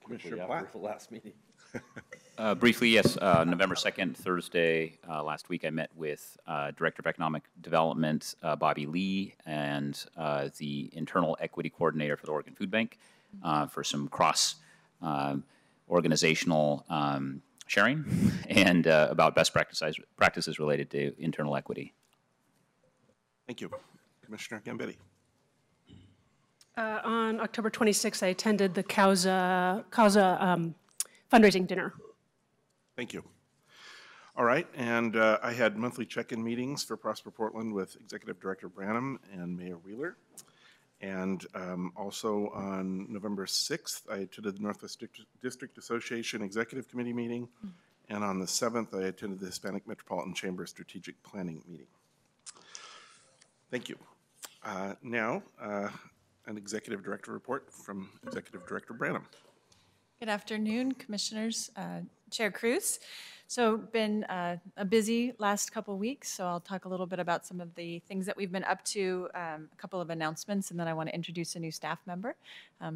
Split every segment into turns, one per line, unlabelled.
Commissioner Platt.
The last meeting.
Briefly, yes. November 2nd, Thursday, last week, I met with Director of Economic Development, Bobby Lee, and the Internal Equity Coordinator for the Oregon Food Bank for some cross-organizational sharing and about best practices related to internal equity.
Thank you. Commissioner Gambitti.
On October 26th, I attended the Causa fundraising dinner.
Thank you. All right, and I had monthly check-in meetings for Prosper Portland with Executive Director Branham and Mayor Wheeler. And also on November 6th, I attended the Northwest District Association Executive Committee meeting. And on the 7th, I attended the Hispanic Metropolitan Chamber Strategic Planning meeting. Thank you. Now, an Executive Director report from Executive Director Branham.
Good afternoon, Commissioners, Chair Cruz. So been a busy last couple weeks, so I'll talk a little bit about some of the things that we've been up to, a couple of announcements, and then I want to introduce a new staff member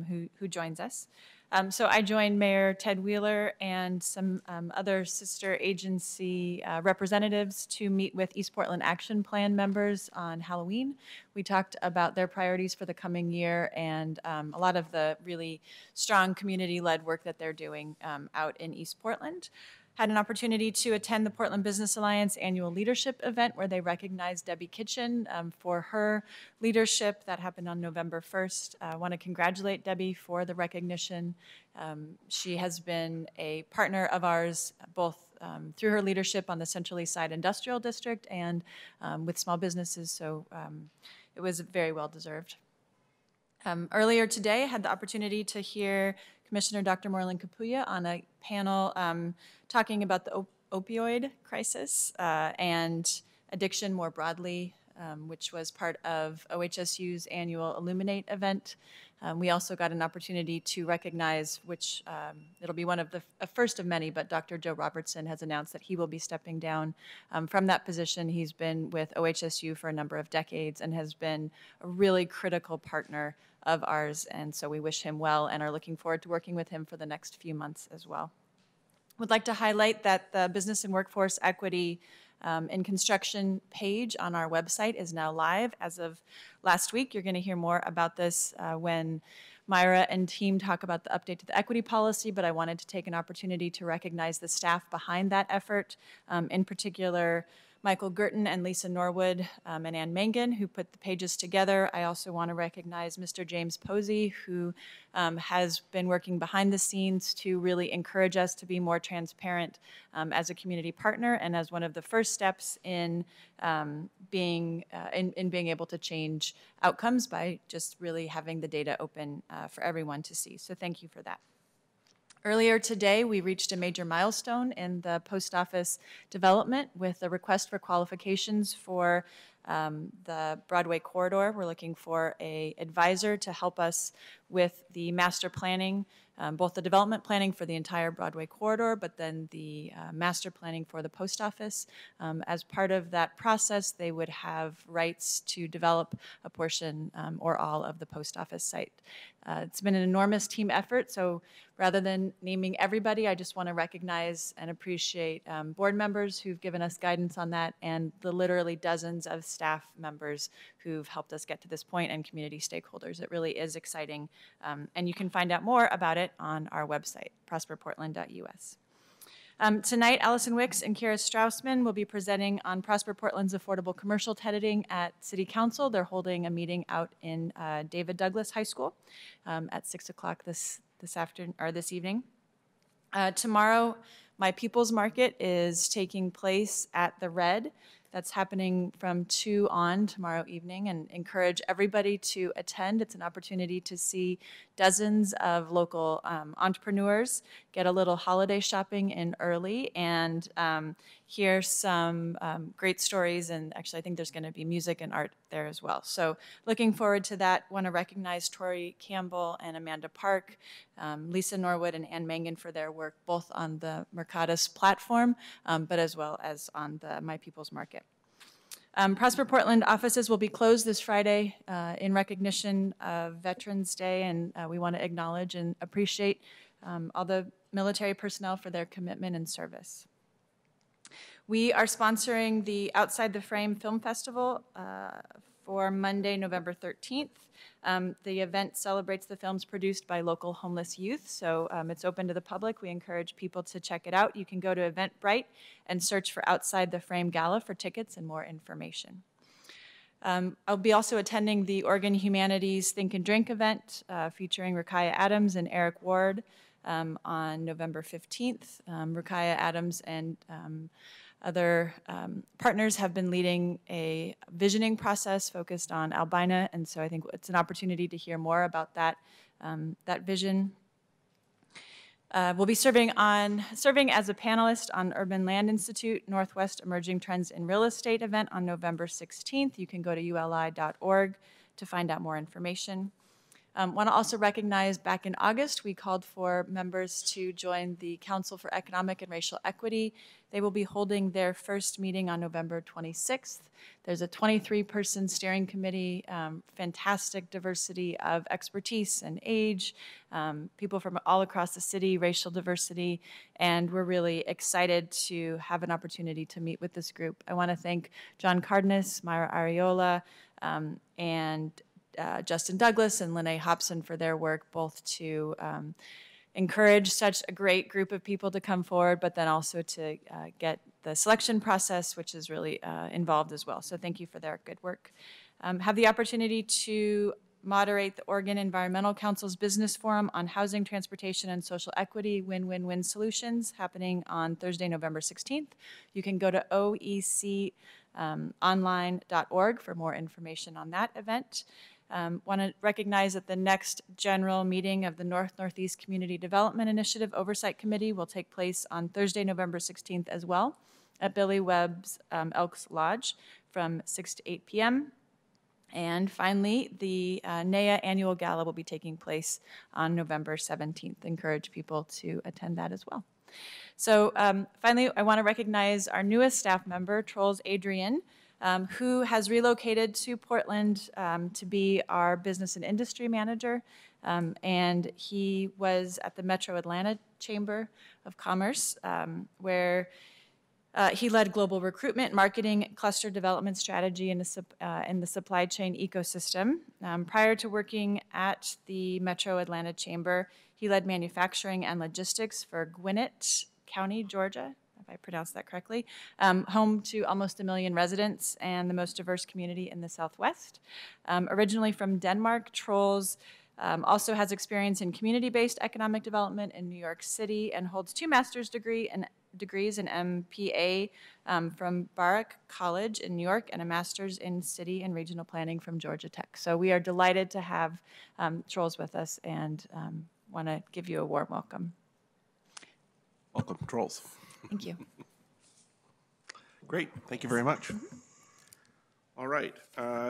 who joins us. So I joined Mayor Ted Wheeler and some other sister agency representatives to meet with East Portland Action Plan members on Halloween. We talked about their priorities for the coming year and a lot of the really strong community-led work that they're doing out in East Portland. Had an opportunity to attend the Portland Business Alliance annual leadership event where they recognized Debbie Kitchen for her leadership. That happened on November 1st. I want to congratulate Debbie for the recognition. She has been a partner of ours both through her leadership on the Central East Side Industrial District and with small businesses, so it was very well deserved. Earlier today, I had the opportunity to hear Commissioner Dr. Moreland Capulla on a panel talking about the opioid crisis and addiction more broadly, which was part of OHSU's annual Illuminate event. We also got an opportunity to recognize, which it'll be one of the first of many, but Dr. Joe Robertson has announced that he will be stepping down from that position. He's been with OHSU for a number of decades and has been a really critical partner of ours, and so we wish him well and are looking forward to working with him for the next few months as well. Would like to highlight that the Business and Workforce Equity in Construction page on our website is now live as of last week. You're going to hear more about this when Myra and team talk about the update to the equity policy, but I wanted to take an opportunity to recognize the staff behind that effort, in particular Michael Girton and Lisa Norwood and Ann Mangan, who put the pages together. I also want to recognize Mr. James Posey, who has been working behind the scenes to really encourage us to be more transparent as a community partner and as one of the first steps in being able to change outcomes by just really having the data open for everyone to see. So thank you for that. Earlier today, we reached a major milestone in the post office development with a request for qualifications for the Broadway corridor. We're looking for an advisor to help us with the master planning, both the development planning for the entire Broadway corridor, but then the master planning for the post office. As part of that process, they would have rights to develop a portion or all of the post office site. It's been an enormous team effort, so rather than naming everybody, I just want to recognize and appreciate board members who've given us guidance on that and the literally dozens of staff members who've helped us get to this point and community stakeholders. It really is exciting, and you can find out more about it on our website, prosperportland.us. Tonight, Allison Wicks and Kira Strausman will be presenting on Prosper Portland's affordable commercial tenanting at City Council. They're holding a meeting out in David Douglas High School at 6 o'clock this evening. Tomorrow, My People's Market is taking place at the Red. That's happening from 2 on tomorrow evening, and encourage everybody to attend. It's an opportunity to see dozens of local entrepreneurs get a little holiday shopping in early and hear some great stories. And actually, I think there's going to be music and art there as well. So looking forward to that. Want to recognize Tori Campbell and Amanda Park, Lisa Norwood and Ann Mangan for their work, both on the Mercatus platform, but as well as on the My People's Market. Prosper Portland offices will be closed this Friday in recognition of Veterans Day, and we want to acknowledge and appreciate all the military personnel for their commitment and service. We are sponsoring the Outside the Frame Film Festival for Monday, November 13th. The event celebrates the films produced by local homeless youth, so it's open to the public. We encourage people to check it out. You can go to Eventbrite and search for Outside the Frame Gala for tickets and more information. I'll be also attending the Oregon Humanities Think and Drink event featuring Rukiah Adams and Eric Ward on November 15th. Rukiah Adams and other partners have been leading a visioning process focused on albina, and so I think it's an opportunity to hear more about that, that vision. We'll be serving as a panelist on Urban Land Institute Northwest Emerging Trends in Real Estate event on November 16th. You can go to uli.org to find out more information. Want to also recognize back in August, we called for members to join the Council for Economic and Racial Equity. They will be holding their first meeting on November 26th. There's a 23-person steering committee, fantastic diversity of expertise and age, people from all across the city, racial diversity, and we're really excited to have an opportunity to meet with this group. I want to thank John Cardenas, Myra Ariola, and Justin Douglas and Lene Hobson for their work, both to encourage such a great group of people to come forward, but then also to get the selection process, which is really involved as well. So thank you for their good work. Have the opportunity to moderate the Oregon Environmental Council's Business Forum on Housing, Transportation, and Social Equity Win-Win-Win Solutions happening on Thursday, November 16th. You can go to oeconline.org for more information on that event. Want to recognize that the next general meeting of the North-Northeast Community Development Initiative Oversight Committee will take place on Thursday, November 16th as well at Billy Webb's Elks Lodge from 6 to 8 p.m. And finally, the NEA Annual Gala will be taking place on November 17th. Encourage people to attend that as well. So finally, I want to recognize our newest staff member, Trolls Adrian, who has relocated to Portland to be our business and industry manager. And he was at the Metro Atlanta Chamber of Commerce, where he led global recruitment, marketing, cluster development strategy in the supply chain ecosystem. Prior to working at the Metro Atlanta Chamber, he led manufacturing and logistics for Gwinnett County, Georgia, if I pronounced that correctly, home to almost 1 million residents and the most diverse community in the Southwest. Originally from Denmark, Trolls also has experience in community-based economic development in New York City and holds 2 master's degrees and MPA from Baruch College in New York and a master's in city and regional planning from Georgia Tech. So we are delighted to have Trolls with us and want to give you a warm welcome.
Welcome, Trolls.
Thank you.
Great, thank you very much. All right,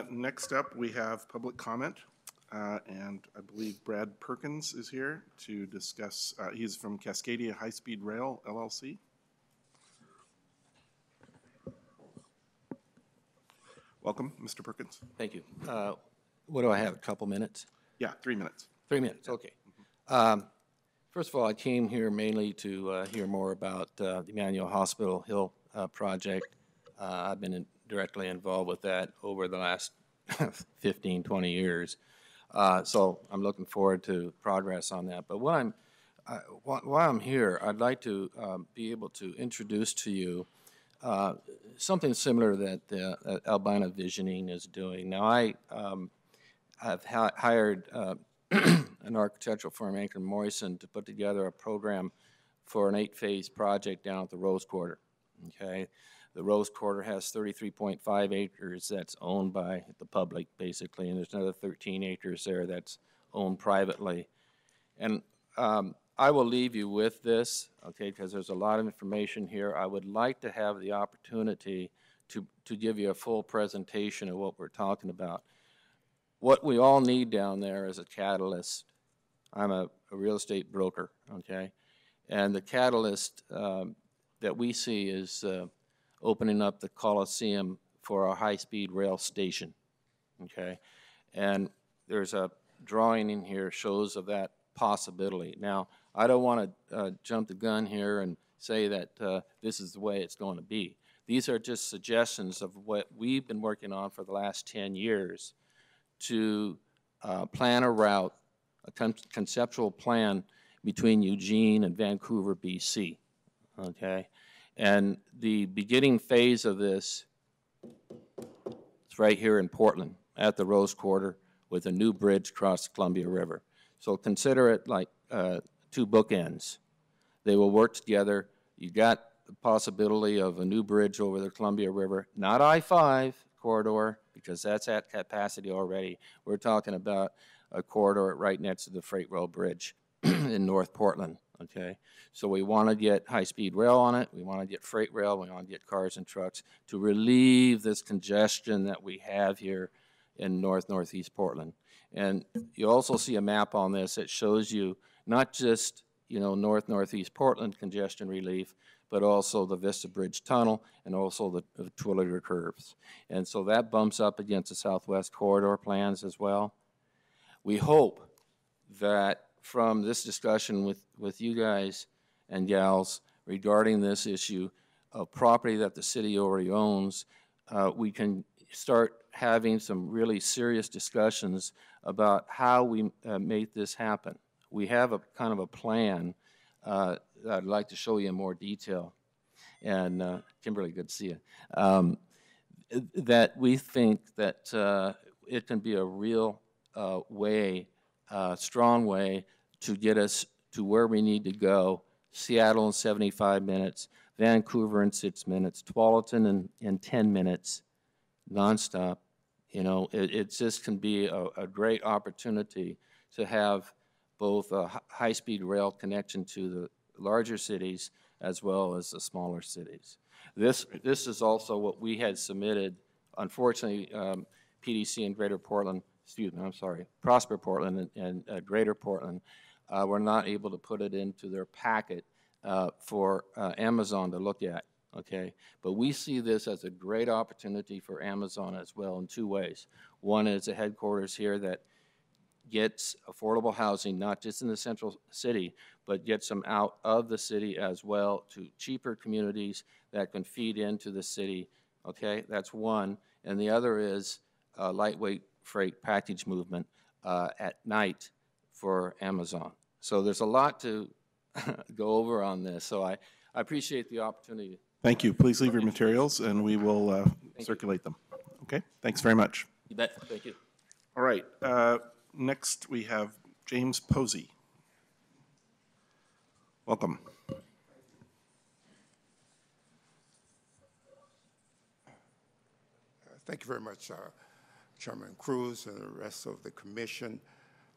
next up we have public comment. And I believe Brad Perkins is here to discuss, he's from Cascadia High Speed Rail, LLC. Welcome, Mr. Perkins.
Thank you. What do I have, a couple minutes?
Yeah, 3 minutes.
3 minutes, okay. First of all, I came here mainly to hear more about the Emmanuel Hospital Hill project. I've been directly involved with that over the last 15, 20 years. So I'm looking forward to progress on that. But while I'm here, I'd like to be able to introduce to you something similar that Albina Visioning is doing. Now, I've hired an architectural firm, Anchor Morrison, to put together a program for an 8-phase project down at the Rose Quarter. Okay. The Rose Quarter has 33.5 acres that's owned by the public, basically, and there's another 13 acres there that's owned privately. And I will leave you with this, okay, because there's a lot of information here. I would like to have the opportunity to give you a full presentation of what we're talking about. What we all need down there is a catalyst. I'm a real estate broker, okay, and the catalyst that we see is opening up the Coliseum for our high-speed rail station, okay? And there's a drawing in here shows of that possibility. Now, I don't want to jump the gun here and say that this is the way it's going to be. These are just suggestions of what we've been working on for the last 10 years to plan a route, a conceptual plan between Eugene and Vancouver, BC, okay? And the beginning phase of this is right here in Portland at the Rose Quarter with a new bridge across the Columbia River. So consider it like two bookends. They will work together. You got the possibility of a new bridge over the Columbia River, not I-5 corridor, because that's at capacity already. We're talking about a corridor right next to the freight rail bridge in North Portland, okay? So we want to get high-speed rail on it. We want to get freight rail. We want to get cars and trucks to relieve this congestion that we have here in northeast Portland. And you also see a map on this that shows you not just, you know, northeast Portland congestion relief, but also the Vista Bridge Tunnel and also the Twilliger curves. And so that bumps up against the Southwest Corridor plans as well. We hope that from this discussion with you guys and gals regarding this issue of property that the city already owns, we can start having some really serious discussions about how we make this happen. We have a kind of a plan that I'd like to show you in more detail. And Kimberly, good to see you. That we think that it can be a real way, strong way to get us to where we need to go. Seattle in 75 minutes, Vancouver in 6 minutes, Tualatin in 10 minutes, nonstop. You know, it just can be a great opportunity to have both a high-speed rail connection to the larger cities as well as the smaller cities. This is also what we had submitted. Unfortunately, PDC in Greater Portland, excuse me, I'm sorry, Prosper Portland and Greater Portland were not able to put it into their packet for Amazon to look at, okay? But we see this as a great opportunity for Amazon as well in two ways. One is a headquarters here that gets affordable housing, not just in the central city, but gets them out of the city as well to cheaper communities that can feed into the city, okay? That's one. And the other is lightweight freight package movement at night for Amazon. So there's a lot to go over on this. So I appreciate the opportunity.
Thank you. Please leave your materials and we will circulate them. Okay, thanks very much.
You bet. Thank you.
All right, next we have James Posey. Welcome.
Thank you very much, Chairman Cruz and the rest of the commission.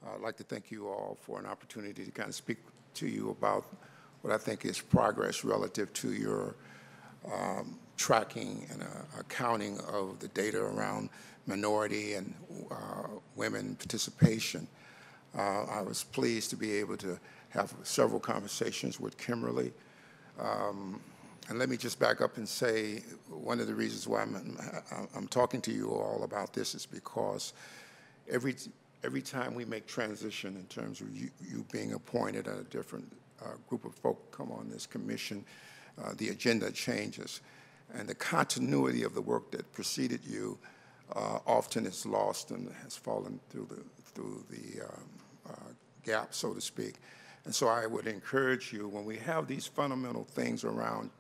I'd like to thank you all for an opportunity to kind of speak to you about what I think is progress relative to your tracking and accounting of the data around minority and women participation. I was pleased to be able to have several conversations with Kimberly. And let me just back up and say one of the reasons why I'm talking to you all about this is because every time we make transition in terms of you being appointed and a different group of folk come on this commission, the agenda changes. And the continuity of the work that preceded you often is lost and has fallen through the gap, so to speak. And so I would encourage you, when we have these fundamental things around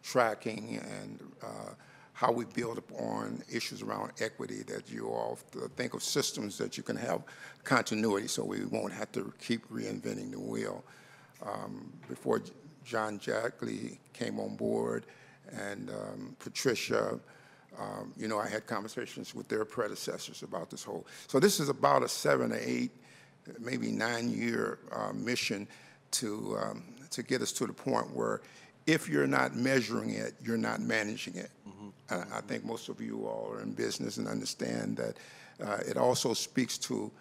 tracking and how we build upon issues around equity, that you all think of systems that you can have continuity so we won't have to keep reinventing the wheel. Before John Jackley came on board and Patricia, you know, I had conversations with their predecessors about this whole. So this is about a 7 or 8, maybe 9-year mission to get us to the point where if you're not measuring it, you're not managing it. Mm-hmm. I think most of you all are in business and understand that it also speaks to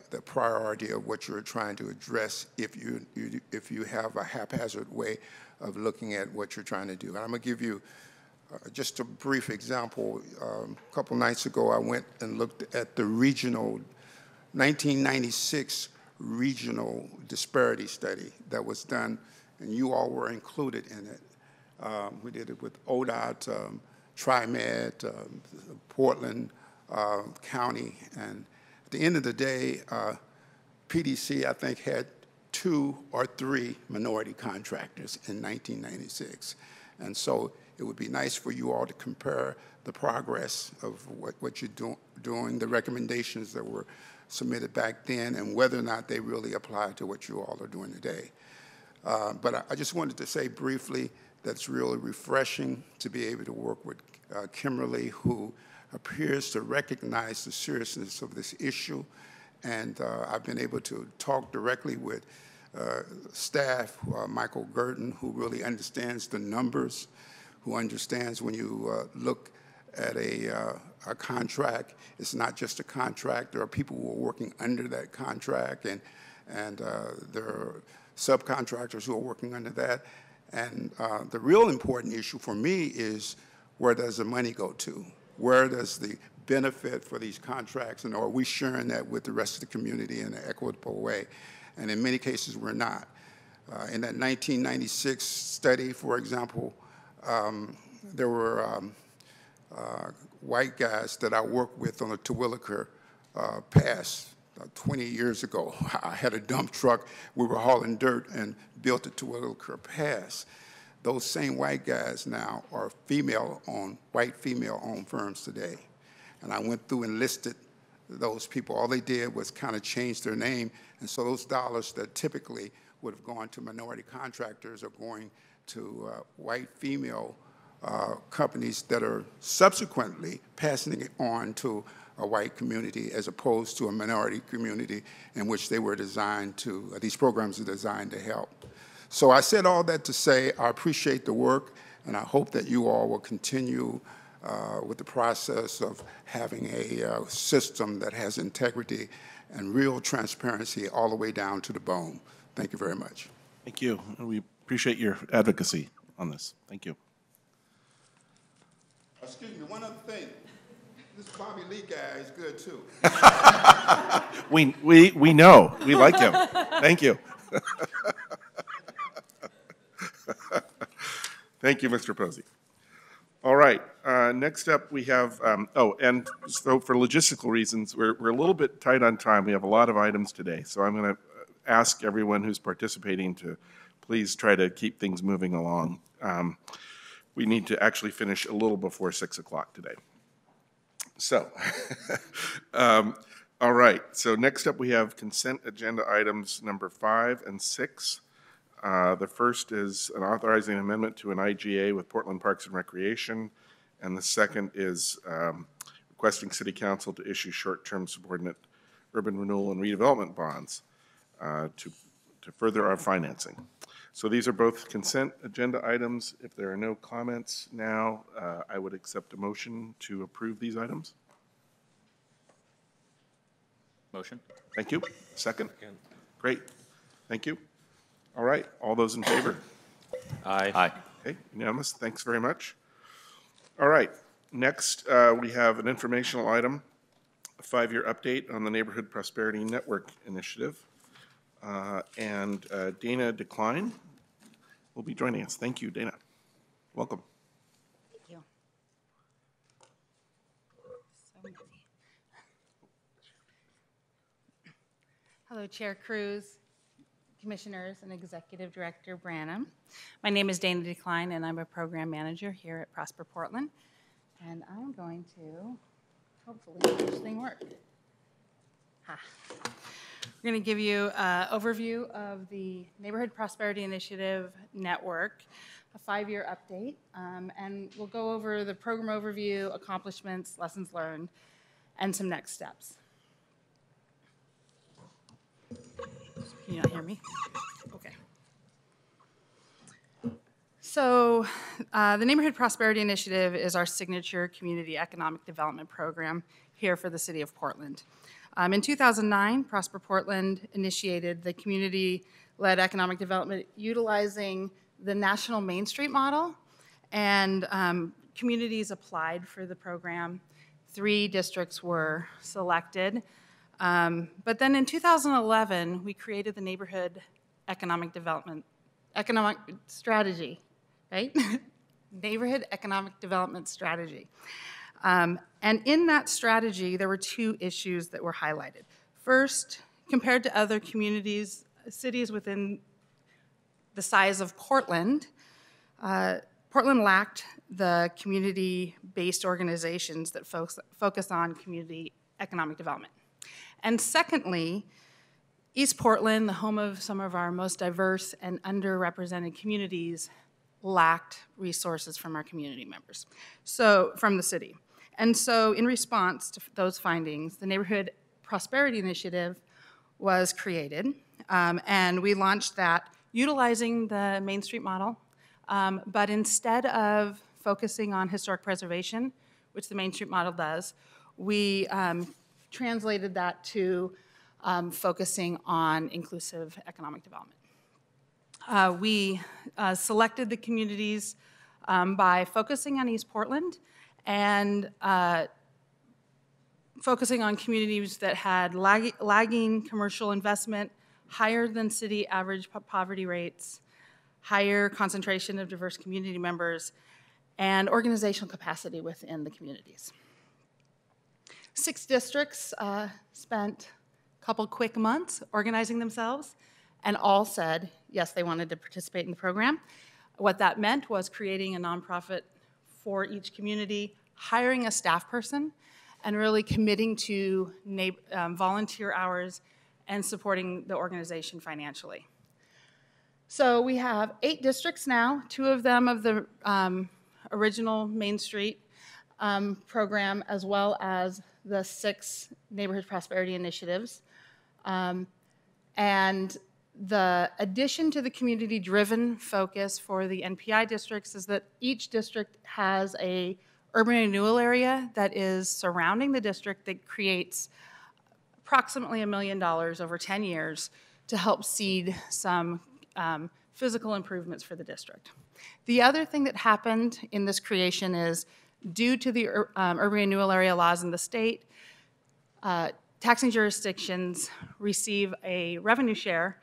the priority of what you're trying to address if you have a haphazard way of looking at what you're trying to do. And I'm going to give you just a brief example. A couple nights ago, I went and looked at the regional 1996 regional disparity study that was done, and you all were included in it. We did it with ODOT, TriMed, Portland County, and at the end of the day, PDC, I think, had 2 or 3 minority contractors in 1996. And so it would be nice for you all to compare the progress of what you're doing, the recommendations that were submitted back then, and whether or not they really apply to what you all are doing today. But I just wanted to say briefly that it's really refreshing to be able to work with Kimberly, who appears to recognize the seriousness of this issue. And I've been able to talk directly with staff, Michael Gurton, who really understands the numbers, who understands when you look at a contract, it's not just a contract. There are people who are working under that contract, and there are subcontractors who are working under that. And the real important issue for me is, where does the money go to? Where does the benefit for these contracts, and are we sharing that with the rest of the community in an equitable way? And in many cases, we're not. In that 1996 study, for example, there were white guys that I worked with on the Terwilliger Pass 20 years ago. I had a dump truck. We were hauling dirt and built the Terwilliger Pass. Those same white guys now are white female-owned firms today. And I went through and listed those people. All they did was kind of change their name. And so those dollars that typically would have gone to minority contractors are going to white female companies that are subsequently passing it on to a white community as opposed to a minority community in which they were designed to, these programs are designed to help. So I said all that to say I appreciate the work, and I hope that you all will continue with the process of having a system that has integrity and real transparency all the way down to the bone. Thank you very much.
Thank you. And we appreciate your advocacy on this. Thank you.
Excuse me, one other thing. This Bobby Lee guy is good too.
We know. We like him. Thank you. Thank you, Mr. Posey. All right. Next up, we have, and so for logistical reasons, we're a little bit tight on time. We have a lot of items today, so I'm going to ask everyone who's participating to please try to keep things moving along. We need to actually finish a little before 6 o'clock today. So, all right. So next up, we have consent agenda items number 5 and 6. The first is an authorizing amendment to an IGA with Portland Parks and Recreation, and the second is requesting City Council to issue short-term subordinate urban renewal and redevelopment bonds to further our financing. So these are both consent agenda items. If there are no comments now, I would accept a motion to approve these items.
Motion?
Thank you. Second? Great. Thank you. All right. All those in favor?
Aye. Aye.
Okay, unanimous. Thanks very much. All right. Next, we have an informational item, a 5-year update on the Neighborhood Prosperity Network Initiative. And Dana Decline will be joining us. Thank you, Dana. Welcome.
Thank you. So many. Hello, Chair Cruz, Commissioners, and Executive Director Branham. My name is Dana Decline, and I'm a Program Manager here at Prosper Portland. And I'm going to hopefully make this thing work. We're going to give you an overview of the Neighborhood Prosperity Initiative Network, a 5-year update, and we'll go over the program overview, accomplishments, lessons learned, and some next steps. Can you not hear me? Okay. So the Neighborhood Prosperity Initiative is our signature community economic development program here for the city of Portland. In 2009, Prosper Portland initiated the community-led economic development utilizing the national Main Street model, and communities applied for the program. 3 districts were selected. But then in 2011, we created the Neighborhood Economic Strategy, right? Neighborhood Economic Development Strategy. And in that strategy, there were two issues that were highlighted. First, compared to other communities, cities within the size of Portland, Portland lacked the community-based organizations that focus on community economic development. And secondly, East Portland, the home of some of our most diverse and underrepresented communities, lacked resources from our community members, so from the city. And so in response to those findings, the Neighborhood Prosperity Initiative was created, and we launched that utilizing the Main Street model, but instead of focusing on historic preservation, which the Main Street model does, we translated that to focusing on inclusive economic development. We selected the communities by focusing on East Portland and focusing on communities that had lagging commercial investment, higher than city average poverty rates, higher concentration of diverse community members, and organizational capacity within the communities. 6 districts spent a couple quick months organizing themselves, and all said, yes, they wanted to participate in the program. What that meant was creating a nonprofit for each community, hiring a staff person, and really committing to volunteer hours and supporting the organization financially. So we have 8 districts now, 2 of them of the original Main Street program, as well as the 6 neighborhood prosperity initiatives. And the addition to the community-driven focus for the NPI districts is that each district has a urban renewal area that is surrounding the district that creates approximately $1 million over 10 years to help seed some physical improvements for the district. The other thing that happened in this creation is due to the urban renewal area laws in the state, taxing jurisdictions receive a revenue share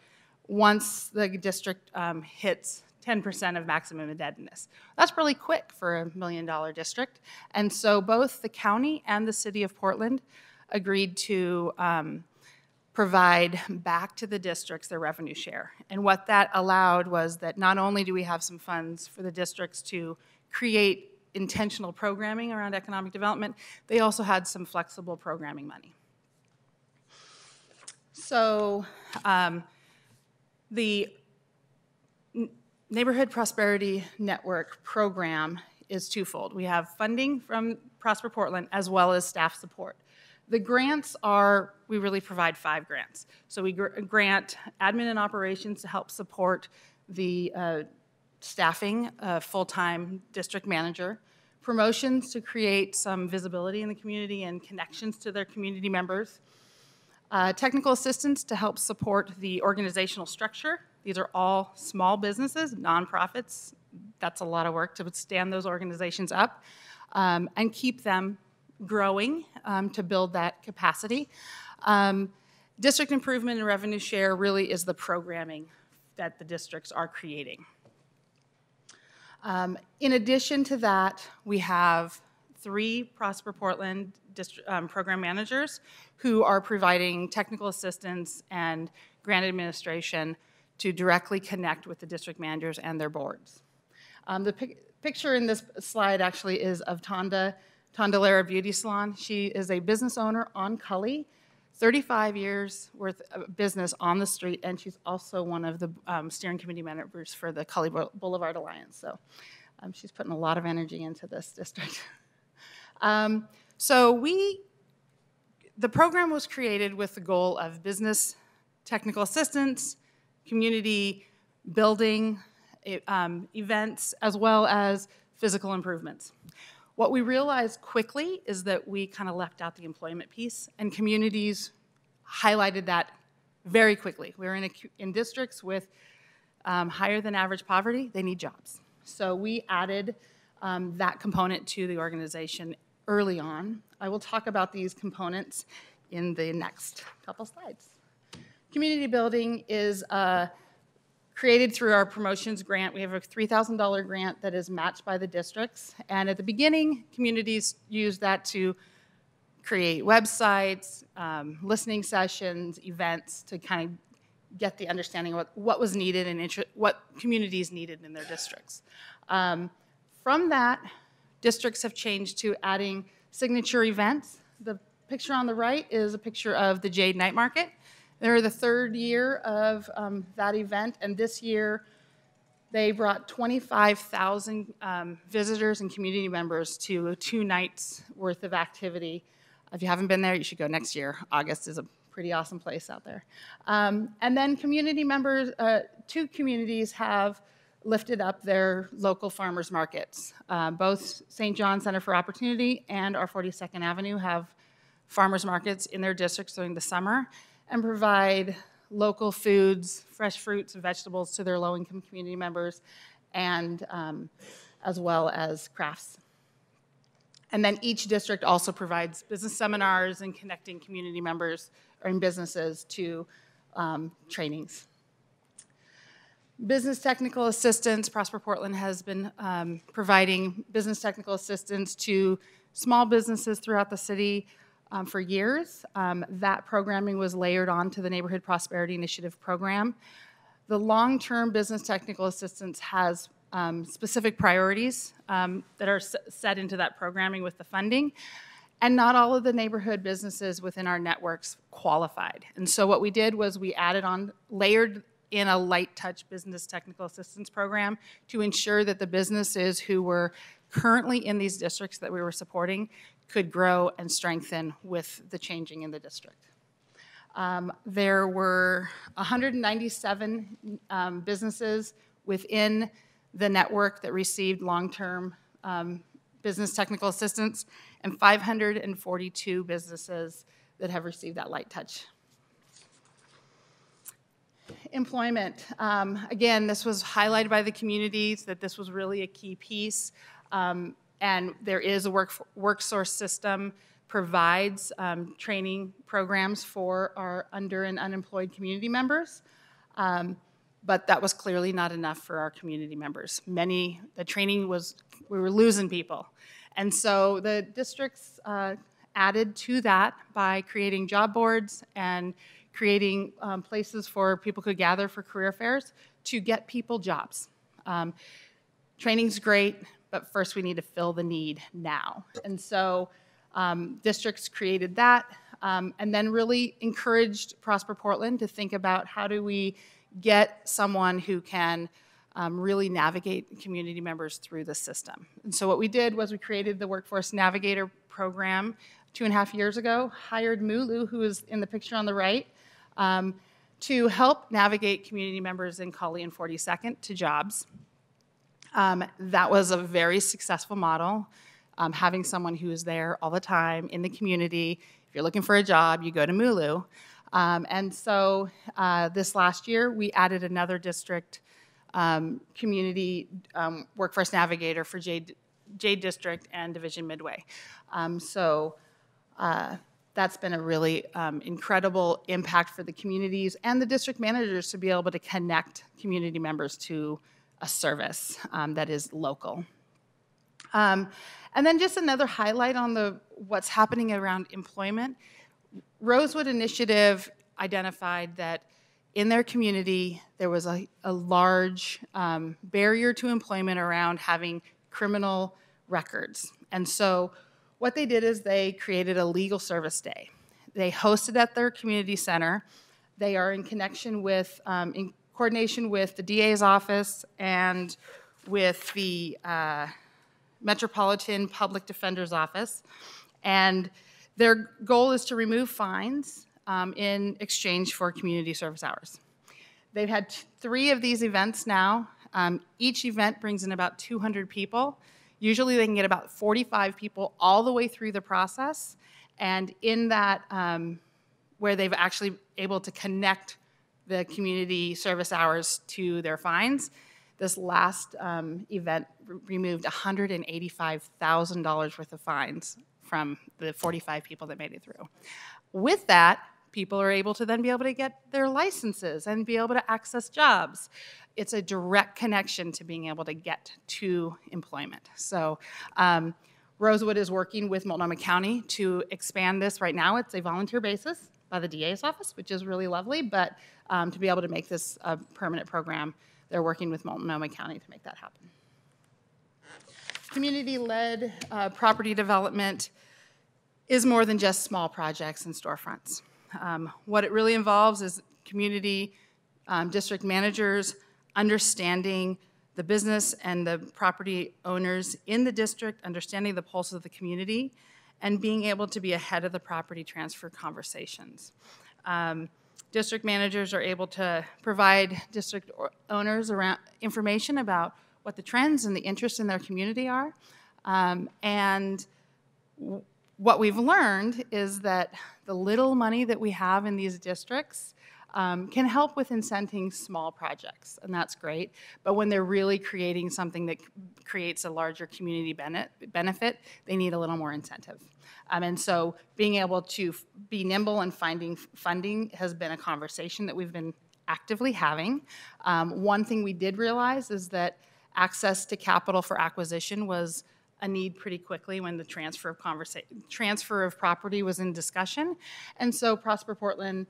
once the district hits 10% of maximum indebtedness. That's really quick for a $1 million district. And so both the county and the city of Portland agreed to provide back to the districts their revenue share. And what that allowed was that not only do we have some funds for the districts to create intentional programming around economic development, they also had some flexible programming money. So the Neighborhood Prosperity Network program is twofold. We have funding from Prosper Portland as well as staff support. The grants are, we really provide 5 grants. So we grant admin and operations to help support the staffing, full-time district manager, promotions to create some visibility in the community and connections to their community members, technical assistance to help support the organizational structure. These are all small businesses, nonprofits. That's a lot of work to stand those organizations up and keep them growing to build that capacity. District improvement and revenue share really is the programming that the districts are creating. In addition to that, we have 3 Prosper Portland program managers who are providing technical assistance and grant administration to directly connect with the district managers and their boards. The picture in this slide actually is of Tondalera Beauty Salon. She is a business owner on Cully, 35 years worth of business on the street, and she's also one of the steering committee members for the Cully Boulevard Alliance. So she's putting a lot of energy into this district. The program was created with the goal of business technical assistance, community building, events, as well as physical improvements. What we realized quickly is that we kind of left out the employment piece, and communities highlighted that very quickly. We're in districts with higher than average poverty. They need jobs. So we added that component to the organization early on. I will talk about these components in the next couple slides. Community building is created through our promotions grant. We have a $3,000 grant that is matched by the districts. And at the beginning, communities use that to create websites, listening sessions, events to kind of get the understanding of what was needed and what communities needed in their districts. From that, districts have changed to adding signature events. The picture on the right is a picture of the Jade Night Market. They're the third year of that event, and this year they brought 25,000 visitors and community members to 2 nights worth of activity. If you haven't been there, you should go next year. August is a pretty awesome place out there. And then community members, 2 communities have lifted up their local farmers markets. Both St. John Center for Opportunity and our 42nd Avenue have farmers markets in their districts during the summer and provide local foods, fresh fruits and vegetables to their low-income community members, and as well as crafts. And then each district also provides business seminars and connecting community members or in businesses to trainings. Business technical assistance, Prosper Portland has been providing business technical assistance to small businesses throughout the city for years. That programming was layered onto the Neighborhood Prosperity Initiative program. The long-term business technical assistance has specific priorities that are set into that programming with the funding, and not all of the neighborhood businesses within our networks qualified. And so what we did was we layered in a light touch business technical assistance program to ensure that the businesses who were currently in these districts that we were supporting could grow and strengthen with the changing in the district. There were 197 businesses within the network that received long-term business technical assistance, and 542 businesses that have received that light touch. Employment. Again, this was highlighted by the communities that this was really a key piece. And there is a worksource system, provides training programs for our under and unemployed community members. But that was clearly not enough for our community members. The training we were losing people. And so the districts added to that by creating job boards and creating places for people to gather for career fairs to get people jobs. Training's great, but first we need to fill the need now. And so districts created that and then really encouraged Prosper Portland to think about how do we get someone who can really navigate community members through the system. And so what we did was we created the Workforce Navigator program 2.5 years ago, hired Mulu, who is in the picture on the right, to help navigate community members in Colley and 42nd to jobs. That was a very successful model, having someone who is there all the time in the community. If you're looking for a job, you go to Mulu. And so this last year, we added another district community workforce navigator for Jade District and Division Midway. That's been a really incredible impact for the communities and the district managers to be able to connect community members to a service that is local. And then just another highlight on what's happening around employment. Rosewood Initiative identified that in their community, there was a large barrier to employment around having criminal records. And so what they did is they created a legal service day. They hosted at their community center. They are in connection with, in coordination with the DA's office and with the Metropolitan Public Defender's Office. And their goal is to remove fines in exchange for community service hours. They've had 3 of these events now. Each event brings in about 200 people. Usually they can get about 45 people all the way through the process. And in that, where they've actually able to connect the community service hours to their fines, this last event removed $185,000 worth of fines from the 45 people that made it through. With that, people are able to then be able to get their licenses and be able to access jobs. It's a direct connection to being able to get to employment. So Rosewood is working with Multnomah County to expand this. Right now, it's a volunteer basis by the DA's office, which is really lovely, but to be able to make this a permanent program, they're working with Multnomah County to make that happen. Community-led property development is more than just small projects and storefronts. What it really involves is community district managers understanding the business and the property owners in the district, understanding the pulse of the community, and being able to be ahead of the property transfer conversations. District managers are able to provide district owners around information about what the trends and the interests in their community are. What we've learned is that the little money that we have in these districts can help with incenting small projects, and that's great. But when they're really creating something that creates a larger community benefit, they need a little more incentive. And so being able to be nimble and finding funding has been a conversation that we've been actively having. One thing we did realize is that access to capital for acquisition was a need pretty quickly when the transfer of property was in discussion. And so Prosper Portland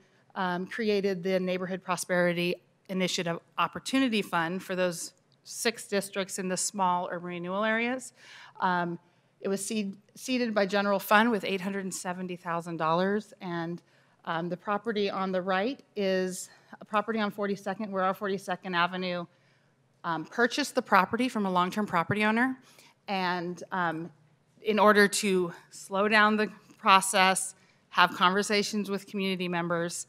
created the Neighborhood Prosperity Initiative Opportunity Fund for those 6 districts in the small urban renewal areas. It was seeded by general fund with $870,000, and the property on the right is a property on 42nd, where our 42nd Avenue purchased the property from a long-term property owner, and in order to slow down the process, have conversations with community members,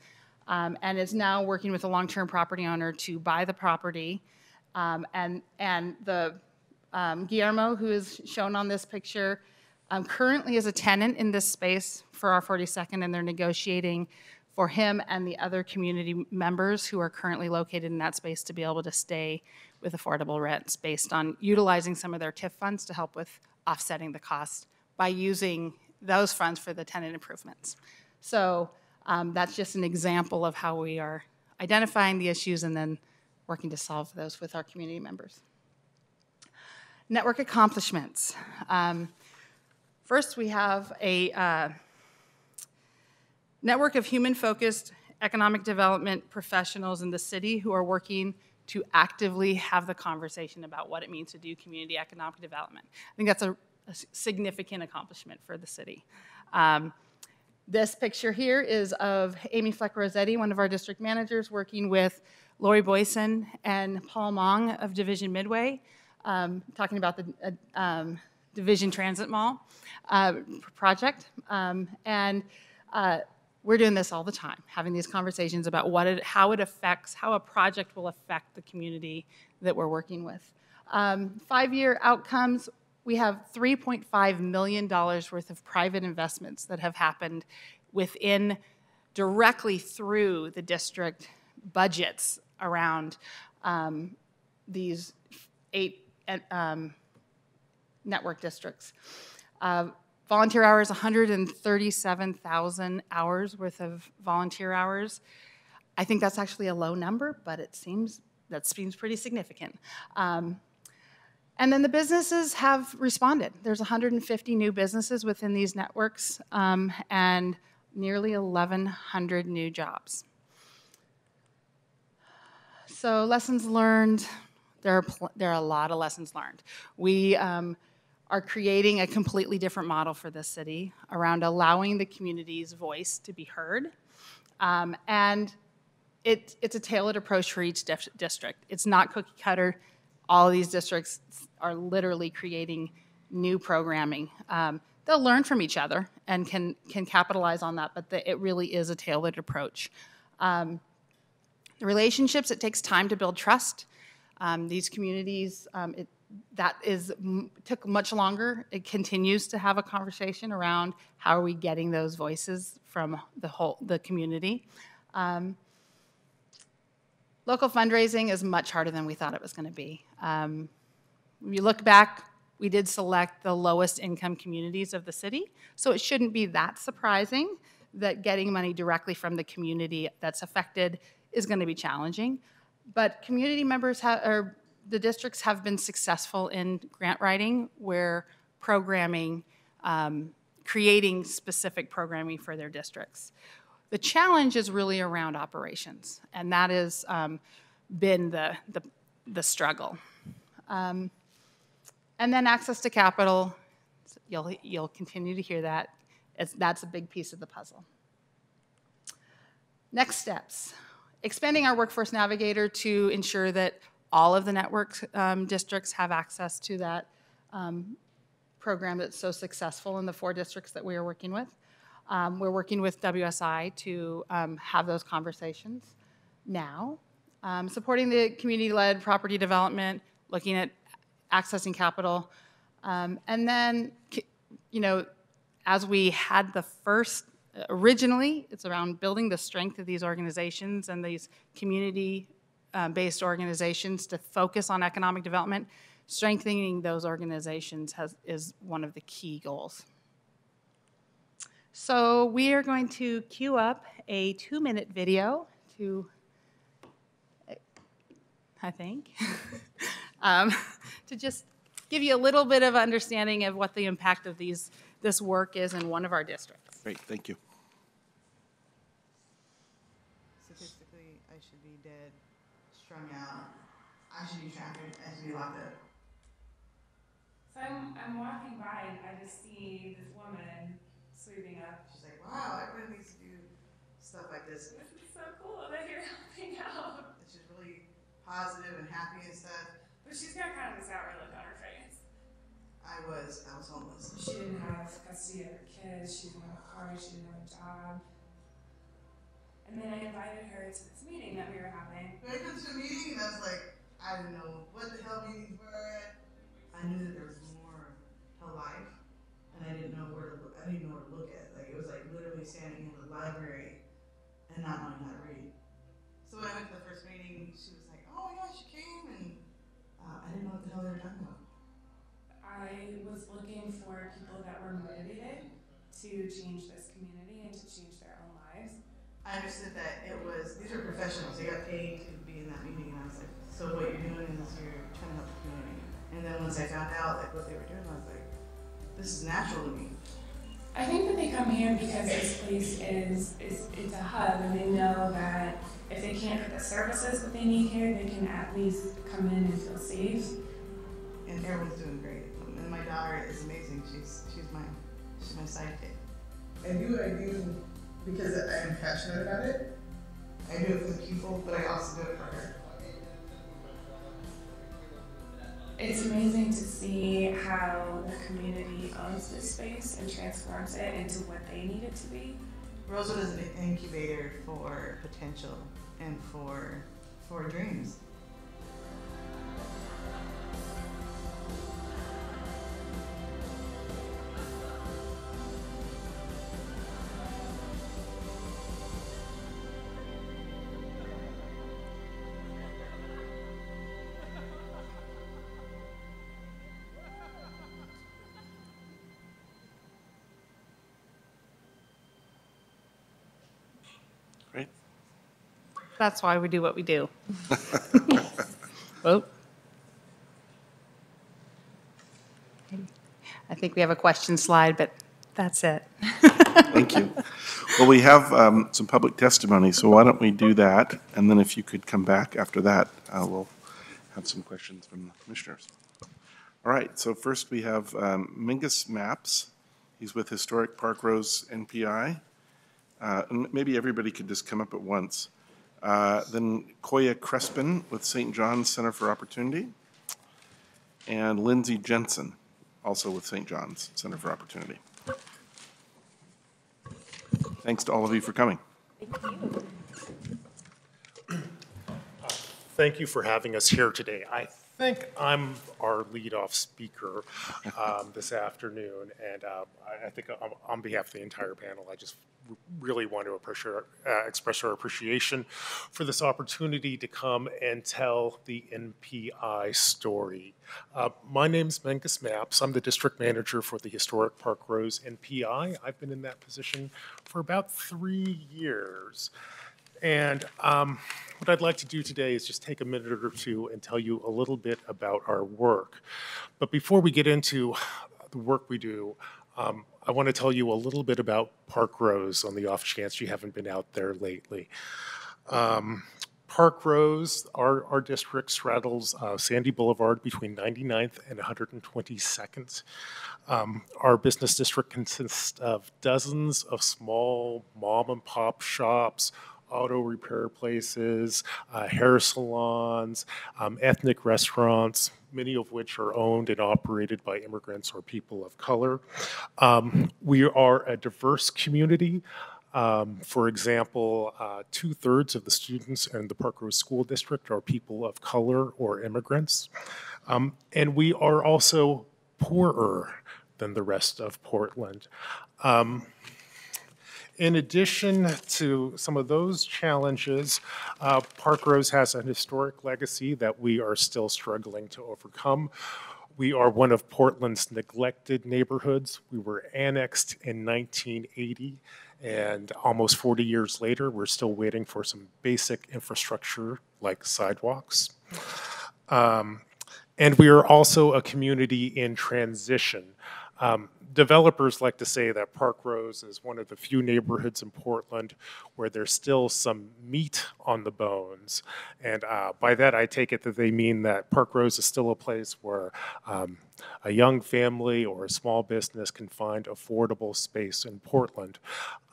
and is now working with a long-term property owner to buy the property. And the Guillermo, who is shown on this picture, currently is a tenant in this space for our 42nd, and they're negotiating for him and the other community members who are currently located in that space to be able to stay with affordable rents based on utilizing some of their TIF funds to help with offsetting the cost by using those funds for the tenant improvements. So that's just an example of how we are identifying the issues and then working to solve those with our community members. Network accomplishments. First, we have a network of human-focused economic development professionals in the city who are working to actively have the conversation about what it means to do community economic development. I think that's a significant accomplishment for the city. This picture here is of Amy Fleck-Rossetti, one of our district managers, working with Lori Boyson and Paul Mong of Division Midway, talking about the Division Transit Mall project. We're doing this all the time, having these conversations about how a project will affect the community that we're working with. 5-year outcomes, we have $3.5 million worth of private investments that have happened directly through the district budgets around these 8 network districts. Volunteer hours, 137,000 hours worth of volunteer hours. I think that's actually a low number, but that seems pretty significant. And then the businesses have responded. There's 150 new businesses within these networks and nearly 1,100 new jobs. So lessons learned, there are a lot of lessons learned. We are creating a completely different model for this city around allowing the community's voice to be heard. And it's a tailored approach for each district. It's not cookie cutter. All of these districts are literally creating new programming. They'll learn from each other and can capitalize on that, but it really is a tailored approach. The relationships, it takes time to build trust. These communities, took much longer. It continues to have a conversation around how are we getting those voices from the community. Local fundraising is much harder than we thought it was going to be. When you look back we did select the lowest income communities of the city. So it shouldn't be that surprising that getting money directly from the community that's affected is going to be challenging. But community members or the districts have been successful in grant writing where programming, creating specific programming for their districts. The challenge is really around operations, and that has been the struggle. And then access to capital, you'll continue to hear that. That's a big piece of the puzzle. Next steps. Expanding our Workforce Navigator to ensure that all of the network districts have access to that program that's so successful in the 4 districts that we are working with. We're working with WSI to have those conversations now. Supporting the community-led property development, looking at accessing capital. And then, you know, as we had the first, originally, it's around building the strength of these organizations and these community-based organizations to focus on economic development. Strengthening those organizations is one of the key goals. So we are going to queue up a 2-minute video to, I think, to just give you a little bit of understanding of what the impact of this work is in one of our districts.
Great, thank you.
Statistically, I should be dead, strung out. I should be trafficked. I should be locked up.
So I'm walking by and I just see this woman sweeping up.
She's like, wow, everybody needs to do stuff like this.
This is so cool that you're helping out.
And she's really positive and happy and stuff.
But she's got kind of a sour look on her face.
I was homeless.
She didn't have custody of her kids, she didn't have a car, she didn't have a job. And then I invited her to this meeting that we were having.
I come to a meeting and I was like, I didn't know what the hell meetings were. I knew that there was more to life, and I didn't know where to look. I didn't know where to look at. Like, it was like literally standing in the library and not knowing how to read. So when I went to the first meeting, she was like, oh yeah, she came, and I didn't know what the hell they were talking about.
I was looking for people that were motivated to change this community and to change their own lives.
I understood that these are professionals. They got paid to be in that meeting, and I was like, so what you're doing is you're trying to help the community. And then once I found out like what they were doing, I was like, this is natural to me.
I think that they come here because this place it's a hub, and they know that if they can't get the services that they need here, they can at least come in and feel safe.
And everyone's doing great. And my daughter is amazing. She's my sidekick. I do what I do because I am passionate about it. I do it for the people, but I also do it for her.
It's amazing to see how the community owns this space and transforms it into what they need it to be.
Rosewood is an incubator for potential and for dreams.
Great.
That's why we do what we do. Oh. I think we have a question slide, but that's it.
Thank you. Well, we have some public testimony, so why don't we do that? And then if you could come back after that, we'll have some questions from the commissioners. All right, so first we have Mingus Maps. He's with Historic Parkrose NPI. And maybe everybody could just come up at once. Then Koya Crespin with St. John's Center for Opportunity. And Lindsay Jensen, also with St. John's Center for Opportunity. Thanks to all of you for coming.
Thank you for having us here today. I think I'm our lead-off speaker this afternoon, and I think on behalf of the entire panel, I just really want to express our appreciation for this opportunity to come and tell the NPI story. My name's Mengus Maps. I'm the district manager for the historic Parkrose NPI. I've been in that position for about 3 years. And what I'd like to do today is just take a minute or two and tell you a little bit about our work. But before we get into the work we do, I want to tell you a little bit about Parkrose on the off chance you haven't been out there lately. Parkrose, our district straddles Sandy Boulevard between 99th and 122nd. Our business district consists of dozens of small mom and pop shops, auto repair places, hair salons, ethnic restaurants, many of which are owned and operated by immigrants or people of color. We are a diverse community. For example, 2/3 of the students in the Parkrose School District are people of color or immigrants. And we are also poorer than the rest of Portland. In addition to some of those challenges, Parkrose has an historic legacy that we are still struggling to overcome. We are one of Portland's neglected neighborhoods. We were annexed in 1980, and almost 40 years later, we're still waiting for some basic infrastructure like sidewalks. And we are also a community in transition. Developers like to say that Parkrose is one of the few neighborhoods in Portland where there's still some meat on the bones. And by that, I take it that they mean that Parkrose is still a place where a young family or a small business can find affordable space in Portland.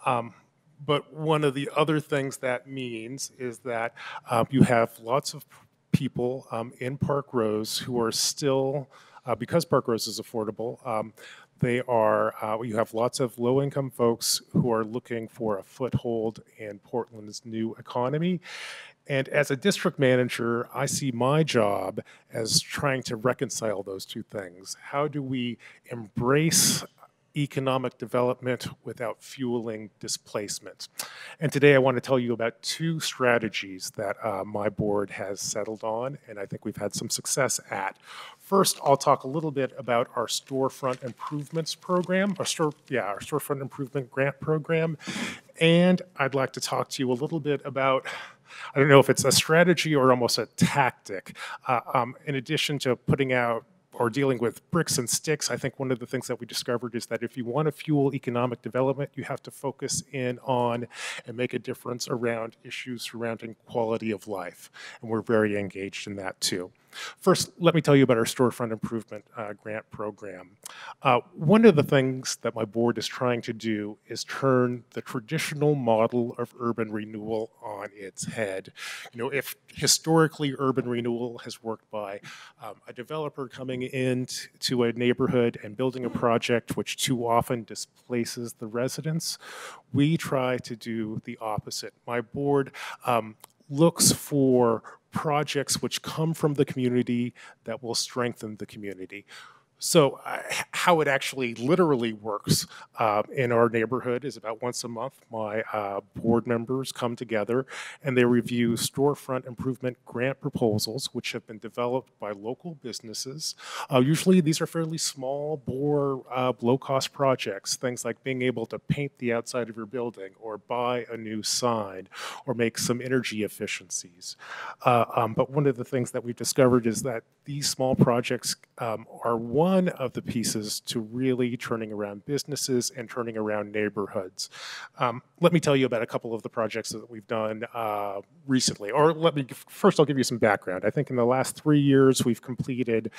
But one of the other things that means is that you have lots of people in Parkrose who are still, because Parkrose is affordable, you have lots of low-income folks who are looking for a foothold in Portland's new economy. And as a district manager, I see my job as trying to reconcile those two things. How do we embrace economic development without fueling displacement? And today I want to tell you about two strategies that my board has settled on, and I think we've had some success at. First, I'll talk a little bit about our Storefront Improvements program, our Storefront Improvement Grant Program, and I'd like to talk to you a little bit about, I don't know if it's a strategy or almost a tactic. In addition to putting out or dealing with bricks and sticks, I think one of the things that we discovered is that if you want to fuel economic development, you have to focus in on and make a difference around issues surrounding quality of life. And we're very engaged in that too. First, let me tell you about our Storefront Improvement Grant Program. One of the things that my board is trying to do is turn the traditional model of urban renewal on its head. You know, if historically urban renewal has worked by a developer coming into a neighborhood and building a project which too often displaces the residents, we try to do the opposite. My board looks for projects which come from the community that will strengthen the community. So how it actually literally works in our neighborhood is about once a month, my board members come together and they review storefront improvement grant proposals, which have been developed by local businesses. Usually these are fairly small bore, low-cost projects, things like being able to paint the outside of your building or buy a new sign or make some energy efficiencies. But one of the things that we've discovered is that these small projects are one of the pieces to really turning around businesses and turning around neighborhoods. Let me tell you about a couple of the projects that we've done recently. Or first I'll give you some background. I think in the last 3 years we've completed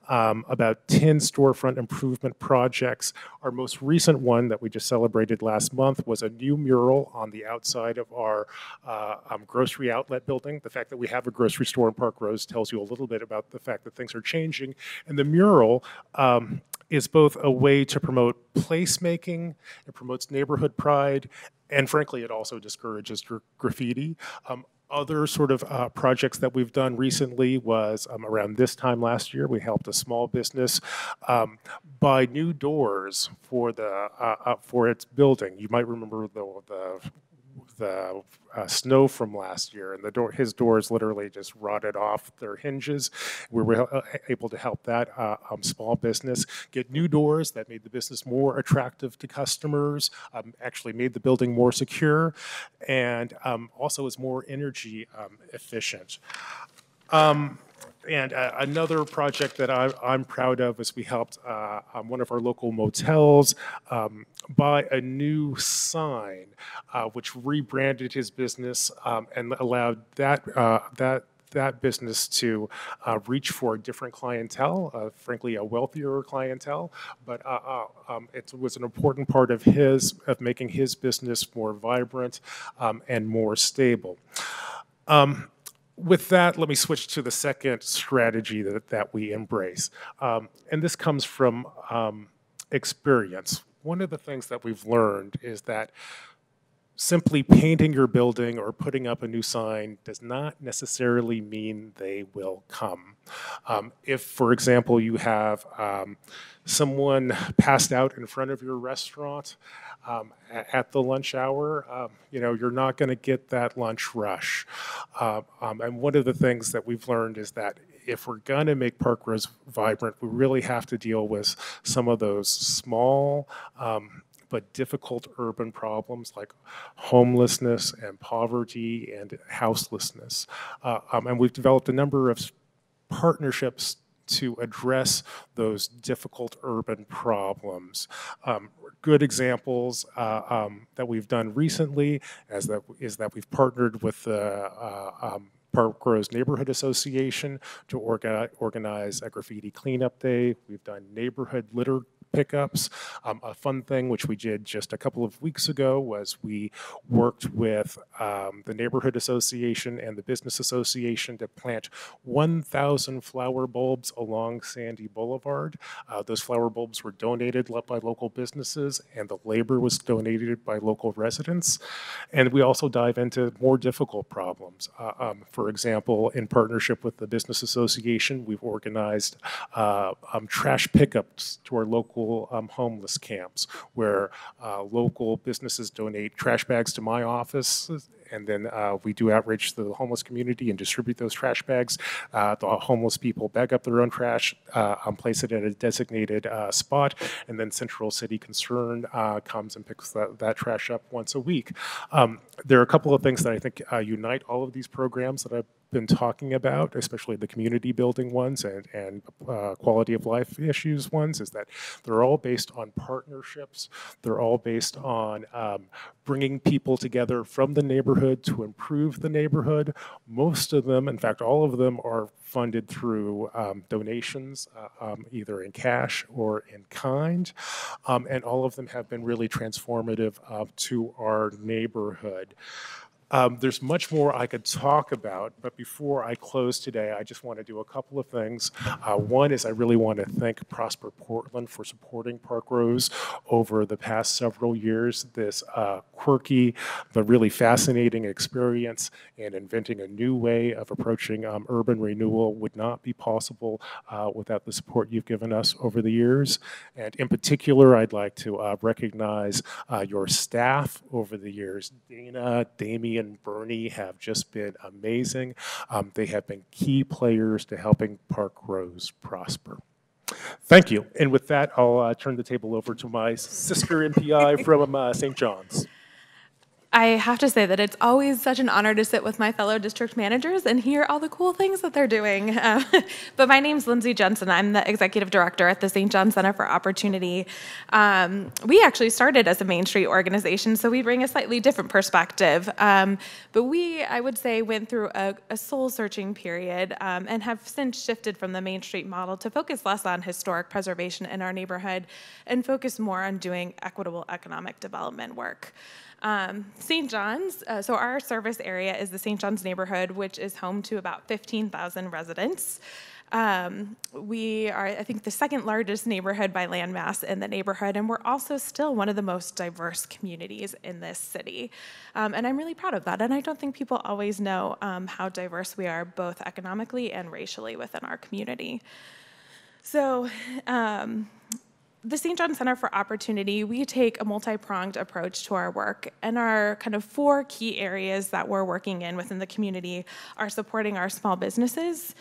about 10 storefront improvement projects. Our most recent one that we just celebrated last month was a new mural on the outside of our grocery outlet building. The fact that we have a grocery store in Parkrose tells you a little bit about the fact that things are changing. And the mural is both a way to promote placemaking, it promotes neighborhood pride, and frankly, it also discourages graffiti. Other sort of projects that we've done recently was around this time last year, we helped a small business buy new doors for for its building. You might remember the snow from last year, and his doors literally just rotted off their hinges. We were able to help that small business get new doors that made the business more attractive to customers, actually made the building more secure, and also is more energy efficient. And another project that I'm proud of is we helped one of our local motels buy a new sign, which rebranded his business and allowed that business to reach for a different clientele, frankly, a wealthier clientele. But it was an important part of making his business more vibrant and more stable. With that, let me switch to the second strategy that we embrace. And this comes from experience. One of the things that we've learned is that simply painting your building or putting up a new sign does not necessarily mean they will come. If, for example, you have someone passed out in front of your restaurant at the lunch hour, you're not going to get that lunch rush. And one of the things that we've learned is that if we're going to make Parkrose vibrant, we really have to deal with some of those small but difficult urban problems like homelessness and poverty and houselessness. And we've developed a number of partnerships to address those difficult urban problems. Good examples that we've done recently is that we've partnered with the Parkrose Neighborhood Association to organize a graffiti cleanup day. We've done neighborhood litter pickups. A fun thing which we did just a couple of weeks ago was we worked with the Neighborhood Association and the Business Association to plant 1,000 flower bulbs along Sandy Boulevard. Those flower bulbs were donated by local businesses, and the labor was donated by local residents. And we also dive into more difficult problems. For example, in partnership with the Business Association, we've organized trash pickups to our local homeless camps, where local businesses donate trash bags to my office, and then we do outreach to the homeless community and distribute those trash bags. The homeless people bag up their own trash, place it at a designated spot, and then Central City Concern comes and picks that trash up once a week. There are a couple of things that I think unite all of these programs that I've been talking about, especially the community building ones and quality of life issues ones, is that they're all based on partnerships. They're all based on bringing people together from the neighborhood to improve the neighborhood. Most of them, in fact, all of them are funded through donations, either in cash or in kind. And all of them have been really transformative to our neighborhood. There's much more I could talk about, but before I close today, I just want to do a couple of things. One is I really want to thank Prosper Portland for supporting Parkrose over the past several years. This quirky but really fascinating experience and inventing a new way of approaching urban renewal would not be possible without the support you've given us over the years. And in particular, I'd like to recognize your staff over the years. Dana, Damien, and Bernie have just been amazing. They have been key players to helping Parkrose prosper. Thank you. And with that, I'll turn the table over to my sister MPI from St. John's.
I have to say that it's always such an honor to sit with my fellow district managers and hear all the cool things that they're doing. But my name's Lindsay Jensen. I'm the executive director at the St. John Center for Opportunity. We actually started as a Main Street organization, so we bring a slightly different perspective. But we, I would say, went through a soul-searching period and have since shifted from the Main Street model to focus less on historic preservation in our neighborhood and focus more on doing equitable economic development work. St. John's, so our service area is the St. John's neighborhood, which is home to about 15,000 residents. We are, I think, the second largest neighborhood by landmass in the neighborhood, and we're also still one of the most diverse communities in this city. And I'm really proud of that, and I don't think people always know how diverse we are, both economically and racially within our community. So, the St. John Center for Opportunity, we take a multi-pronged approach to our work, and our kind of 4 key areas that we're working in within the community are supporting our small businesses,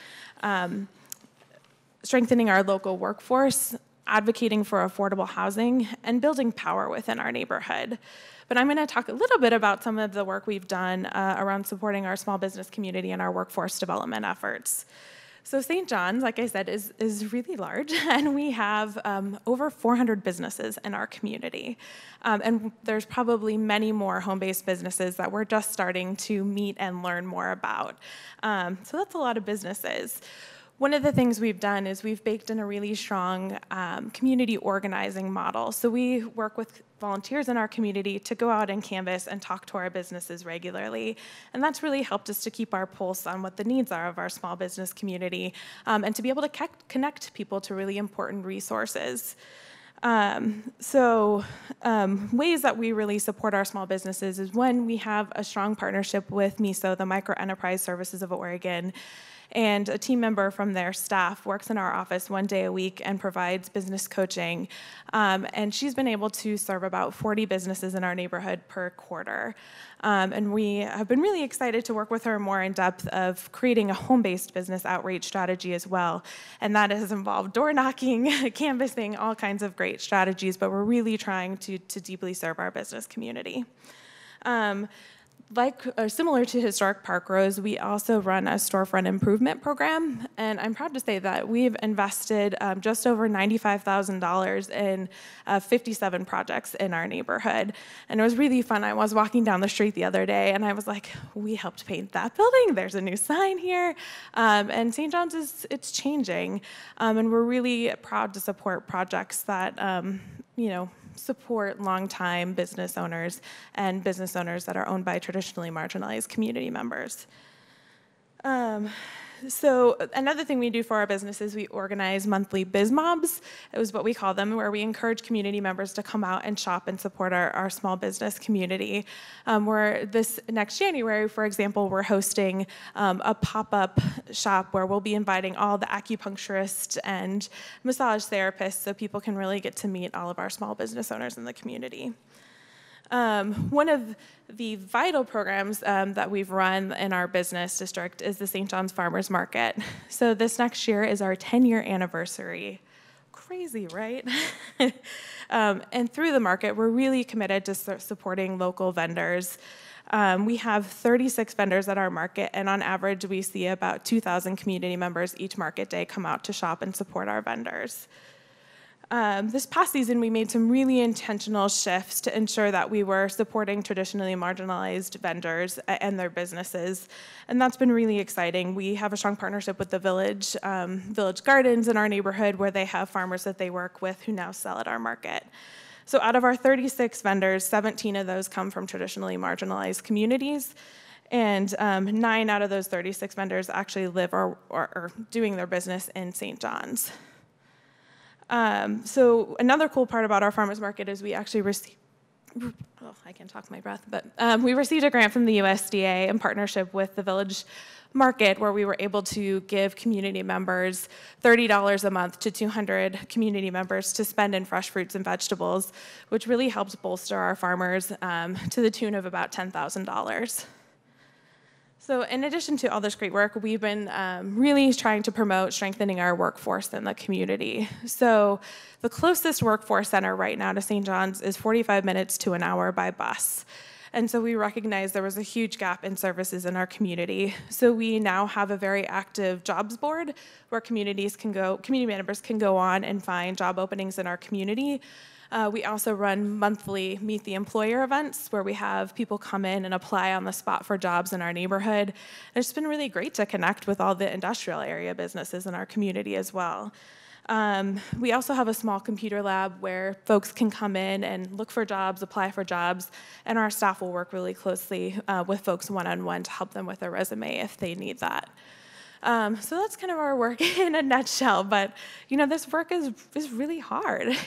strengthening our local workforce, advocating for affordable housing, and building power within our neighborhood. But I'm going to talk a little bit about some of the work we've done around supporting our small business community and our workforce development efforts. So St. John's, like I said, is really large, and we have over 400 businesses in our community. And there's probably many more home-based businesses that we're just starting to meet and learn more about. So that's a lot of businesses. One of the things we've done is we've baked in a really strong community organizing model. So we work with volunteers in our community to go out and canvass and talk to our businesses regularly. And that's really helped us to keep our pulse on what the needs are of our small business community and to be able to connect people to really important resources. Ways that we really support our small businesses is when we have a strong partnership with MISO, the Micro Enterprise Services of Oregon, and a team member from their staff works in our office 1 day a week and provides business coaching. And she's been able to serve about 40 businesses in our neighborhood per quarter. And we have been really excited to work with her more in depth of creating a home-based business outreach strategy as well. And that has involved door knocking, canvassing, all kinds of great strategies, but we're really trying to deeply serve our business community. Similar to Historic Parkrose, we also run a storefront improvement program, and I'm proud to say that we've invested just over $95,000 in 57 projects in our neighborhood, and it was really fun. I was walking down the street the other day, and I was like, we helped paint that building, there's a new sign here, and St. John's it's changing, and we're really proud to support projects that, support longtime business owners and business owners that are owned by traditionally marginalized community members. So another thing we do for our businesses, we organize monthly biz mobs. It was what we call them, where we encourage community members to come out and shop and support our small business community. Where this next January, for example, we're hosting a pop-up shop where we'll be inviting all the acupuncturists and massage therapists so people can really get to meet all of our small business owners in the community. One of the vital programs that we've run in our business district is the St. John's Farmers Market. So this next year is our 10-year anniversary. Crazy, right? And through the market, we're really committed to supporting local vendors. We have 36 vendors at our market, and on average, we see about 2,000 community members each market day come out to shop and support our vendors. This past season, we made some really intentional shifts to ensure that we were supporting traditionally marginalized vendors and their businesses, and that's been really exciting. We have a strong partnership with the Village Gardens in our neighborhood, where they have farmers that they work with who now sell at our market. So out of our 36 vendors, 17 of those come from traditionally marginalized communities, and 9 out of those 36 vendors actually live or are doing their business in St. John's. So another cool part about our farmers market is we actually received, I can't talk my breath, but we received a grant from the USDA in partnership with the Village Market, where we were able to give community members $30 a month to 200 community members to spend in fresh fruits and vegetables, which really helped bolster our farmers to the tune of about $10,000. So in addition to all this great work, we've been really trying to promote strengthening our workforce in the community. So the closest workforce center right now to St. John's is 45 minutes to an hour by bus. And so we recognized there was a huge gap in services in our community. So we now have a very active jobs board where community members can go on and find job openings in our community. We also run monthly Meet the Employer events where we have people come in and apply on the spot for jobs in our neighborhood. And it's been really great to connect with all the industrial area businesses in our community as well. We also have a small computer lab where folks can come in and look for jobs, apply for jobs, and our staff will work really closely with folks one-on-one to help them with their resume if they need that. So that's kind of our work in a nutshell. But you know, this work is really hard.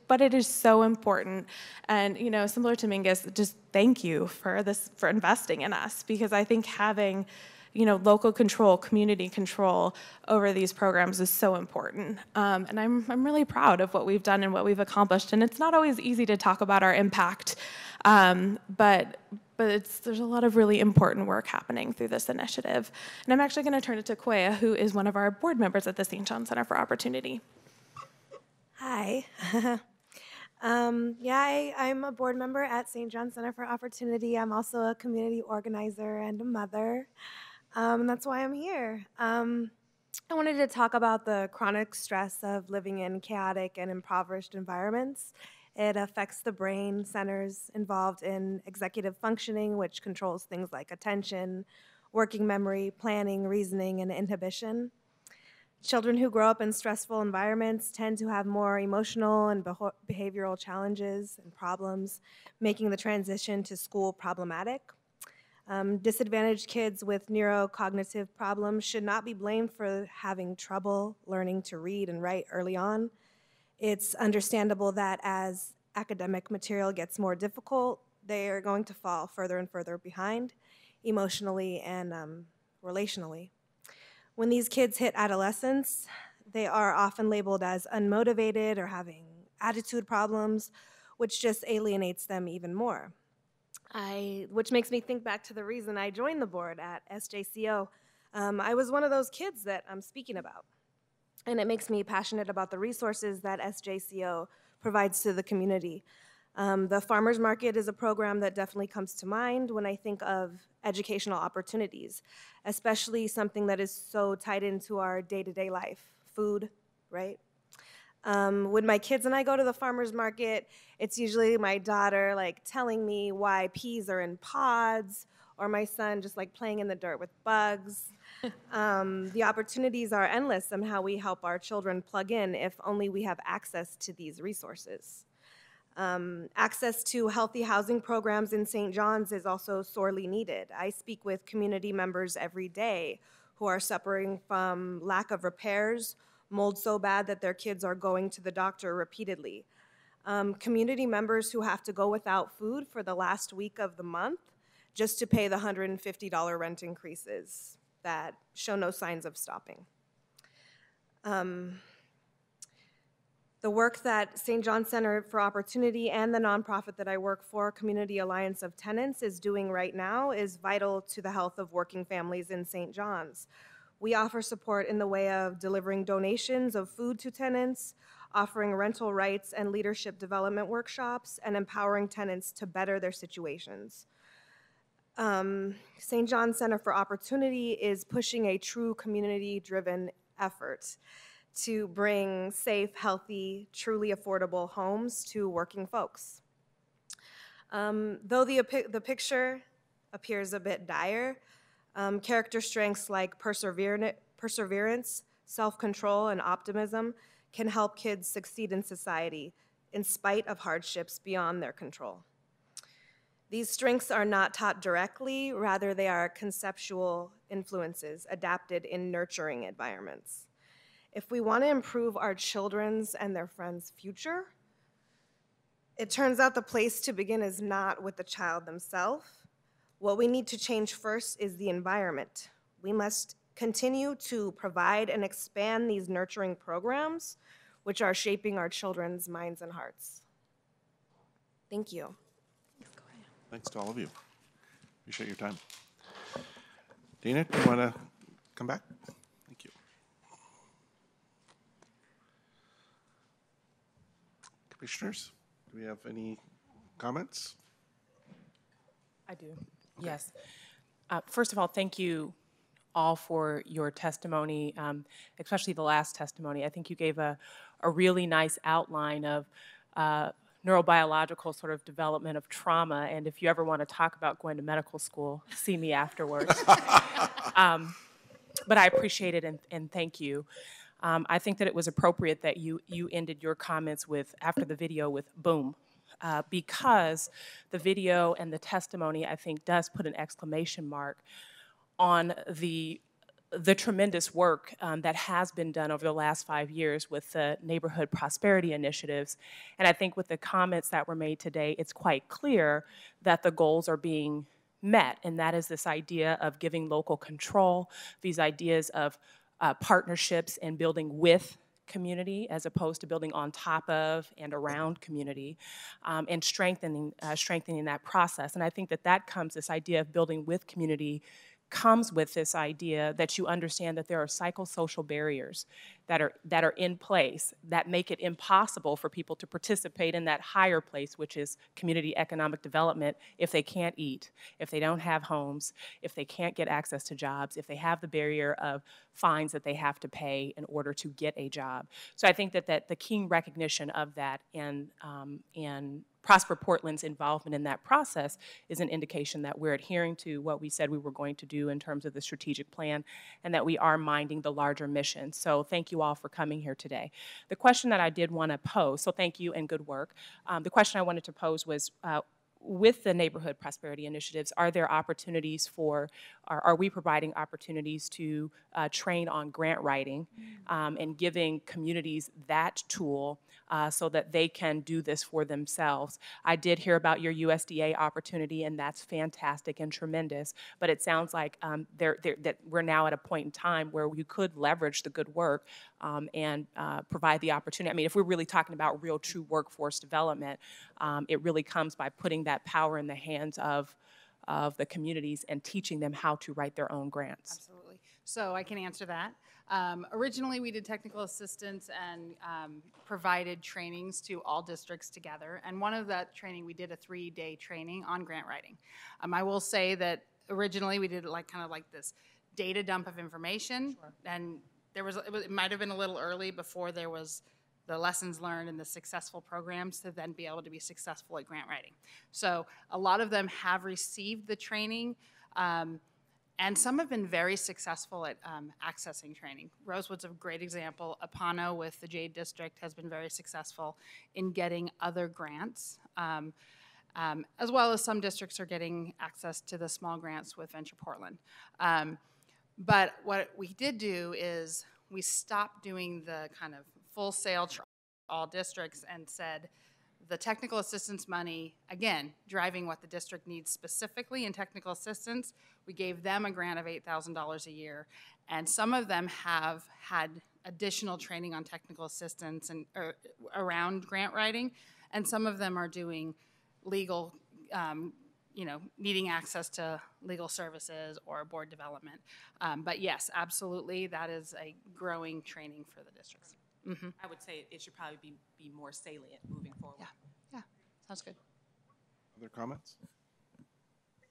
But it is so important. And you know, similar to Mingus, just thank you for investing in us, because I think having, you know, local control, community control over these programs is so important. And I'm really proud of what we've done and what we've accomplished. And it's not always easy to talk about our impact, but there's a lot of really important work happening through this initiative. And I'm actually going to turn it to Quaya, who is one of our board members at the St. John Center for Opportunity.
Hi. Yeah, I'm a board member at St. John Center for Opportunity. I'm also a community organizer and a mother. And that's why I'm here. I wanted to talk about the chronic stress of living in chaotic and impoverished environments. It affects the brain centers involved in executive functioning, which controls things like attention, working memory, planning, reasoning, and inhibition. Children who grow up in stressful environments tend to have more emotional and behavioral challenges and problems, making the transition to school problematic. Disadvantaged kids with neurocognitive problems should not be blamed for having trouble learning to read and write early on. It's understandable that as academic material gets more difficult, they are going to fall further and further behind, emotionally and relationally. When these kids hit adolescence, they are often labeled as unmotivated or having attitude problems, which just alienates them even more. Which makes me think back to the reason I joined the board at SJCO. I was one of those kids that I'm speaking about. And it makes me passionate about the resources that SJCO provides to the community. The Farmers Market is a program that definitely comes to mind when I think of educational opportunities, especially something that is so tied into our day-to-day life, food, right? When my kids and I go to the farmer's market, it's usually my daughter like telling me why peas are in pods, or my son just like playing in the dirt with bugs. The opportunities are endless on how we help our children plug in if only we have access to these resources. Access to healthy housing programs in St. John's is also sorely needed. I speak with community members every day who are suffering from lack of repairs, mold so bad that their kids are going to the doctor repeatedly. Community members who have to go without food for the last week of the month just to pay the $150 rent increases that show no signs of stopping. The work that St. John Center for Opportunity and the nonprofit that I work for, Community Alliance of Tenants, is doing right now is vital to the health of working families in St. John's. We offer support in the way of delivering donations of food to tenants, offering rental rights and leadership development workshops, and empowering tenants to better their situations. St. John Center for Opportunity is pushing a true community-driven effort to bring safe, healthy, truly affordable homes to working folks. Though the picture appears a bit dire, character strengths like perseverance, self-control, and optimism can help kids succeed in society in spite of hardships beyond their control. These strengths are not taught directly, rather they are conceptual influences adapted in nurturing environments. If we want to improve our children's and their friends' future, it turns out the place to begin is not with the child themselves. What we need to change first is the environment. We must continue to provide and expand these nurturing programs, which are shaping our children's minds and hearts. Thank you.
Thanks to all of you. Appreciate your time. Dana, do you want to come back? Thank you. Commissioners, do we have any comments?
I do, yes. First of all, thank you all for your testimony, especially the last testimony. I think you gave a really nice outline of neurobiological sort of development of trauma, and if you ever want to talk about going to medical school, see me afterwards. But I appreciate it and thank you. I think that it was appropriate that you ended your comments with, after the video, with boom. Because the video and the testimony, I think, does put an exclamation mark on the the tremendous work that has been done over the last 5 years with the neighborhood prosperity initiatives. And I think with the comments that were made today, it's quite clear that the goals are being met, and that is this idea of giving local control, these ideas of partnerships and building with community as opposed to building on top of and around community, and strengthening that process. And I think that comes, this idea of building with community comes with this idea that you understand that there are psychosocial barriers that are in place that make it impossible for people to participate in that higher place, which is community economic development, if they can't eat, if they don't have homes, if they can't get access to jobs, if they have the barrier of fines that they have to pay in order to get a job. So I think that the keen recognition of that and Prosper Portland's involvement in that process is an indication that we're adhering to what we said we were going to do in terms of the strategic plan, and that we are minding the larger mission. So thank you all for coming here today. The question that I did want to pose, so thank you and good work. The question I wanted to pose was, with the neighborhood prosperity initiatives, are there opportunities for, are we providing opportunities to train on grant writing and giving communities that tool so that they can do this for themselves? I did hear about your USDA opportunity, and that's fantastic and tremendous, but it sounds like that we're now at a point in time where you could leverage the good work and provide the opportunity. I mean, if we're really talking about real true workforce development, it really comes by putting that power in the hands of the communities and teaching them how to write their own grants.
Absolutely. So I can answer that. Originally, we did technical assistance and provided trainings to all districts together. And one of that training, we did a 3-day training on grant writing. I will say that originally we did kind of like this data dump of information. Sure. And it might have been a little early before there was the lessons learned and the successful programs to then be able to be successful at grant writing. So a lot of them have received the training, and some have been very successful at accessing training. Rosewood's a great example. Apano with the Jade District has been very successful in getting other grants, as well as some districts are getting access to the small grants with Venture Portland. But what we did do is we stopped doing the kind of full sale all districts and said the technical assistance money, again, driving what the district needs specifically in technical assistance, we gave them a grant of $8,000 a year. And some of them have had additional training on technical assistance and around grant writing, and some of them are doing legal, needing access to legal services or board development. But yes, absolutely, that is a growing training for the districts. Mm-hmm.
I would say it should probably be more salient moving forward.
Yeah, sounds good.
Other comments?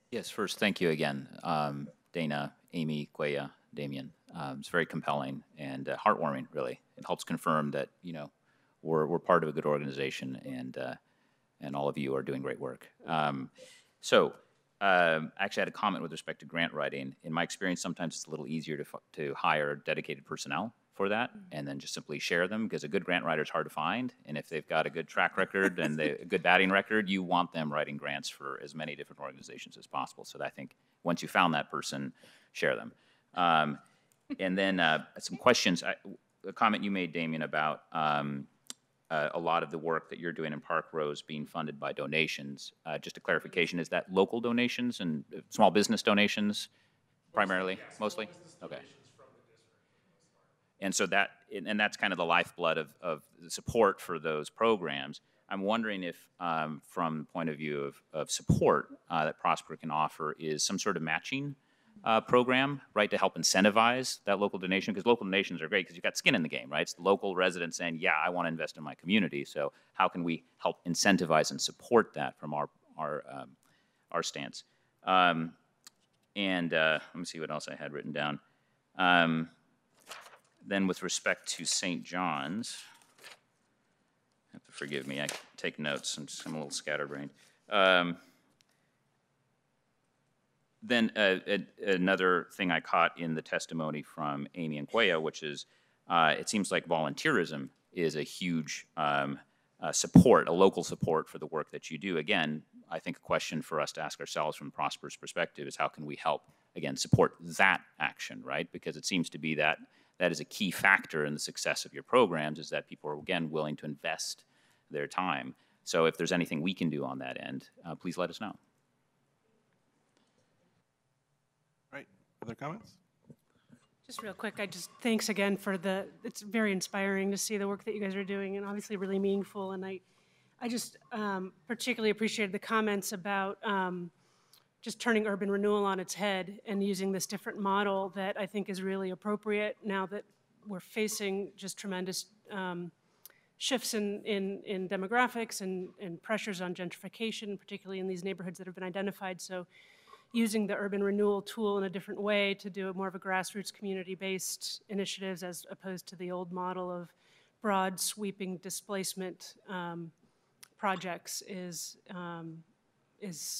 Yes, first, thank you again, Dana, Amy, Cuella, Damien. It's very compelling and heartwarming, really. It helps confirm that, we're part of a good organization, and all of you are doing great work. Actually, I had a comment with respect to grant writing. In my experience, sometimes it's a little easier to hire dedicated personnel for that, and then just simply share them, because a good grant writer is hard to find, and if they've got a good track record and a good batting record, you want them writing grants for as many different organizations as possible. So I think once you found that person, share them. And then some questions. A comment you made, Damien, about a lot of the work that you're doing in Parkrose being funded by donations. Just a clarification, is that local donations and small business donations primarily? Mostly? Okay. And so that's kind of the lifeblood of the support for those programs. I'm wondering if, from the point of view of support that Prosper can offer, is some sort of matching program, right, to help incentivize that local donation, because local donations are great because you've got skin in the game, right? It's the local residents saying, yeah, I want to invest in my community. So how can we help incentivize and support that from our stance? Let me see what else I had written down. Then with respect to St. John's, you have to forgive me, I take notes, I'm a little scatterbrained. Then another thing I caught in the testimony from Amy and Cuella, which is it seems like volunteerism is a huge support, a local support for the work that you do. Again, I think a question for us to ask ourselves from Prosper's perspective is how can we help again, support that action, right? Because it seems to be that that is a key factor in the success of your programs, is that people are, again, willing to invest their time. So if there's anything we can do on that end, please let us know.
Right, other comments?
Just real quick, thanks again for it's very inspiring to see the work that you guys are doing, and obviously really meaningful. And I just particularly appreciated the comments about just turning urban renewal on its head and using this different model that I think is really appropriate now that we're facing just tremendous shifts in demographics and pressures on gentrification, particularly in these neighborhoods that have been identified. So using the urban renewal tool in a different way to do more of a grassroots community-based initiatives as opposed to the old model of broad sweeping displacement projects is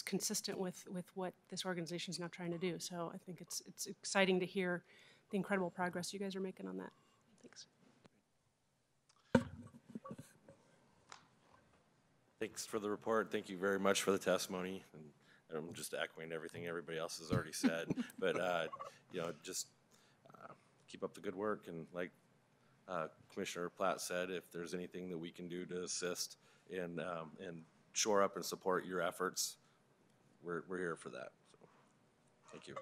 consistent with what this organization is now trying to do. So I think it's exciting to hear the incredible progress you guys are making on that. Thanks.
Thanks for the report. Thank you very much for the testimony. And I'm just echoing everything everybody else has already said. But you know, just keep up the good work. And like Commissioner Platt said, if there's anything that we can do to assist and shore up and support your efforts, we're here for that. So, thank you.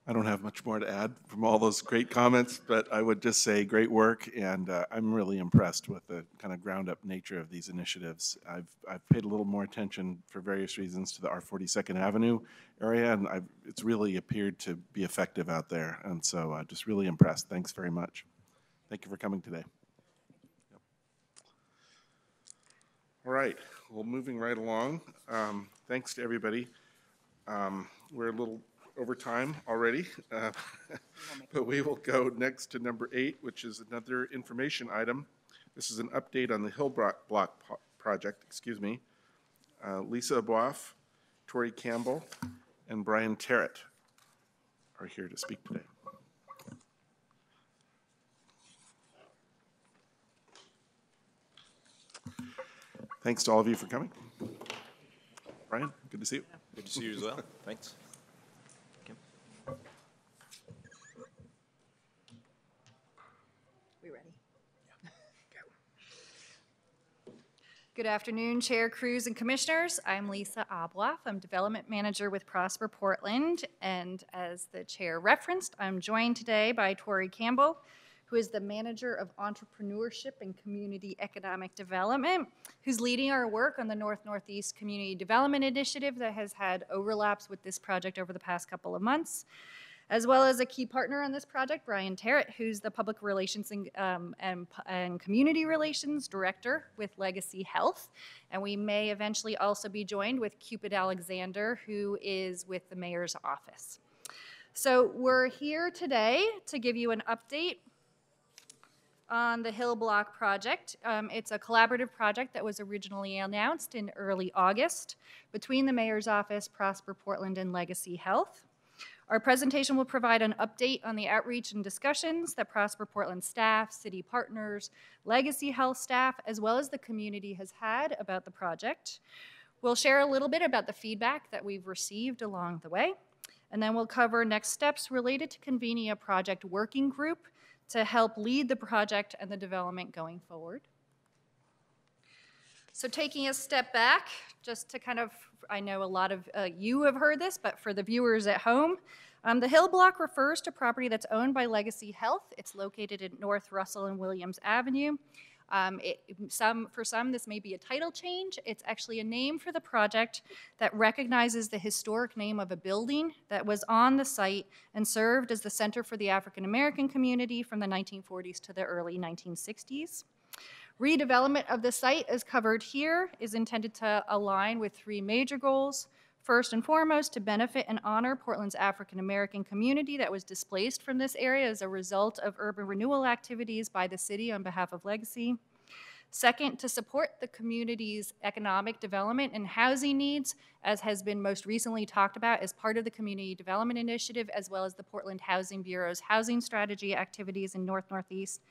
I don't have much more to add from all those great comments, but I would just say great work, and I'm really impressed with the kind of ground-up nature of these initiatives. I've paid a little more attention for various reasons to the R42nd Avenue area, and it's really appeared to be effective out there, and so just really impressed. Thanks very much. Thank you for coming today. Yep. All right, well, moving right along. Thanks to everybody. We're a little over time already, but we will go next to number 8, which is another information item. This is an update on the Hill Block project, excuse me. Lisa Aboif, Tori Campbell, and Brian Terrett are here to speak today. Thanks to all of you for coming. Brian, good to see you.
Good to see you as well. Thanks.
Good afternoon, Chair, Crews, and Commissioners. I'm Lisa Aboif. I'm Development Manager with Prosper Portland, and as the Chair referenced, I'm joined today by Tori Campbell, who is the Manager of Entrepreneurship and Community Economic Development, who's leading our work on the North-Northeast Community Development Initiative that has had overlaps with this project over the past couple of months, as well as a key partner on this project, Brian Terrett, who's the Public Relations and Community Relations Director with Legacy Health. And we may eventually also be joined with Cupid Alexander, who is with the Mayor's Office. So we're here today to give you an update on the Hill Block project. It's a collaborative project that was originally announced in early August between the Mayor's Office, Prosper Portland, and Legacy Health. Our presentation will provide an update on the outreach and discussions that Prosper Portland staff, city partners, Legacy Health staff, as well as the community has had about the project. We'll share a little bit about the feedback that we've received along the way, and then we'll cover next steps related to convening a project working group to help lead the project and the development going forward. So taking a step back, just to kind of, I know a lot of you have heard this, but for the viewers at home, the Hill Block refers to property that's owned by Legacy Health. It's located at North Russell and Williams Avenue. For some, this may be a title change. It's actually a name for the project that recognizes the historic name of a building that was on the site and served as the center for the African American community from the 1940s to the early 1960s. Redevelopment of the site, as covered here, is intended to align with 3 major goals. First and foremost, to benefit and honor Portland's African American community that was displaced from this area as a result of urban renewal activities by the city on behalf of Legacy. Second, to support the community's economic development and housing needs, as has been most recently talked about as part of the Community Development Initiative, as well as the Portland Housing Bureau's housing strategy activities in North-Northeast.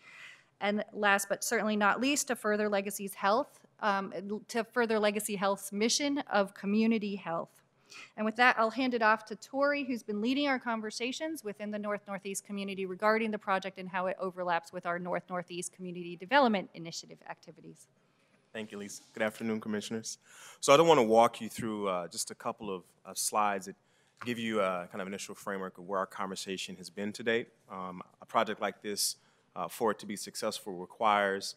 And last but certainly not least, to further Legacy Health's mission of community health. And with that, I'll hand it off to Tori, who's been leading our conversations within the North-Northeast community regarding the project and how it overlaps with our North-Northeast Community Development Initiative activities.
Thank you, Lisa. Good afternoon, Commissioners. So I don't want to walk you through just a couple of slides that give you a kind of initial framework of where our conversation has been to date. A project like this, for it to be successful, requires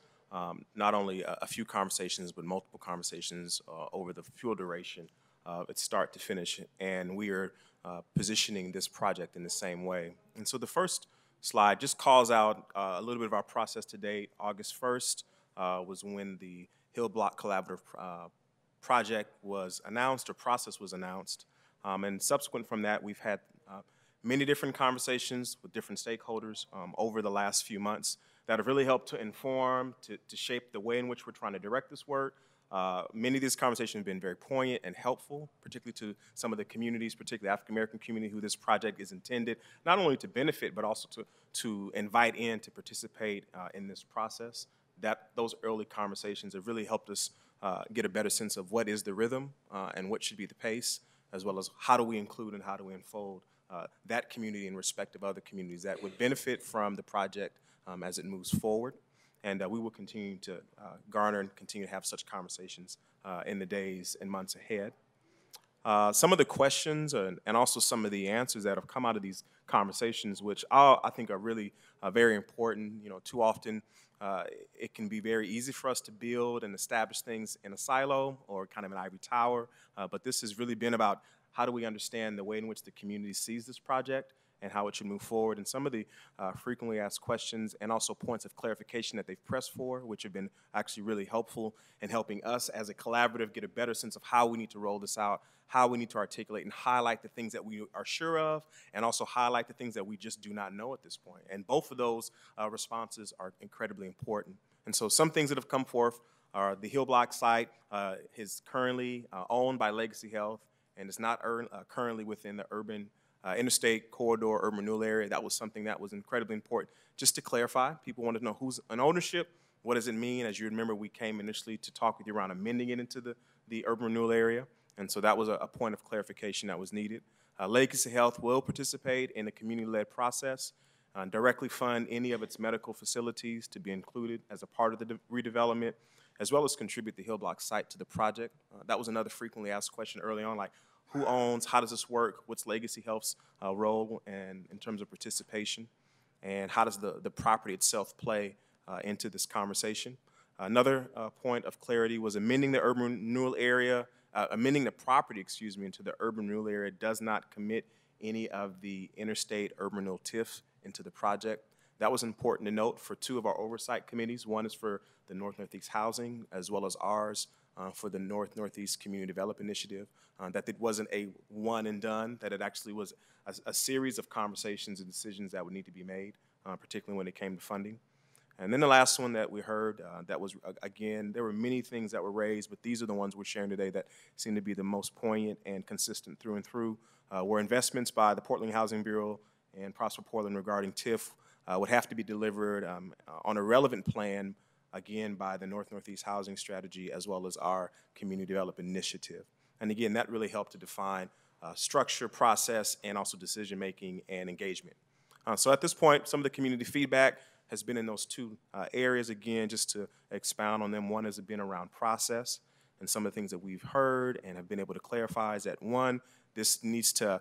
not only a few conversations, but multiple conversations over the full duration, its start to finish. And we are positioning this project in the same way. And so the first slide just calls out a little bit of our process to date. August 1st was when the Hill Block Collaborative project was announced, or process was announced. And subsequent from that, we've had many different conversations with different stakeholders over the last few months that have really helped to inform, to shape the way in which we're trying to direct this work. Many of these conversations have been very poignant and helpful, particularly to some of the communities, particularly the African-American community, who this project is intended not only to benefit, but also to invite in to participate in this process. Those early conversations have really helped us get a better sense of what is the rhythm and what should be the pace, as well as how do we include and how do we unfold that community in respect of other communities that would benefit from the project as it moves forward. And we will continue to garner and continue to have such conversations in the days and months ahead. Some of the questions and also some of the answers that have come out of these conversations, which I think are really very important. You know, too often it can be very easy for us to build and establish things in a silo or kind of an ivory tower, but this has really been about how do we understand the way in which the community sees this project and how it should move forward. And some of the frequently asked questions and also points of clarification that they've pressed for, which have been actually really helpful in helping us as a collaborative get a better sense of how we need to roll this out, how we need to articulate and highlight the things that we are sure of, and also highlight the things that we just do not know at this point. And both of those responses are incredibly important. And so some things that have come forth are the Hill Block site is currently owned by Legacy Health and is not currently within the urban interstate corridor, urban renewal area. That was something that was incredibly important. Just to clarify, people want to know who's in ownership. What does it mean? As you remember, we came initially to talk with you around amending it into the urban renewal area. And so that was a point of clarification that was needed. Legacy Health will participate in a community-led process, directly fund any of its medical facilities to be included as a part of the redevelopment, as well as contribute the Hill Block site to the project. That was another frequently asked question early on, like, who owns, how does this work, what's Legacy Health's role in terms of participation, and how does the property itself play into this conversation. Another point of clarity was amending the urban renewal area, amending the property, into the urban renewal area does not commit any of the interstate urban renewal TIF into the project. That was important to note for two of our oversight committees. One is for the North-Northeast Housing, as well as ours for the North-Northeast Community Development Initiative, that it wasn't a one and done, that it actually was a series of conversations and decisions that would need to be made, particularly when it came to funding. And then the last one that we heard, that was, again, there were many things that were raised, but these are the ones we're sharing today that seem to be the most poignant and consistent through and through, were investments by the Portland Housing Bureau and Prosper Portland regarding TIF would have to be delivered on a relevant plan, again, by the North-Northeast Housing Strategy, as well as our Community Development Initiative. And again, that really helped to define structure, process, and also decision-making and engagement. So at this point, some of the community feedback has been in those two areas. Again, just to expound on them, one has been around process, and some of the things that we've heard and have been able to clarify is that, one, this needs to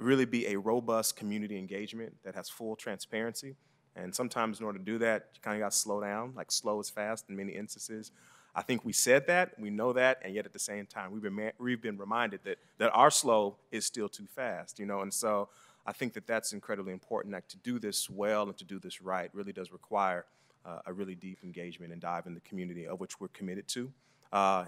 really be a robust community engagement that has full transparency. And sometimes in order to do that, you kind of got to slow down, like slow is fast in many instances. I think we said that, we know that, and yet at the same time, we've been reminded that our slow is still too fast, and so I think that that's incredibly important. Like, to do this well and to do this right really does require a really deep engagement and dive in the community, of which we're committed to.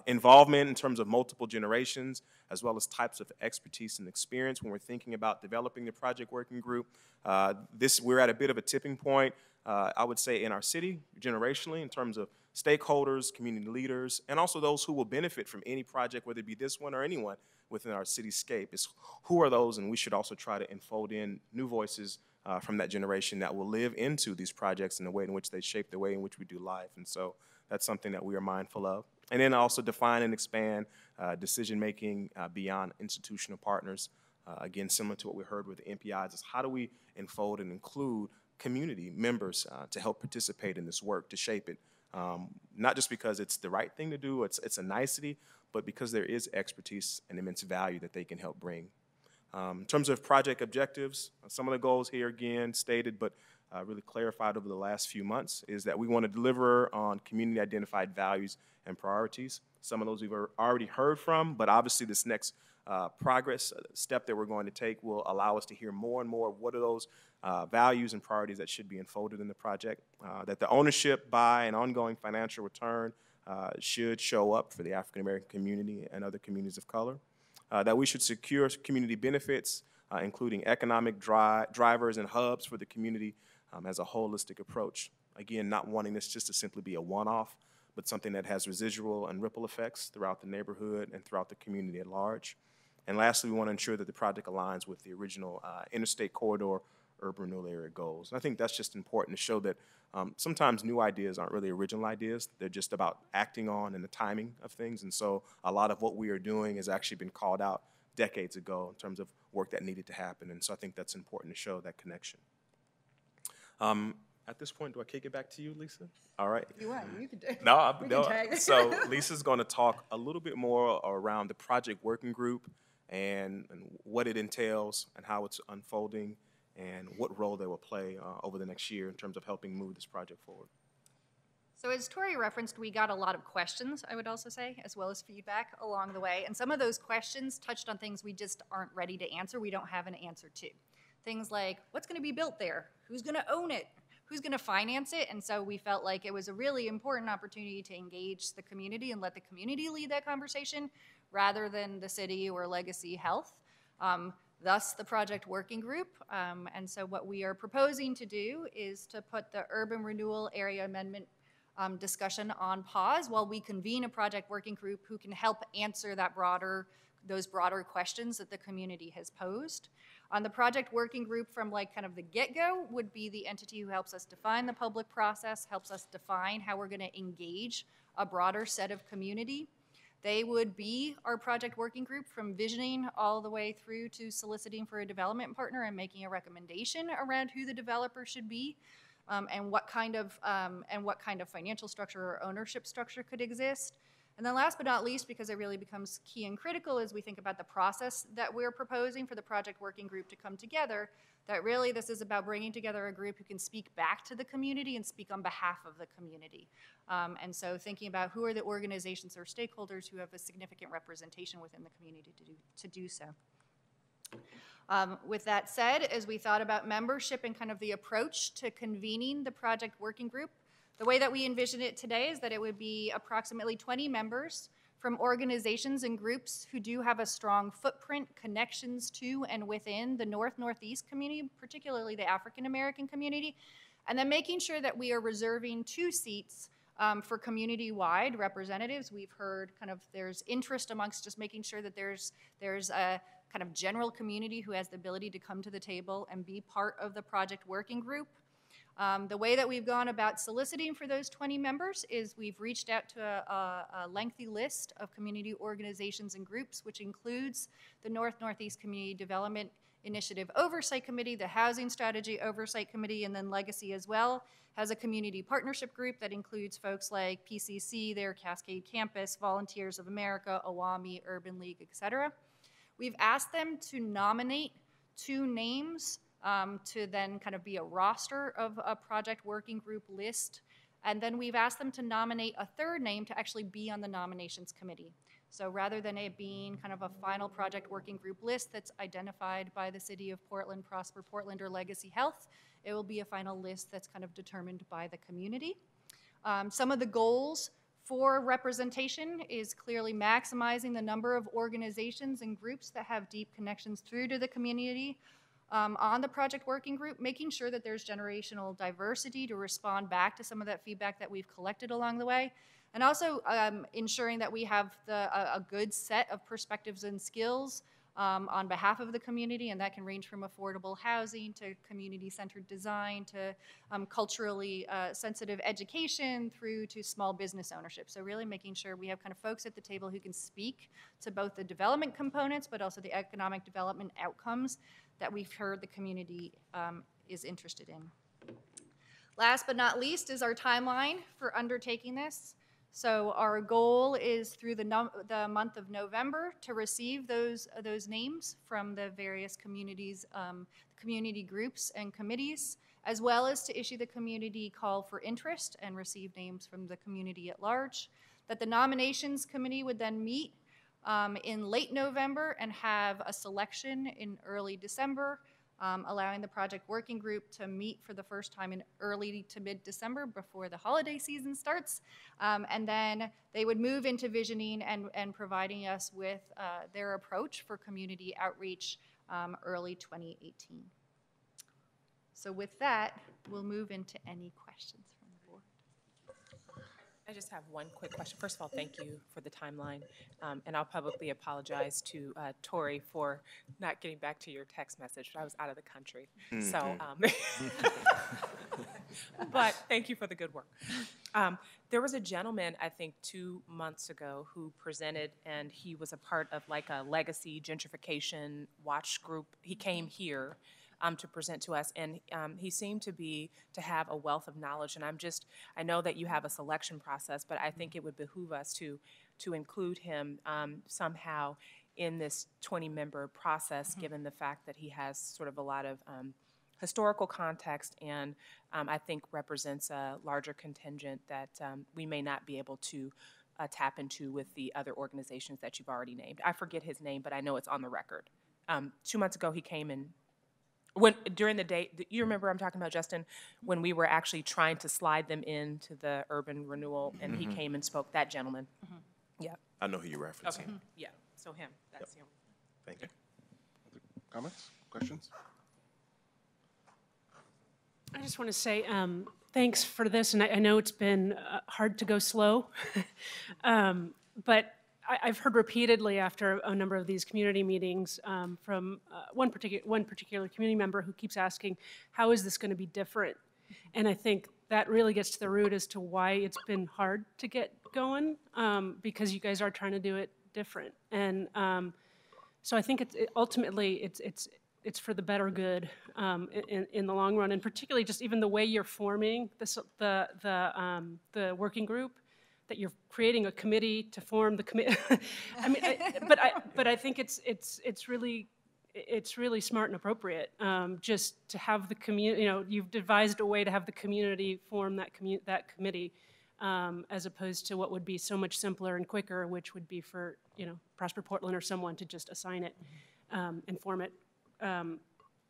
Involvement in terms of multiple generations, as well as types of expertise and experience when we're thinking about developing the project working group. We're at a bit of a tipping point, I would say, in our city, generationally, in terms of stakeholders, community leaders, and also those who will benefit from any project, whether it be this one or anyone within our cityscape. Is who are those, and we should also try to enfold in new voices from that generation that will live into these projects in the way in which they shape the way in which we do life. And so that's something that we are mindful of. And then also define and expand decision-making beyond institutional partners. Again, similar to what we heard with the MPIs, is how do we enfold and include community members to help participate in this work, to shape it. Not just because it's the right thing to do, it's a nicety, but because there is expertise and immense value that they can help bring. In terms of project objectives, some of the goals here again stated, but really clarified over the last few months, is that we want to deliver on community identified values and priorities. Some of those we've already heard from, but obviously this next progress step that we're going to take will allow us to hear more and more of what are those values and priorities that should be enfolded in the project, that the ownership by and ongoing financial return should show up for the African American community and other communities of color, that we should secure community benefits, including economic drivers and hubs for the community as a holistic approach. Again, not wanting this just to simply be a one-off, but something that has residual and ripple effects throughout the neighborhood and throughout the community at large. And lastly, we want to ensure that the project aligns with the original interstate corridor urban renewal area goals. And I think that's just important to show that sometimes new ideas aren't really original ideas. They're just about acting on and the timing of things. And so a lot of what we are doing has actually been called out decades ago in terms of work that needed to happen. And so I think that's important to show that connection. At this point, do I kick it back to you, Lisa? All right.
If you want, you can do it.
No,
We can tag.
So Lisa's going to talk a little bit more around the project working group and what it entails and how it's unfolding and what role they will play over the next year in terms of helping move this project forward.
So as Tori referenced, we got a lot of questions, I would also say, as well as feedback along the way. And some of those questions touched on things we just aren't ready to answer. We don't have an answer to. Things like, what's going to be built there? Who's going to own it? Who's going to finance it? And so we felt like it was a really important opportunity to engage the community and let the community lead that conversation rather than the city or Legacy Health. Thus the project working group. And so what we are proposing to do is to put the urban renewal area amendment discussion on pause while we convene a project working group who can help answer those broader questions that the community has posed. On the project working group from kind of the get-go would be the entity who helps us define the public process, helps us define how we're going to engage a broader set of community. They would be our project working group from visioning all the way through to soliciting for a development partner and making a recommendation around who the developer should be, and what kind of financial structure or ownership structure could exist. And then last but not least, because it really becomes key and critical as we think about the process that we're proposing for the project working group to come together, that really this is about bringing together a group who can speak back to the community and speak on behalf of the community. And so thinking about who are the organizations or stakeholders who have a significant representation within the community to do so. With that said, as we thought about membership and kind of the approach to convening the project working group, the way that we envision it today is that it would be approximately 20 members from organizations and groups who do have a strong footprint, connections to and within the Northeast community, particularly the African American community, and then making sure that we are reserving 2 seats for community-wide representatives. We've heard there's interest amongst just making sure that there's a kind of general community who has the ability to come to the table and be part of the project working group. The way that we've gone about soliciting for those 20 members is we've reached out to a lengthy list of community organizations and groups, which includes the Northeast Community Development Initiative Oversight Committee, the Housing Strategy Oversight Committee, and then Legacy as well has a community partnership group that includes folks like PCC, their Cascade Campus, Volunteers of America, AWAMI, Urban League, etc. We've asked them to nominate 2 names to then kind of be a roster of a project working group list. And then we've asked them to nominate a 3rd name to actually be on the nominations committee. So rather than it being kind of a final project working group list that's identified by the City of Portland, Prosper Portland, or Legacy Health, it will be a final list that's kind of determined by the community. Some of the goals for representation is clearly maximizing the number of organizations and groups that have deep connections through to the community on the project working group, making sure that there's generational diversity to respond back to some of that feedback that we've collected along the way, and also ensuring that we have a good set of perspectives and skills on behalf of the community, and that can range from affordable housing to community-centered design to culturally sensitive education through to small business ownership. So really making sure we have kind of folks at the table who can speak to both the development components but also the economic development outcomes that we've heard the community is interested in. Last but not least is our timeline for undertaking this. So our goal is through the month of November to receive those names from the various communities, community groups and committees, as well as to issue the community call for interest and receive names from the community at large. That the nominations committee would then meet in late November and have a selection in early December, allowing the project working group to meet for the first time in early to mid-December before the holiday season starts. And then they would move into visioning and providing us with their approach for community outreach early 2018. So with that, we'll move into any questions from the board.
I just have one quick question. First of all, thank you for the timeline. And I'll publicly apologize to Tori for not getting back to your text message. I was out of the country. So, but thank you for the good work. There was a gentleman, I think 2 months ago, who presented, and he was a part of like a legacy gentrification watch group. He came here to present to us, and he seemed to have a wealth of knowledge. And I know that you have a selection process, but I think it would behoove us to include him somehow in this 20-member process, given the fact that he has sort of a lot of historical context and I think represents a larger contingent that we may not be able to tap into with the other organizations that you've already named. I forget his name, but I know it's on the record. 2 months ago, he came and during the day, you remember I'm talking about, Justin, when we were actually trying to slide them into the urban renewal, and he came and spoke, that gentleman. Yeah.
I know who you're referencing.
Okay, yeah, so him, that's him.
Thank you.
Other comments, questions?
I just want to say thanks for this, and I know it's been hard to go slow, but I've heard repeatedly after a number of these community meetings from one particular community member who keeps asking, how is this going to be different? And I think that really gets to the root as to why it's been hard to get going, because you guys are trying to do it different. And so I think ultimately it's for the better good in the long run, and particularly just even the way you're forming the working group, that you're creating a committee to form the committee. I mean, but I think it's really smart and appropriate just to have the community. You know, you've devised a way to have the community form that committee, as opposed to what would be so much simpler and quicker, which would be for Prosper Portland or someone to just assign it and form it.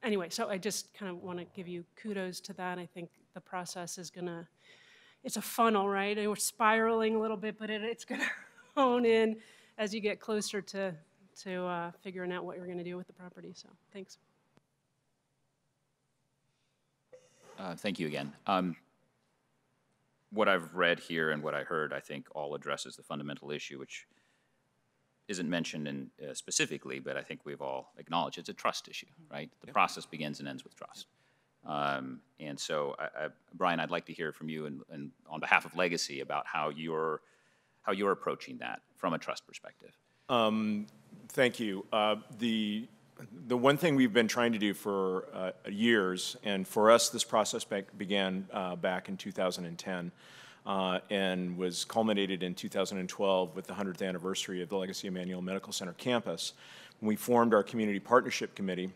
Anyway, so I just kind of want to give you kudos to that. I think the process is gonna. It's a funnel, right? And we're spiraling a little bit, but it's going to hone in as you get closer to figuring out what you're going to do with the property. So thanks.
Thank you again. What I've read here and what I heard, I think, all addresses the fundamental issue, which isn't mentioned specifically, but I think we've all acknowledged it's a trust issue, right? The process begins and ends with trust. And so, Brian, I'd like to hear from you and on behalf of Legacy about how you're approaching that from a trust perspective.
Thank you. The one thing we've been trying to do for years, and for us this process began back in 2010 and was culminated in 2012 with the 100th anniversary of the Legacy Emmanuel Medical Center campus, when we formed our Community Partnership Committee.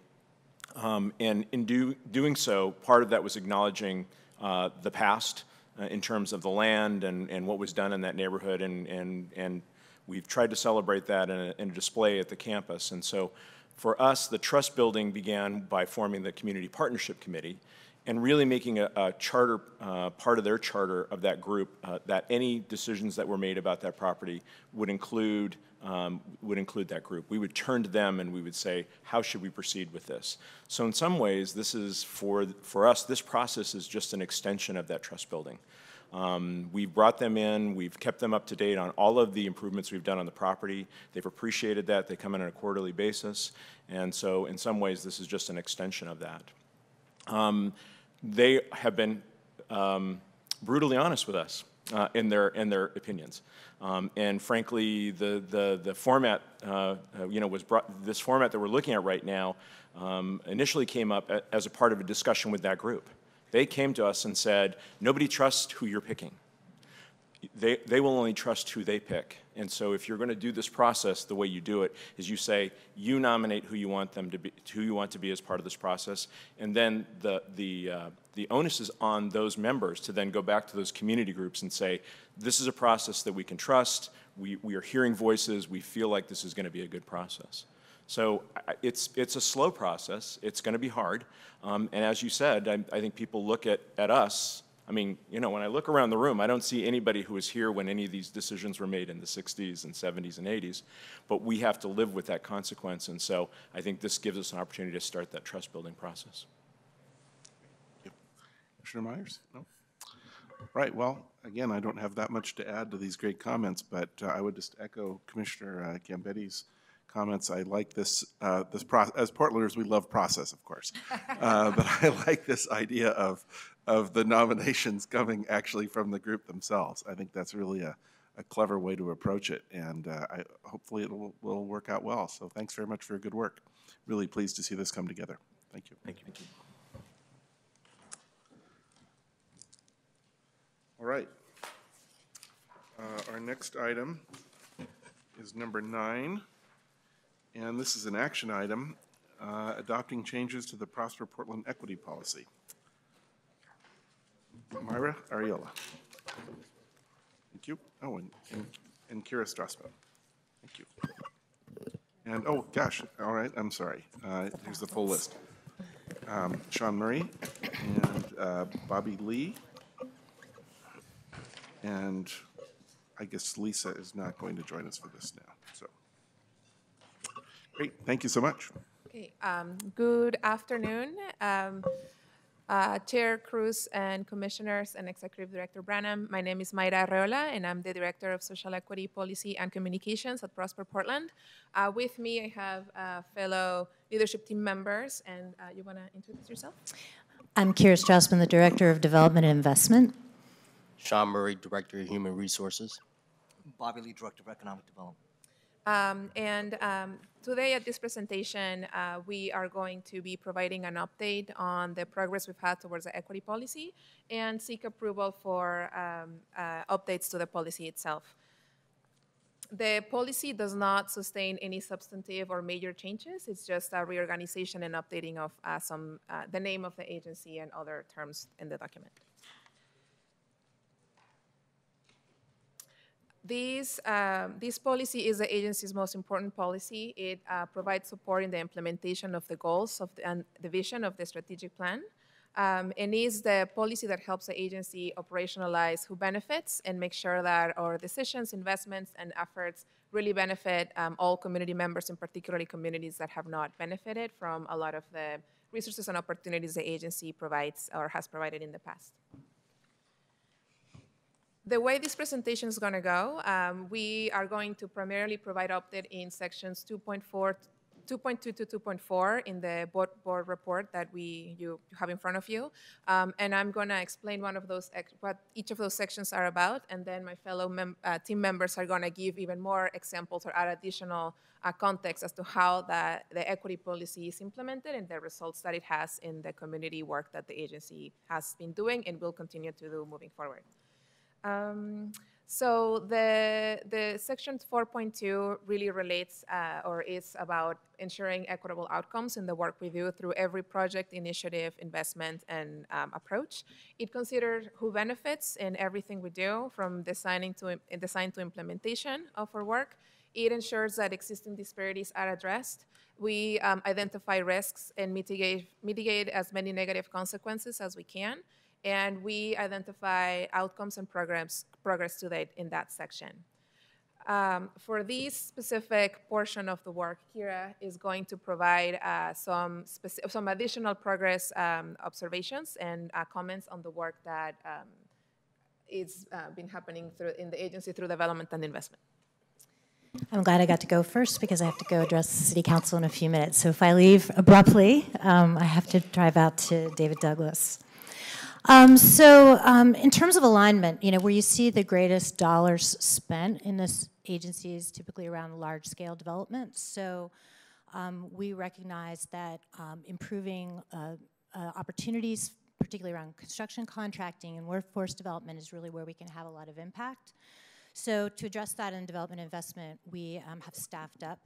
And in doing so, part of that was acknowledging the past in terms of the land and what was done in that neighborhood, and we've tried to celebrate that in a display at the campus. And so for us, the trust building began by forming the Community Partnership Committee and really making a charter, part of their charter of that group, that any decisions that were made about that property would include that group. We would turn to them and we would say, how should we proceed with this? So in some ways, this is for us, this process is just an extension of that trust building. We've brought them in, we've kept them up to date on all of the improvements we've done on the property. They've appreciated that. They come in on a quarterly basis. And so in some ways, this is just an extension of that. They have been brutally honest with us in their opinions. And frankly, the format, was this format that we're looking at right now initially came up as a part of a discussion with that group. They came to us and said, nobody trusts who you're picking. They will only trust who they pick. And so if you're going to do this process, the way you do it is you say, you nominate who you want them to be, who you want to be as part of this process, and then the onus is on those members to then go back to those community groups and say, this is a process that we can trust, we are hearing voices, we feel like this is going to be a good process. So it's a slow process, it's going to be hard, and as you said, I think people look at us. I mean, when I look around the room, I don't see anybody who was here when any of these decisions were made in the 60s and 70s and 80s, but we have to live with that consequence, and so I think this gives us an opportunity to start that trust-building process.
Commissioner Myers? No? Right, well, again, I don't have that much to add to these great comments, but I would just echo Commissioner Gambetti's comments. I like this, as Portlanders, we love process, of course, but I like this idea of the nominations coming actually from the group themselves. I think that's really a clever way to approach it, and hopefully it will work out well. So thanks very much for your good work. Really pleased to see this come together. Thank you.
Thank you. Thank you.
All right. Our next item is number 9, and this is an action item, adopting changes to the Prosper Portland Equity Policy. Myra Ariola. Thank you. Oh, and Kira Strasbaugh. Thank you. And, oh, gosh, all right, I'm sorry. Here's the full list. Sean Murray and Bobby Lee. And I guess Lisa is not going to join us for this now. So, great. Thank you so much.
Okay. Good afternoon, Chair Cruz and Commissioners and Executive Director Branham. My name is Mayra Arreola, and I'm the Director of Social Equity Policy and Communications at Prosper Portland. With me, I have fellow leadership team members, and you want to introduce yourself?
I'm Kira Strassman, the Director of Development and Investment.
Sean Murray, Director of Human Resources.
Bobby Lee, Director of Economic Development.
Today at this presentation, we are going to be providing an update on the progress we've had towards the equity policy and seek approval for updates to the policy itself. The policy does not sustain any substantive or major changes. It's just a reorganization and updating of the name of the agency and other terms in the document. This policy is the agency's most important policy. It provides support in the implementation of the goals and the vision of the strategic plan, and is the policy that helps the agency operationalize who benefits and make sure that our decisions, investments, and efforts really benefit all community members, and particularly communities that have not benefited from a lot of the resources and opportunities the agency provides or has provided in the past. The way this presentation is going to go, we are going to primarily provide update in sections 2.2 to 2.4 in the board report that you have in front of you. And I'm going to explain what each of those sections are about, and then my fellow team members are going to give even more examples or add additional context as to how the equity policy is implemented and the results that it has in the community work that the agency has been doing and will continue to do moving forward. So the section 4.2 really relates or is about ensuring equitable outcomes in the work we do through every project, initiative, investment, and approach. It considers who benefits in everything we do, from design to implementation of our work. It ensures that existing disparities are addressed. We identify risks and mitigate as many negative consequences as we can. And we identify outcomes and progress to date in that section. For this specific portion of the work, Kira is going to provide some additional progress observations and comments on the work that it's been happening in the agency through development and investment.
I'm glad I got to go first because I have to go address the City Council in a few minutes. So if I leave abruptly, I have to drive out to David Douglas. In terms of alignment, where you see the greatest dollars spent in this agency is typically around large-scale development. So we recognize that improving opportunities, particularly around construction contracting and workforce development, is really where we can have a lot of impact. So to address that in development investment, we have staffed up.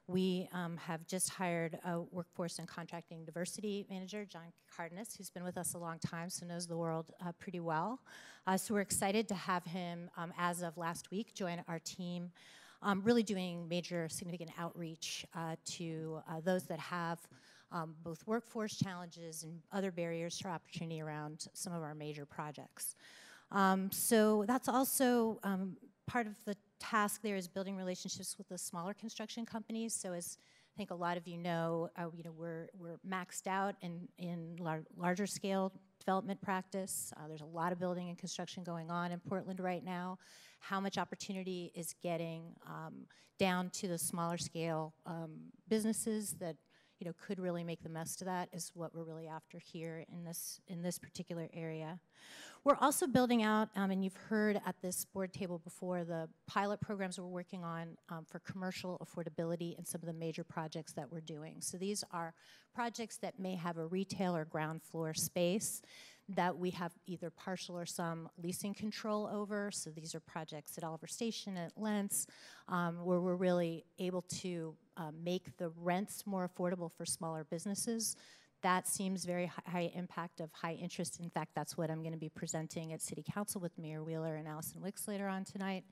We have just hired a workforce and contracting diversity manager, John Cardenas, who's been with us a long time, so knows the world pretty well. So we're excited to have him, as of last week, join our team, really doing major significant outreach to those that have both workforce challenges and other barriers to opportunity around some of our major projects. So that's also part of the task there is building relationships with the smaller construction companies. So as I think a lot of you know, we're maxed out in larger scale development practice. There's a lot of building and construction going on in Portland right now. How much opportunity is getting down to the smaller scale businesses that could really make the most of that is what we're really after here in this particular area. We're also building out, and you've heard at this board table before, the pilot programs we're working on for commercial affordability and some of the major projects that we're doing. So these are projects that may have a retail or ground floor space that we have either partial or some leasing control over. So these are projects at Oliver Station, at Lentz, where we're really able to make the rents more affordable for smaller businesses. That seems very high impact of high interest. In fact, that's what I'm going to be presenting at City Council with Mayor Wheeler and Allison Wicks later on tonight.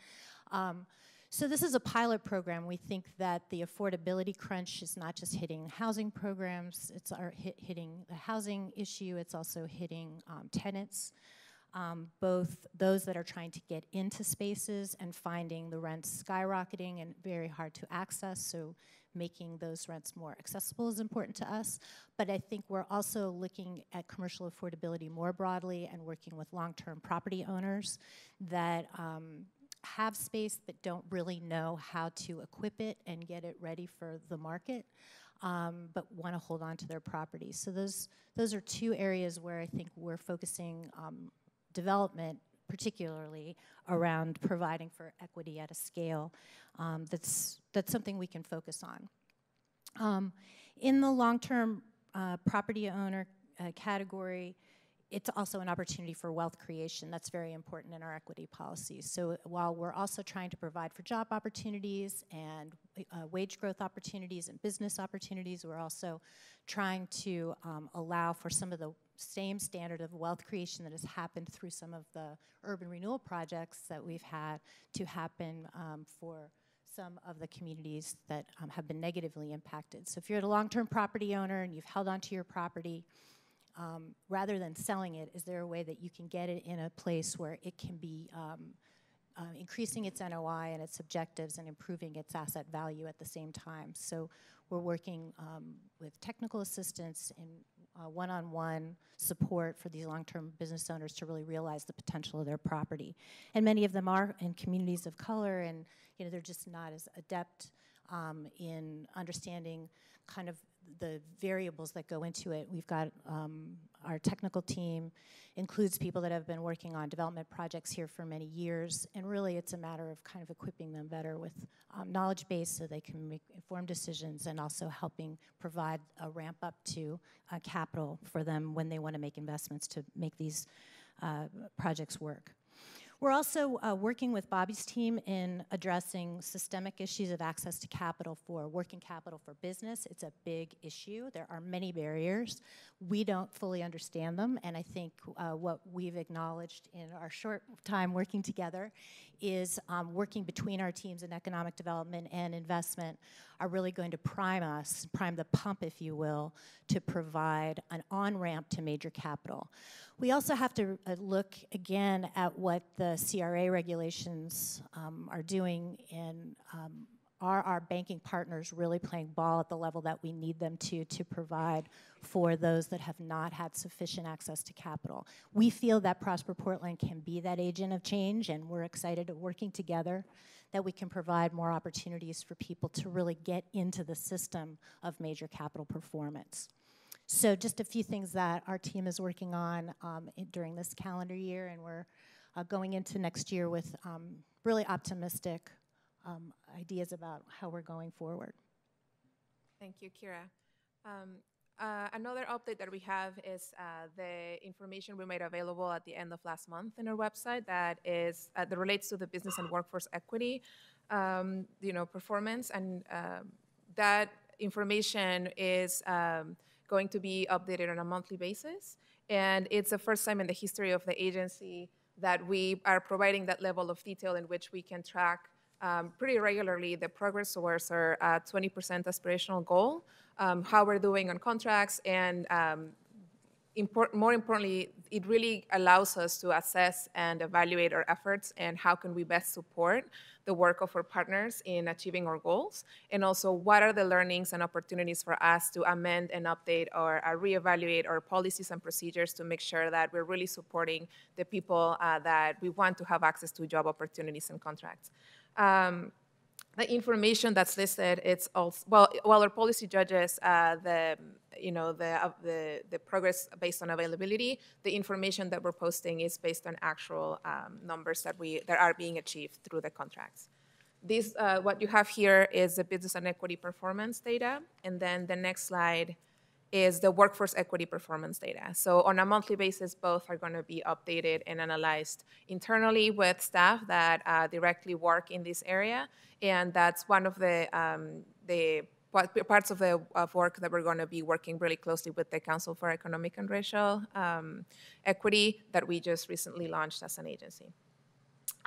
So this is a pilot program. We think that the affordability crunch is not just hitting housing programs, it's hitting the housing issue, it's also hitting tenants, both those that are trying to get into spaces and finding the rents skyrocketing and very hard to access, so making those rents more accessible is important to us. But I think we're also looking at commercial affordability more broadly and working with long-term property owners that have space but don't really know how to equip it and get it ready for the market, but want to hold on to their property. So those are two areas where I think we're focusing development, particularly around providing for equity at a scale that's something we can focus on. In the long-term property owner category, it's also an opportunity for wealth creation. That's very important in our equity policies. So while we're also trying to provide for job opportunities and wage growth opportunities and business opportunities, we're also trying to allow for some of the same standard of wealth creation that has happened through some of the urban renewal projects that we've had to happen for some of the communities that have been negatively impacted. So if you're a long-term property owner and you've held onto your property, rather than selling it, is there a way that you can get it in a place where it can be increasing its NOI and its objectives and improving its asset value at the same time? So we're working with technical assistance and one-on-one support for these long-term business owners to really realize the potential of their property. And many of them are in communities of color, and they're just not as adept in understanding kind of the variables that go into it. We've got our technical team includes people that have been working on development projects here for many years, and really it's a matter of kind of equipping them better with knowledge base so they can make informed decisions, and also helping provide a ramp up to capital for them when they want to make investments to make these projects work. We're also working with Bobby's team in addressing systemic issues of access to capital for working capital for business. It's a big issue. There are many barriers. We don't fully understand them, and I think what we've acknowledged in our short time working together is working between our teams in economic development and investment are really going to prime the pump, if you will, to provide an on-ramp to major capital. We also have to look again at what the CRA regulations are doing in are our banking partners really playing ball at the level that we need them to provide for those that have not had sufficient access to capital? We feel that Prosper Portland can be that agent of change, and we're excited at working together that we can provide more opportunities for people to really get into the system of major capital performance. So just a few things that our team is working on during this calendar year, and we're going into next year with really optimistic ideas about how we're going forward.
Thank you, Kira. Another update that we have is the information we made available at the end of last month in our website that is that relates to the business and workforce equity, performance, and that information is going to be updated on a monthly basis. And it's the first time in the history of the agency that we are providing that level of detail in which we can track pretty regularly the progress towards our 20% aspirational goal, how we're doing on contracts, and more importantly, it really allows us to assess and evaluate our efforts and how can we best support the work of our partners in achieving our goals, and also what are the learnings and opportunities for us to amend and update or reevaluate our policies and procedures to make sure that we're really supporting the people that we want to have access to job opportunities and contracts. The information that's listed, it's also, while our policy judges the progress based on availability, the information that we're posting is based on actual numbers that are being achieved through the contracts. This, what you have here is the business and equity performance data, and then the next slide is the workforce equity performance data. So on a monthly basis, both are going to be updated and analyzed internally with staff that directly work in this area, and that's one of the parts of the work that we're going to be working really closely with the Council for Economic and Racial Equity that we just recently launched as an agency.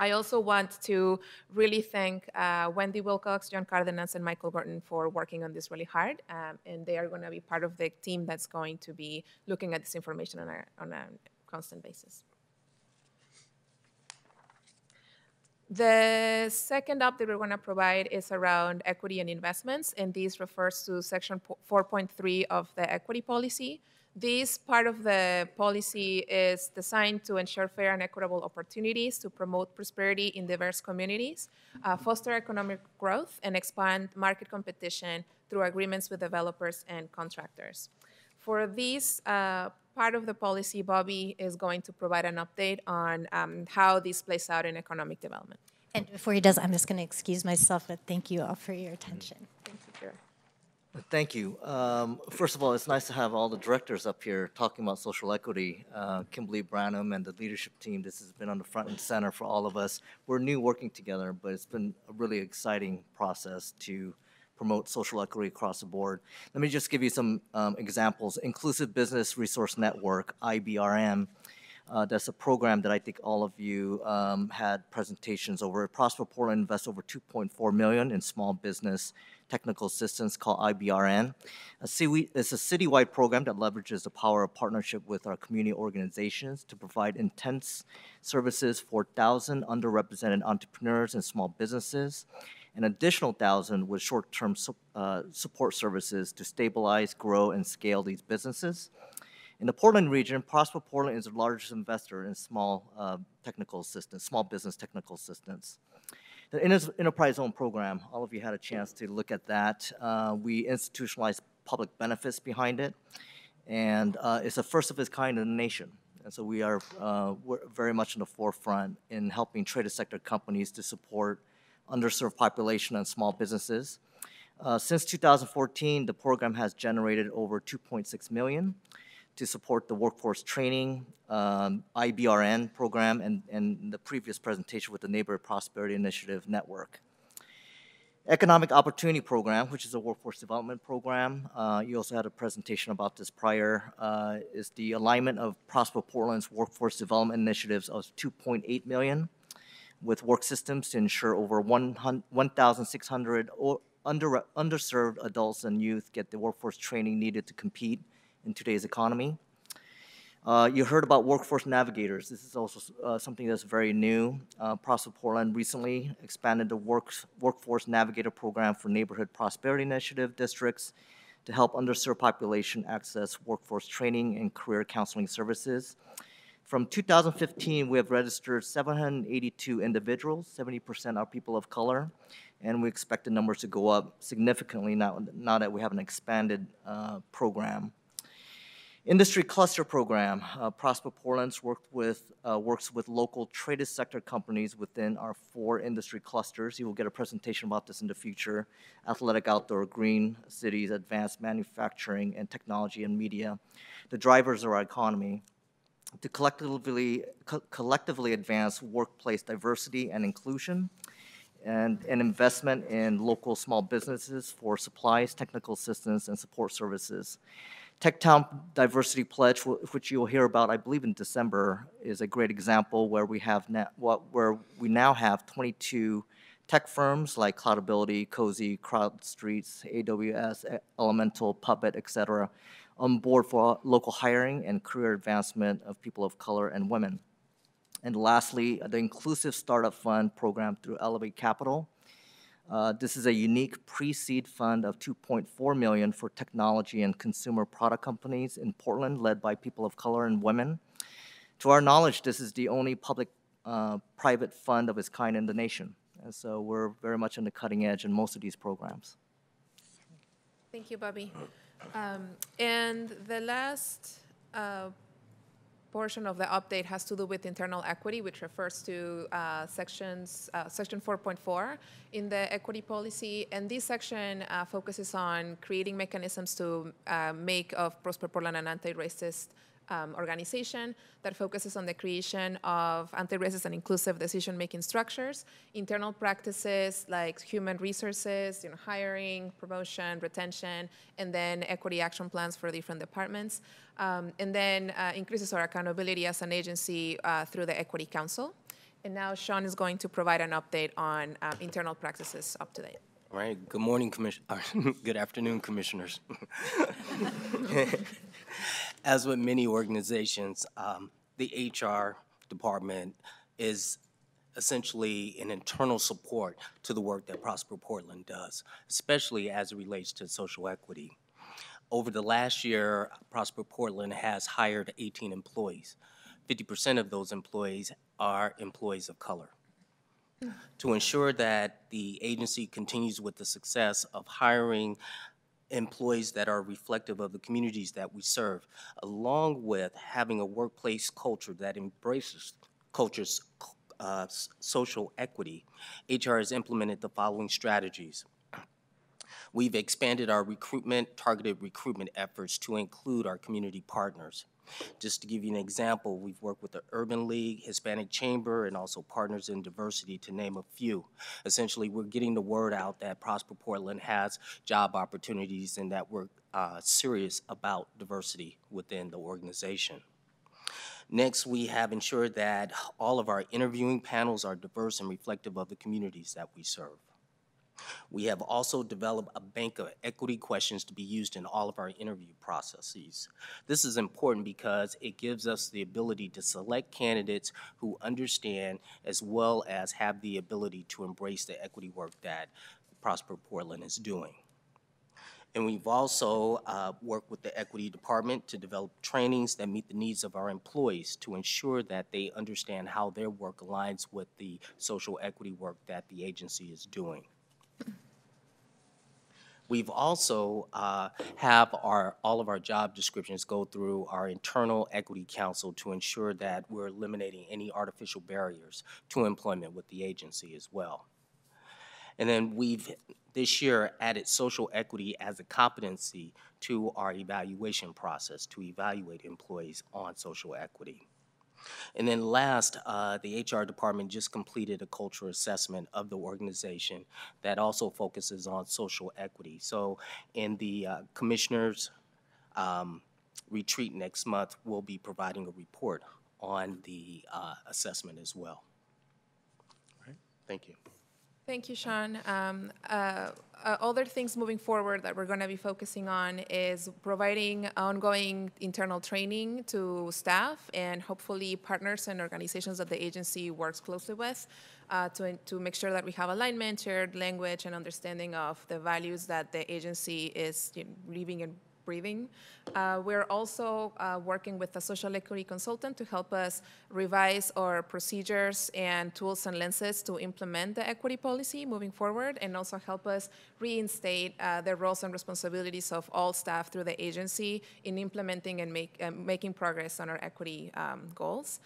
I also want to really thank Wendy Wilcox, John Cardenas, and Michael Gordon for working on this really hard, and they are going to be part of the team that's going to be looking at this information on a constant basis. The second update we're going to provide is around equity and investments, and this refers to Section 4.3 of the equity policy. This part of the policy is designed to ensure fair and equitable opportunities to promote prosperity in diverse communities, foster economic growth, and expand market competition through agreements with developers and contractors. For this part of the policy, Bobby is going to provide an update on how this plays out in economic development.
And before he does, I'm just going to excuse myself, but thank you all for your attention.
Thank you, Kira.
Thank you. First of all, it's nice to have all the directors up here talking about social equity. Kimberly Branham and the leadership team, this has been on the front and center for all of us. We're new working together, but it's been a really exciting process to promote social equity across the board. Let me just give you some examples. Inclusive Business Resource Network, IBRN, that's a program that I think all of you had presentations over. Prosper Portland invests over $2.4 million in small business technical assistance called IBRN. It's a citywide program that leverages the power of partnership with our community organizations to provide intense services for 1,000 underrepresented entrepreneurs and small businesses, an additional 1,000 with short-term support services to stabilize, grow, and scale these businesses. In the Portland region, Prosper Portland is the largest investor in small business technical assistance. The Enterprise Zone program, all of you had a chance to look at that. We institutionalized public benefits behind it, and it's the first of its kind in the nation. And so we're very much in the forefront in helping trade sector companies to support underserved population and small businesses. Since 2014, the program has generated over $2.6 million to support the workforce training, IBRN program, and the previous presentation with the Neighborhood Prosperity Initiative Network. Economic Opportunity Program, which is a workforce development program. You also had a presentation about this prior, is the alignment of Prosper Portland's workforce development initiatives of $2.8 million with work systems to ensure over 1,600 underserved adults and youth get the workforce training needed to compete in today's economy. You heard about workforce navigators. This is also something that's very new. Prosper Portland recently expanded the workforce navigator program for neighborhood prosperity initiative districts to help underserved population access workforce training and career counseling services. From 2015, we have registered 782 individuals, 70% are people of color, and we expect the numbers to go up significantly now that we have an expanded program. Industry cluster program. Prosper Portland's works with local traded sector companies within our 4 industry clusters. You will get a presentation about this in the future. Athletic, outdoor, green cities, advanced manufacturing, and technology and media. The drivers of our economy. To collectively advance workplace diversity and inclusion, and an investment in local small businesses for supplies, technical assistance, and support services. TechTown Diversity Pledge, which you'll hear about, I believe, in December, is a great example where we now have 22 tech firms like Cloudability, Posey, CrowdStreets, AWS, Elemental, Puppet, et cetera, on board for local hiring and career advancement of people of color and women. And lastly, the Inclusive Startup Fund program through Elevate Capital. This is a unique pre-seed fund of $2.4 million for technology and consumer product companies in Portland, led by people of color and women. To our knowledge, this is the only public-private fund of its kind in the nation. And so we're very much on the cutting edge in most of these programs.
Thank you, Bobby. And the last portion of the update has to do with internal equity, which refers to section 4.4 in the equity policy. And this section focuses on creating mechanisms to make of Prosper Portland an anti-racist organization that focuses on the creation of anti-racist and inclusive decision-making structures, internal practices like human resources, hiring, promotion, retention, and then equity action plans for different departments, and then increases our accountability as an agency through the Equity Council. And now Sean is going to provide an update on internal practices up to date.
All right. Good morning, good afternoon, commissioners. As with many organizations, the HR department is essentially an internal support to the work that Prosper Portland does, especially as it relates to social equity. Over the last year, Prosper Portland has hired 18 employees. 50% of those employees are employees of color. To ensure that the agency continues with the success of hiring employees that are reflective of the communities that we serve, along with having a workplace culture that embraces social equity, HR has implemented the following strategies. We've expanded our targeted recruitment efforts to include our community partners. Just to give you an example, we've worked with the Urban League, Hispanic Chamber, and also Partners in Diversity, to name a few. Essentially, we're getting the word out that Prosper Portland has job opportunities and that we're serious about diversity within the organization. Next, we have ensured that all of our interviewing panels are diverse and reflective of the communities that we serve. We have also developed a bank of equity questions to be used in all of our interview processes. This is important because it gives us the ability to select candidates who understand as well as have the ability to embrace the equity work that Prosper Portland is doing. And we've also worked with the equity department to develop trainings that meet the needs of our employees to ensure that they understand how their work aligns with the social equity work that the agency is doing. We've also have all of our job descriptions go through our internal equity council to ensure that we're eliminating any artificial barriers to employment with the agency as well. And then we've this year added social equity as a competency to our evaluation process to evaluate employees on social equity. And then last, the HR department just completed a cultural assessment of the organization that also focuses on social equity. So in the commissioners' retreat next month, we'll be providing a report on the assessment as well. All right. Thank you.
Thank you, Sean. Other things moving forward that we're going to be focusing on is providing ongoing internal training to staff and hopefully partners and organizations that the agency works closely with to make sure that we have alignment, shared language, and understanding of the values that the agency is living and breathing. We're also working with a social equity consultant to help us revise our procedures and tools and lenses to implement the equity policy moving forward, and also help us reinstate the roles and responsibilities of all staff through the agency in implementing and making progress on our equity goals.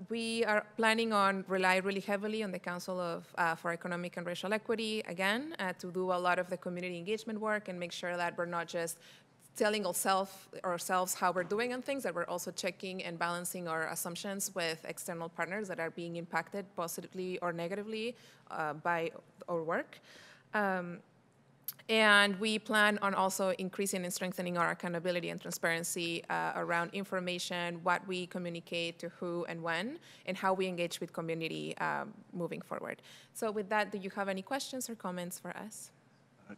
We are planning on rely really heavily on the Council for Economic and Racial Equity, again, to do a lot of the community engagement work and make sure that we're not just telling ourselves how we're doing on things, that we're also checking and balancing our assumptions with external partners that are being impacted positively or negatively by our work. And we plan on also increasing and strengthening our accountability and transparency around information, what we communicate to who and when, and how we engage with community moving forward. So with that, do you have any questions or comments for us?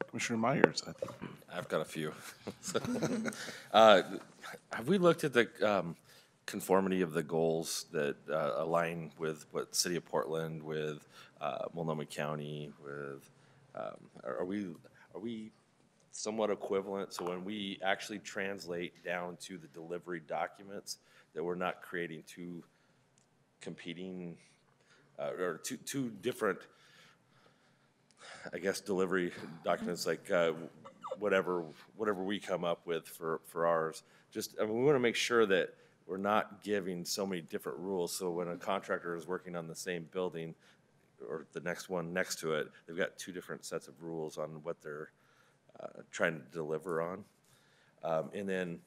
Commissioner Myers, I think.
I've got a few. Have we looked at the conformity of the goals that align with what City of Portland, with Multnomah County, with, are we somewhat equivalent? So when we actually translate down to the delivery documents, that we're not creating two competing or two different, I guess, delivery documents, like whatever we come up with for ours. Just, I mean, we want to make sure that we're not giving so many different rules. So when a contractor is working on the same building or the next one next to it, they've got two different sets of rules on what they're trying to deliver on. And then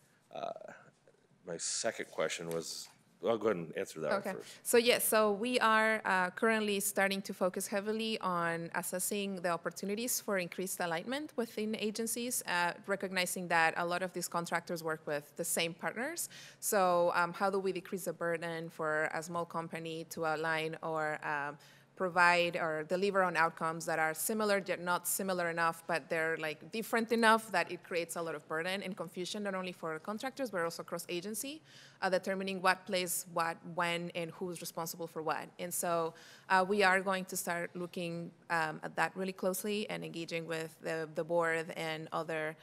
my second question was, I'll go ahead and answer that one first.
So yes, so we are currently starting to focus heavily on assessing the opportunities for increased alignment within agencies, recognizing that a lot of these contractors work with the same partners. So how do we decrease the burden for a small company to align or provide or deliver on outcomes that are similar yet not similar enough, but they're like different enough that it creates a lot of burden and confusion, not only for contractors, but also across agency, determining what plays what, when, and who's responsible for what. And so we are going to start looking at that really closely and engaging with the board and other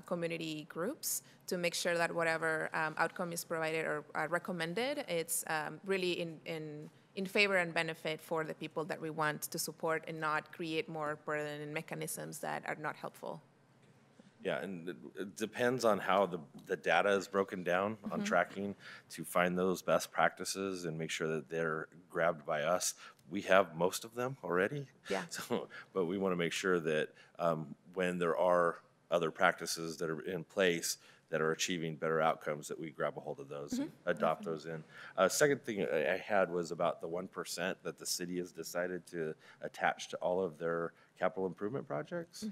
community groups to make sure that whatever outcome is provided or recommended, it's really in favor and benefit for the people that we want to support and not create more burden and mechanisms that are not helpful.
Yeah, and it depends on how the data is broken down on tracking to find those best practices and make sure that they're grabbed by us. We have most of them already.
Yeah.
So, but we want to make sure that when there are other practices that are in place that are achieving better outcomes, that we grab a hold of those and adopt those in. Second thing I had was about the 1% that the city has decided to attach to all of their capital improvement projects.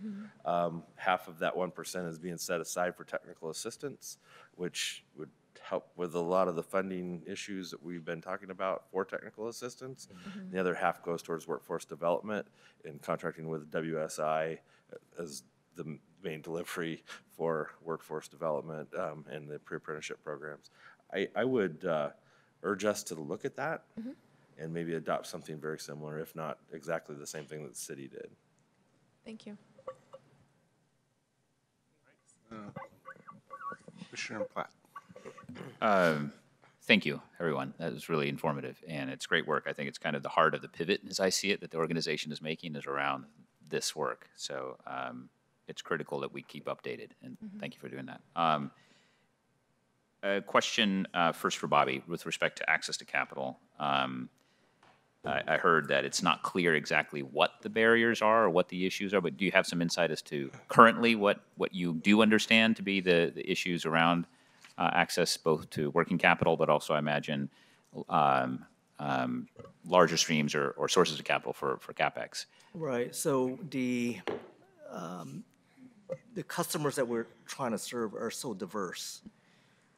Half of that 1% is being set aside for technical assistance, which would help with a lot of the funding issues that we've been talking about for technical assistance. The other half goes towards workforce development and contracting with WSI as the main delivery for workforce development and the pre-apprenticeship programs. I would urge us to look at that and maybe adopt something very similar, if not exactly the same thing that the city did.
Thank you.
Commissioner Platt.
Thank you, everyone. That was really informative, and it's great work. I think it's kind of the heart of the pivot, as I see it, that the organization is making is around this work. So it's critical that we keep updated, and thank you for doing that. A question first for Bobby with respect to access to capital. I heard that it's not clear exactly what the barriers are or what the issues are, but do you have some insight as to currently what you do understand to be the issues around access both to working capital, but also I imagine larger streams or sources of capital for CapEx?
Right, so the customers that we're trying to serve are so diverse.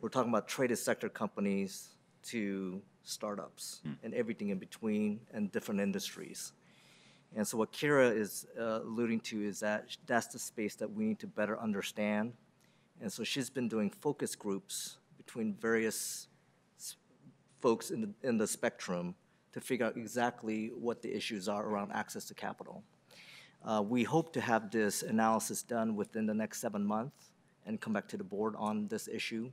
We're talking about traded sector companies to startups and everything in between and different industries. And so what Kira is alluding to is that that's the space that we need to better understand. And so she's been doing focus groups between various folks in the spectrum to figure out exactly what the issues are around access to capital. We hope to have this analysis done within the next 7 months and come back to the board on this issue.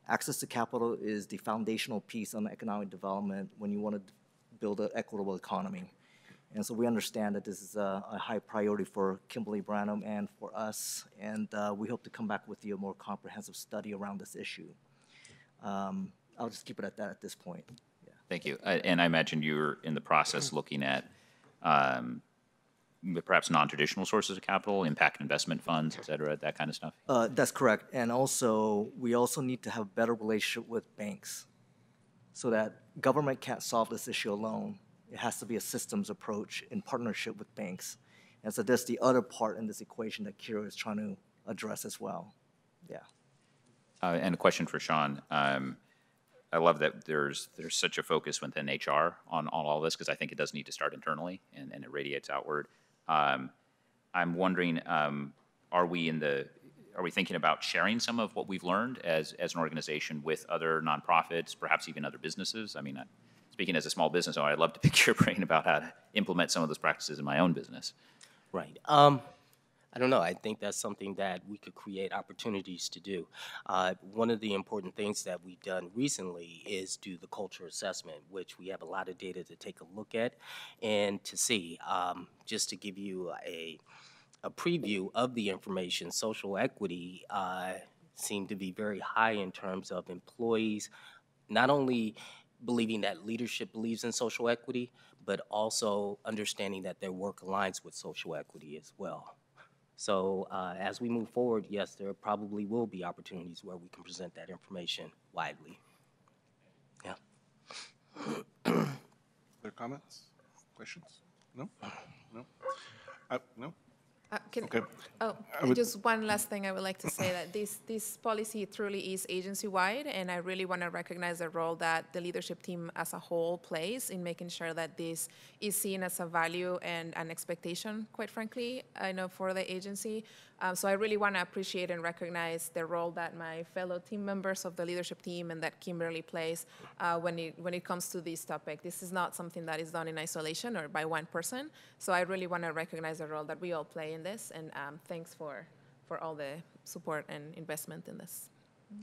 Access to capital is the foundational piece on economic development when you want to build an equitable economy. And so we understand that this is a high priority for Kimberly Branham and for us, and we hope to come back with you a more comprehensive study around this issue. I'll just keep it at that at this point. Yeah.
Thank you. And I imagine you're in the process looking at perhaps non-traditional sources of capital, impact investment funds, et cetera, that kind of stuff?
That's correct. And also, we also need to have better relationship with banks so that government can't solve this issue alone. It has to be a systems approach in partnership with banks. And so that's the other part in this equation that Kira is trying to address as well. Yeah.
And a question for Sean. I love that there's such a focus within HR on all this, because I think it does need to start internally and it radiates outward. I'm wondering, are we thinking about sharing some of what we've learned as an organization with other nonprofits, perhaps even other businesses? I mean, speaking as a small business owner, I'd love to pick your brain about how to implement some of those practices in my own business.
Right. I don't know. I think that's something that we could create opportunities to do. One of the important things that we've done recently is do the culture assessment, which we have a lot of data to take a look at and to see. Just to give you a preview of the information, social equity seemed to be very high in terms of employees not only believing that leadership believes in social equity, but also understanding that their work aligns with social equity as well. So as we move forward, yes, there probably will be opportunities where we can present that information widely. Yeah.
Other comments? Questions? No? No? No? Okay.
Just one last thing I would like to say, that this policy truly is agency-wide, and I really want to recognize the role that the leadership team as a whole plays in making sure that this is seen as a value and an expectation, quite frankly, I know, for the agency. So I really want to appreciate and recognize the role that my fellow team members of the leadership team and that Kimberly plays when it comes to this topic. This is not something that is done in isolation or by one person. So I really want to recognize the role that we all play in this, and thanks for all the support and investment in this.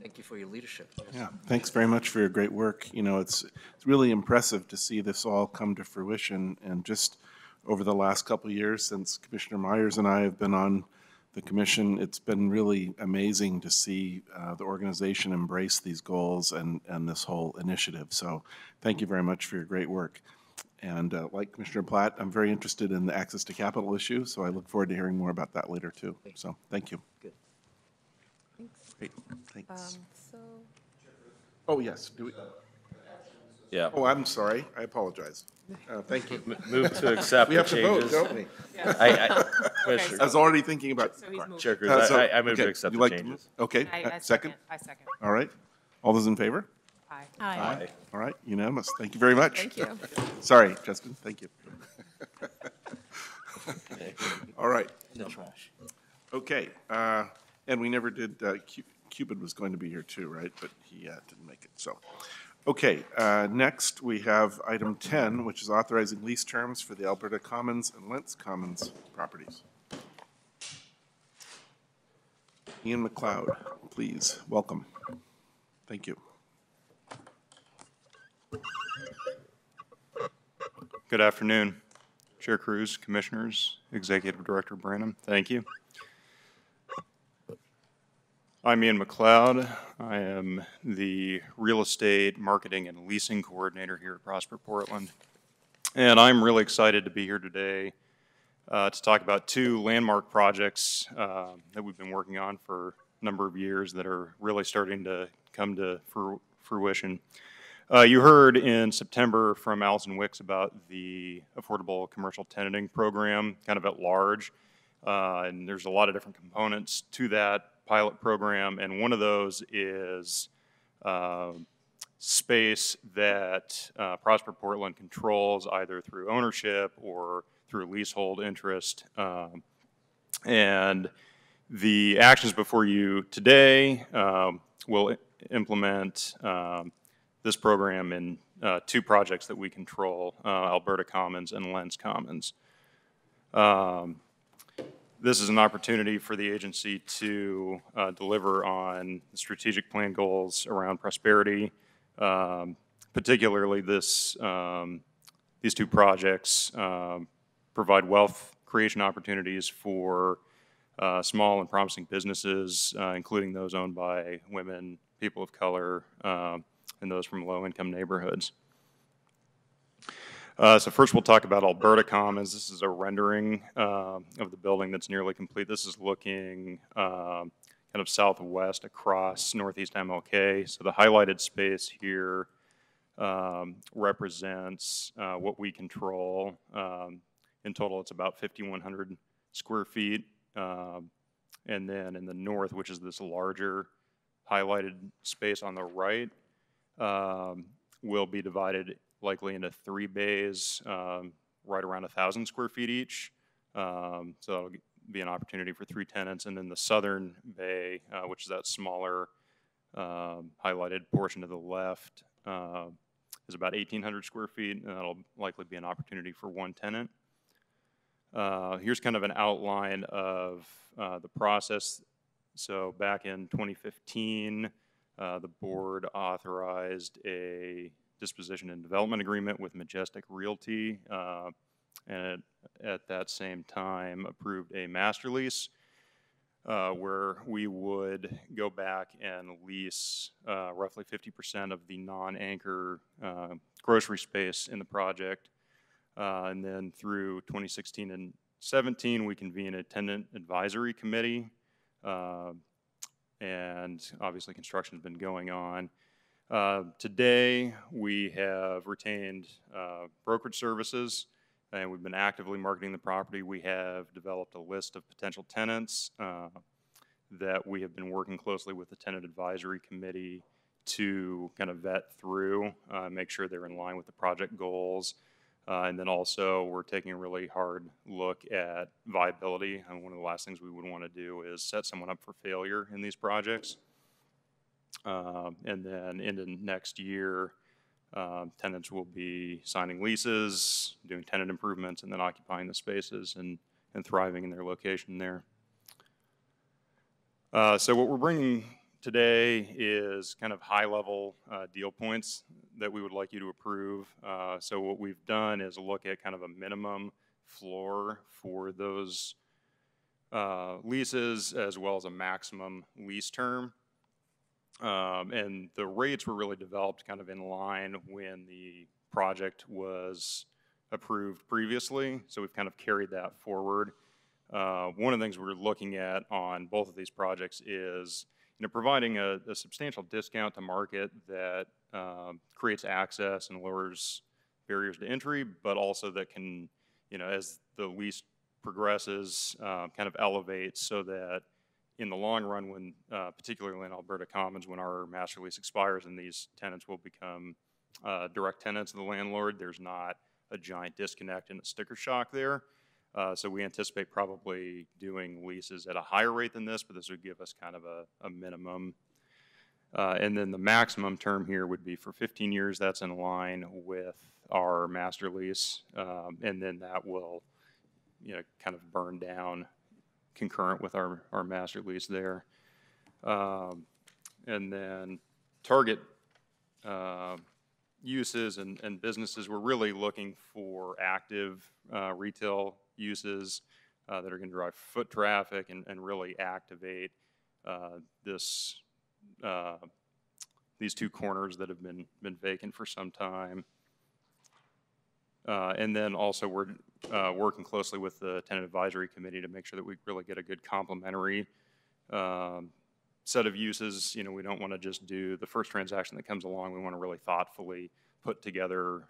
Thank you for your leadership.
Yeah, thanks very much for your great work. You know, it's really impressive to see this all come to fruition, and just over the last couple of years since Commissioner Myers and I have been on the commission, it's been really amazing to see the organization embrace these goals and this whole initiative. So thank you very much for your great work. And like Commissioner Platt, I'm very interested in the access to capital issue, so I look forward to hearing more about that later too. So thank you.
Good.
Thanks.
Great, thanks.
So.
Oh, yes. Do we?
Yeah.
Oh, I'm sorry. I apologize. Thank you.
Move to accept
we
the
have
changes.
to vote, don't we?
Commissioner.
I was already thinking about.
So he's moved.
Chair Cruz,
So,
I move to
okay,
accept
you
the
like
changes.
Okay,
I
second?
I second.
All right. All those in favor?
Aye.
Aye. All right, unanimous. Thank you very much.
Thank you.
Sorry, Justin, thank you. All right.
No trash.
Okay, and we never did, Cupid was going to be here too, right? But he didn't make it, so. Okay, next we have item 10, which is authorizing lease terms for the Alberta Commons and Lentz Commons properties. Ian McLeod, please, welcome. Thank you.
Good afternoon, Chair Cruz, Commissioners, Executive Director Branham. Thank you. I'm Ian McLeod. I am the Real Estate Marketing and Leasing Coordinator here at Prosper Portland. And I'm really excited to be here today to talk about two landmark projects that we've been working on for a number of years that are really starting to come to fruition. You heard in September from Allison Wicks about the Affordable Commercial Tenanting Program, kind of at large. And there's a lot of different components to that pilot program, and one of those is space that Prosper Portland controls either through ownership or through leasehold interest. And the actions before you today will implement this program in 2 projects that we control, Alberta Commons and Lens Commons. This is an opportunity for the agency to deliver on the strategic plan goals around prosperity. Particularly these 2 projects provide wealth creation opportunities for small and promising businesses, including those owned by women, people of color, and those from low-income neighborhoods. So first we'll talk about Alberta Commons. This is a rendering of the building that's nearly complete. This is looking kind of southwest across northeast MLK. So the highlighted space here represents what we control. In total, it's about 5,100 square feet. And then in the north, which is this larger highlighted space on the right, will be divided likely into 3 bays, right around 1,000 square feet each. So that'll be an opportunity for 3 tenants. And then the southern bay, which is that smaller highlighted portion to the left, is about 1,800 square feet, and that'll likely be an opportunity for 1 tenant. Here's kind of an outline of the process. So back in 2015, the board authorized a disposition and development agreement with Majestic Realty, and at that same time approved a master lease where we would go back and lease roughly 50% of the non-anchor grocery space in the project. And then through 2016 and 17, we convened a tenant advisory committee, and obviously construction has been going on. Today, we have retained brokerage services, and we've been actively marketing the property. We have developed a list of potential tenants that we have been working closely with the tenant advisory committee to kind of vet through, make sure they're in line with the project goals. And then also, we're taking a really hard look at viability. And one of the last things we would want to do is set someone up for failure in these projects. And then into next year, tenants will be signing leases, doing tenant improvements, and then occupying the spaces and thriving in their location there. So what we're bringing today is kind of high-level deal points that we would like you to approve. So what we've done is look at kind of a minimum floor for those leases as well as a maximum lease term. And the rates were really developed kind of in line when the project was approved previously. So we've kind of carried that forward. One of the things we're looking at on both of these projects is providing a substantial discount to market that creates access and lowers barriers to entry, but also that can, as the lease progresses, kind of elevate so that in the long run, when particularly in Alberta Commons, when our master lease expires and these tenants will become direct tenants of the landlord, there's not a giant disconnect and a sticker shock there. So we anticipate probably doing leases at a higher rate than this, but this would give us kind of a minimum. And then the maximum term here would be for 15 years. That's in line with our master lease. And then that will, kind of burn down concurrent with our master lease there. And then target uses and businesses, we're really looking for active retail uses that are going to drive foot traffic and really activate these 2 corners that have been vacant for some time. And then also we're working closely with the tenant advisory committee to make sure that we really get a good complementary set of uses. We don't want to just do the first transaction that comes along. We want to really thoughtfully put together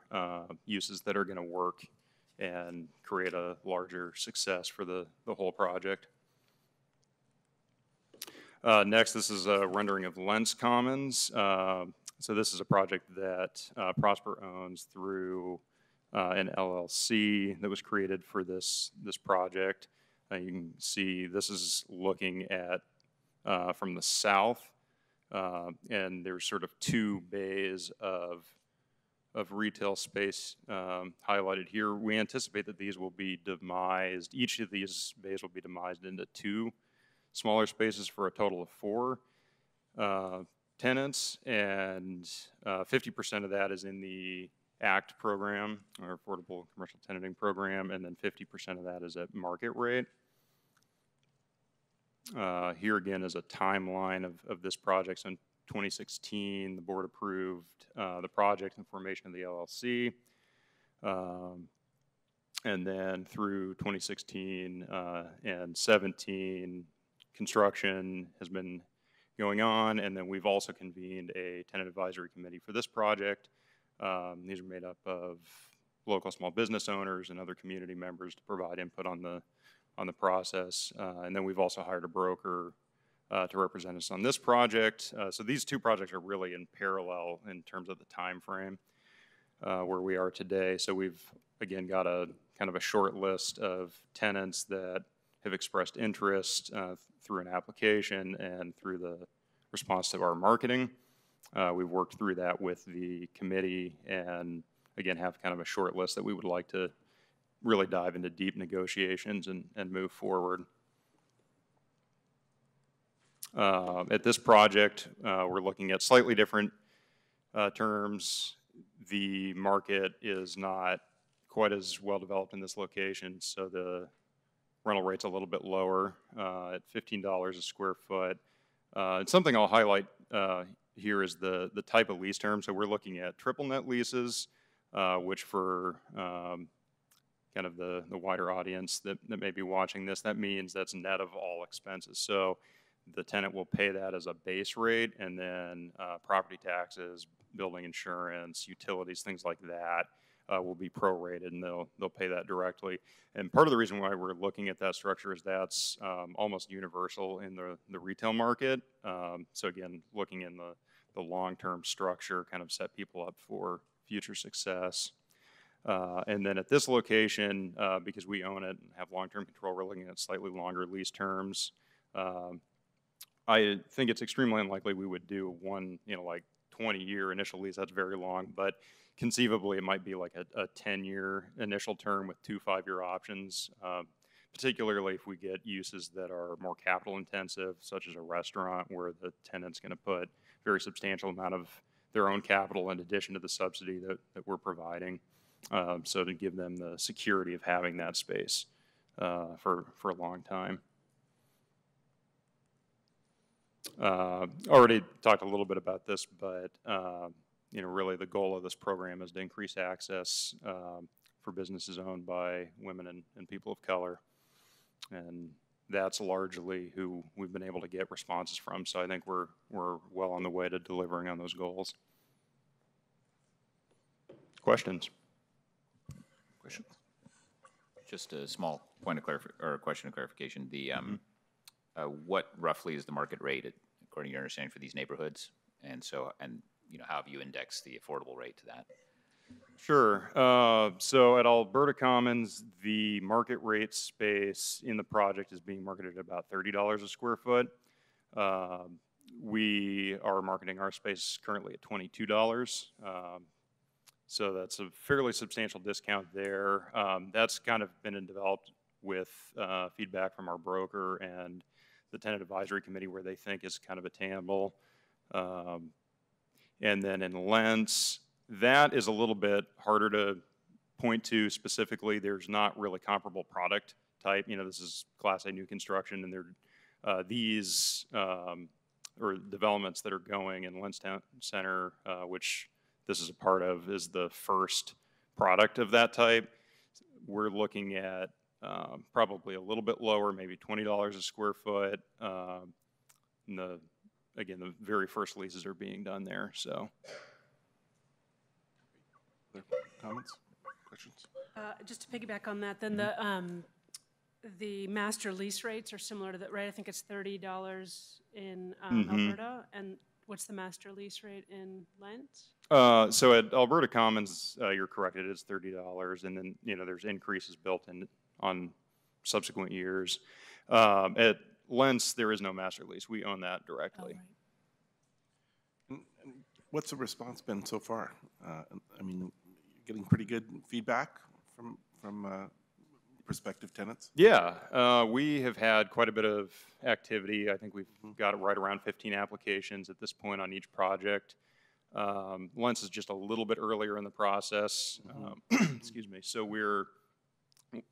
uses that are going to work and create a larger success for the whole project. Next, this is a rendering of Lens Commons. So this is a project that Prosper owns through an LLC that was created for this project. You can see this is looking at from the south, and there's sort of two bays of retail space highlighted here. We anticipate that these will be demised. Each of these bays will be demised into two smaller spaces for a total of 4 tenants, and 50% of that is in the ACT program, or Affordable Commercial Tenanting Program, and then 50% of that is at market rate. Here again is a timeline of this project. So in 2016, the board approved the project and formation of the LLC. And then through 2016 and 17, construction has been going on, and then we've also convened a tenant advisory committee for this project. These are made up of local small business owners and other community members to provide input on the process. And then we've also hired a broker to represent us on this project. So these two projects are really in parallel in terms of the time frame where we are today. So we've again got a kind of a short list of tenants that have expressed interest through an application and through the response to our marketing. We've worked through that with the committee and again have kind of a short list that we would like to really dive into deep negotiations and move forward. At this project, we're looking at slightly different terms. The market is not quite as well developed in this location, so the rental rate's a little bit lower at $15 a square foot. And something I'll highlight here is the type of lease term. So we're looking at triple net leases, which for kind of the wider audience that may be watching this, that means that's net of all expenses. So the tenant will pay that as a base rate, and then property taxes, building insurance, utilities, things like that will be prorated, and they'll pay that directly. And part of the reason why we're looking at that structure is that's almost universal in the retail market. So again, looking in the long-term structure kind of set people up for future success. And then at this location, because we own it and have long-term control, we're looking at slightly longer lease terms. I think it's extremely unlikely we would do one, like 20-year initial lease. That's very long, but conceivably it might be like a 10-year initial term with 2 5-year options, particularly if we get uses that are more capital intensive, such as a restaurant where the tenant's going to put a very substantial amount of their own capital in addition to the subsidy that we're providing. So to give them the security of having that space for a long time. Already talked a little bit about this, but really the goal of this program is to increase access for businesses owned by women and people of color, and that's largely who we've been able to get responses from. So I think we're well on the way to delivering on those goals. Questions?
Questions? Just a small point of question of clarification. The what roughly is the market rate, according to your understanding, for these neighborhoods? And how have you indexed the affordable rate to that?
Sure. So at Alberta Commons, the market rate space in the project is being marketed at about $30 a square foot. We are marketing our space currently at $22. So that's a fairly substantial discount there. That's kind of been developed with feedback from our broker and the tenant advisory committee, where they think is kind of attainable. And then in Lents, that is a little bit harder to point to specifically. There's not really comparable product type. This is Class A new construction, and these or developments that are going in Lents Town Center, which this is a part of, is the first product of that type. We're looking at probably a little bit lower, maybe $20 a square foot. Again, the very first leases are being done there. So,
comments, questions?
Just to piggyback on that, then the master lease rates are similar to that, right? I think it's $30 in Alberta, and what's the master lease rate in Lent?
So at Alberta Commons, you're correct, it is $30, and then, there's increases built in on subsequent years. At Lentz, there is no master lease. We own that directly.
Oh, right.
And what's the response been so far? I mean, getting pretty good feedback from prospective tenants?
Yeah, we have had quite a bit of activity. I think we've got it right around 15 applications at this point on each project. Lentz is just a little bit earlier in the process. Excuse me. So we're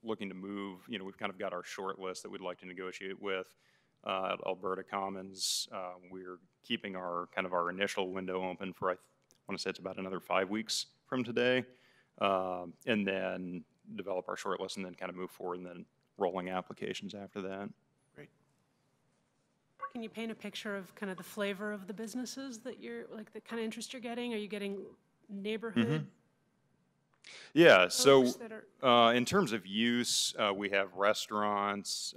looking to move, we've kind of got our short list that we'd like to negotiate with. At Alberta Commons, we're keeping our initial window open for, I want to say it's about another 5 weeks from today, and then develop our short list and then kind of move forward and then rolling applications after that.
Great.
Can you paint a picture of kind of the flavor of the businesses that you're, like the kind of interest you're getting? Are you getting neighborhood?
Yeah, so
that are
in terms of use, we have restaurants,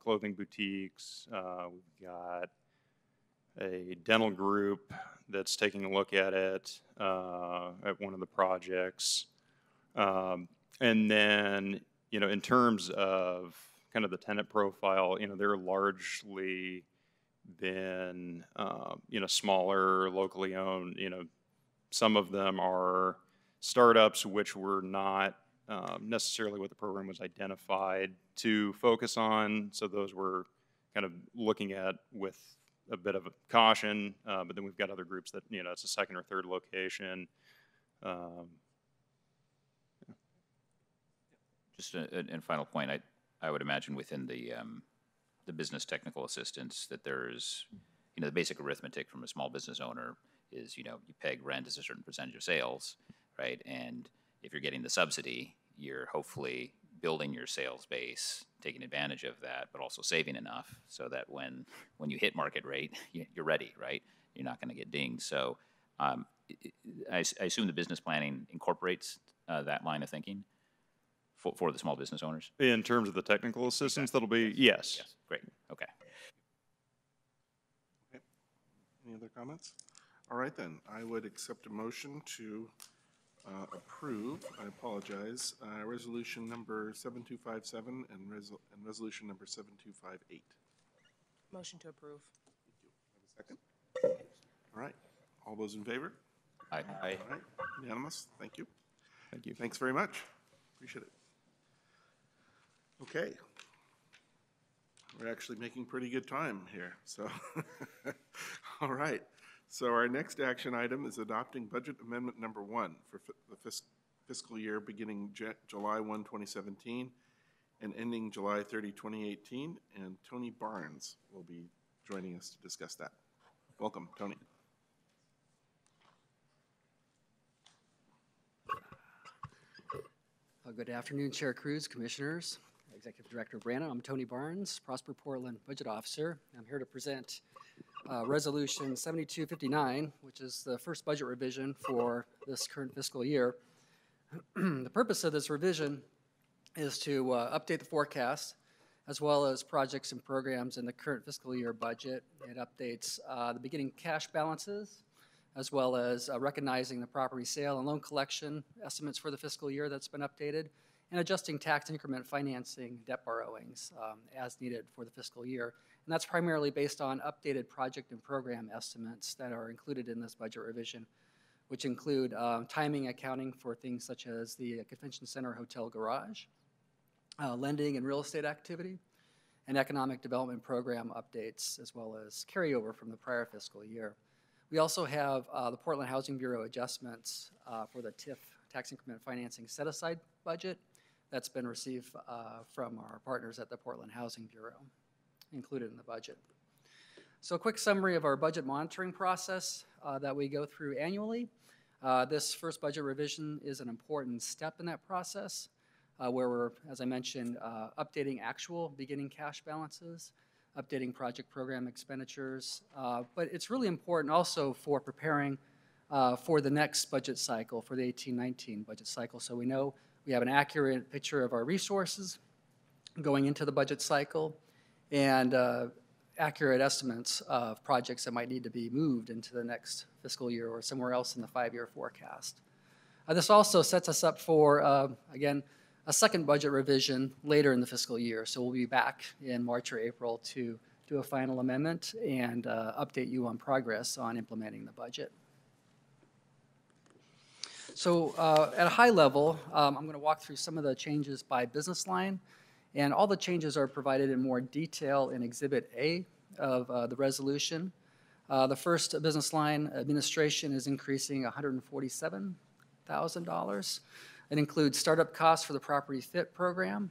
clothing boutiques, we've got a dental group that's taking a look at it at one of the projects. And then, in terms of kind of the tenant profile, they're largely been, smaller, locally owned. Some of them are startups which were not necessarily what the program was identified to focus on. So those we're kind of looking at with a bit of a caution. But then we've got other groups that, it's a second or third location.
Just a final point, I would imagine within the business technical assistance that there's, the basic arithmetic from a small business owner is, you peg rent as a certain percentage of sales, right? And if you're getting the subsidy, you're hopefully building your sales base, taking advantage of that, but also saving enough so that when you hit market rate, you're ready, right? You're not going to get dinged. So I assume the business planning incorporates that line of thinking for the small business owners?
In terms of the technical assistance, that'll be, yes.
Yes, great, okay.
Okay. Any other comments? All right, then. I would accept a motion to approve, I apologize, resolution number 7257 and resolution number 7258.
Motion to approve.
Thank you. Have a second? All right. All those in favor?
Aye.
All right. Unanimous. Thank you. Thank you. Thanks very much. Appreciate it. Okay. We're actually making pretty good time here, so. All right. So our next action item is adopting budget amendment number 1 for the fiscal year beginning July 1, 2017 and ending July 30, 2018. And Tony Barnes will be joining us to discuss that. Welcome, Tony.
Good afternoon, Chair Cruz, Commissioners, Executive Director Branham. I'm Tony Barnes, Prosper Portland Budget Officer. I'm here to present Resolution 7259, which is the first budget revision for this current fiscal year. The purpose of this revision is to update the forecast as well as projects and programs in the current fiscal year budget. It updates the beginning cash balances as well as recognizing the property sale and loan collection estimates for the fiscal year that's been updated, and adjusting tax increment financing debt borrowings as needed for the fiscal year. And that's primarily based on updated project and program estimates that are included in this budget revision, which include timing accounting for things such as the Convention Center Hotel Garage, lending and real estate activity, and economic development program updates, as well as carryover from the prior fiscal year. We also have the Portland Housing Bureau adjustments for the TIF, tax increment financing set-aside budget that's been received from our partners at the Portland Housing Bureau, included in the budget. So a quick summary of our budget monitoring process that we go through annually. This first budget revision is an important step in that process where we're, as I mentioned, updating actual beginning cash balances, updating project program expenditures, but it's really important also for preparing for the next budget cycle, for the 18-19 budget cycle. So we know we have an accurate picture of our resources going into the budget cycle, and accurate estimates of projects that might need to be moved into the next fiscal year or somewhere else in the 5-year forecast. This also sets us up for, again, a second budget revision later in the fiscal year. So we'll be back in March or April to do a final amendment and update you on progress on implementing the budget. So at a high level, I'm going to walk through some of the changes by business line. And all the changes are provided in more detail in Exhibit A of the resolution. The first business line, administration, is increasing $147,000. It includes startup costs for the Property Fit program,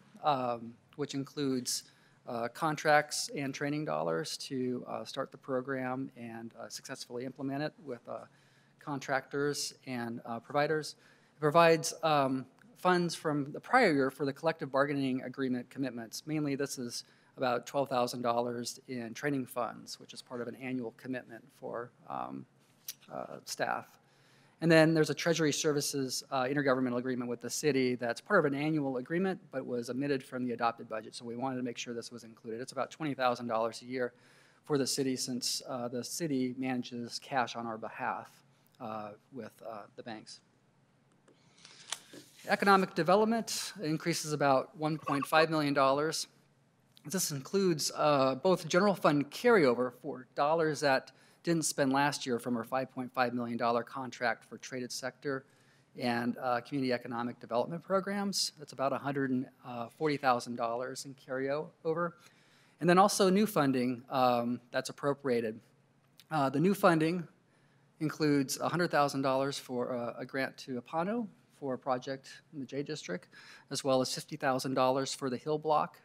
which includes contracts and training dollars to start the program and successfully implement it with contractors and providers. It provides funds from the prior year for the collective bargaining agreement commitments. Mainly, this is about $12,000 in training funds, which is part of an annual commitment for staff. And then there's a Treasury Services intergovernmental agreement with the city that's part of an annual agreement, but was omitted from the adopted budget. So we wanted to make sure this was included. It's about $20,000 a year for the city, since the city manages cash on our behalf with the banks. Economic development increases about $1.5 million. This includes both general fund carryover for dollars that didn't spend last year from our $5.5 million contract for traded sector and community economic development programs. That's about $140,000 in carryover. And then also new funding that's appropriated. The new funding includes $100,000 for a grant to Apano for a project in the J District, as well as $50,000 for the Hill Block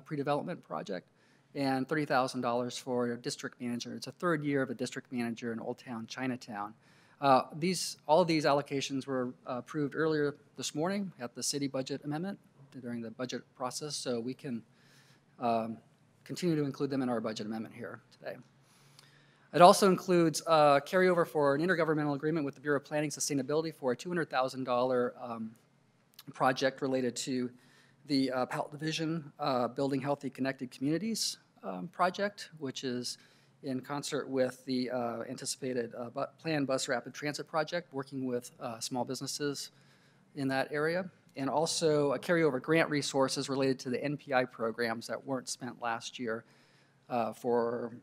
pre-development project, and $30,000 for a district manager. It's a third year of a district manager in Old Town Chinatown. All of these allocations were approved earlier this morning at the city budget amendment during the budget process, so we can continue to include them in our budget amendment here today. It also includes carryover for an intergovernmental agreement with the Bureau of Planning Sustainability for a $200,000 project related to the PALT Division Building Healthy Connected Communities project, which is in concert with the anticipated planned bus rapid transit project, working with small businesses in that area. And also a carryover grant resources related to the NPI programs that weren't spent last year for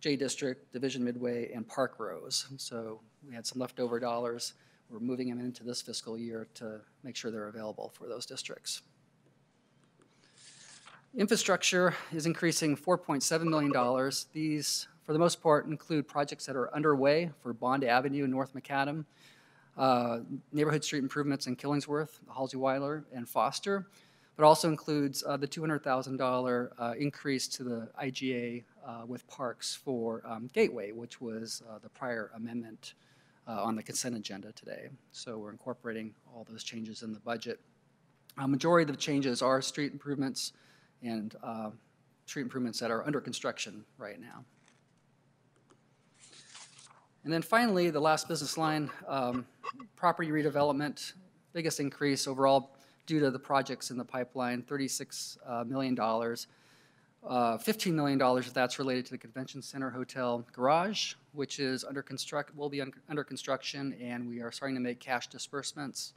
J District, Division Midway, and Parkrose. So we had some leftover dollars. We're moving them into this fiscal year to make sure they're available for those districts. Infrastructure is increasing $4.7 million. These, for the most part, include projects that are underway for Bond Avenue in North Macadam, neighborhood street improvements in Killingsworth, Halsey-Weiler, and Foster, but also includes the $200,000 increase to the IGA with parks for Gateway, which was the prior amendment on the consent agenda today. So we're incorporating all those changes in the budget. A majority of the changes are street improvements and street improvements that are under construction right now. And then finally, the last business line, property redevelopment, biggest increase overall due to the projects in the pipeline, $36 million. $15 million of that's related to the Convention Center Hotel Garage, which is will be under construction, and we are starting to make cash disbursements.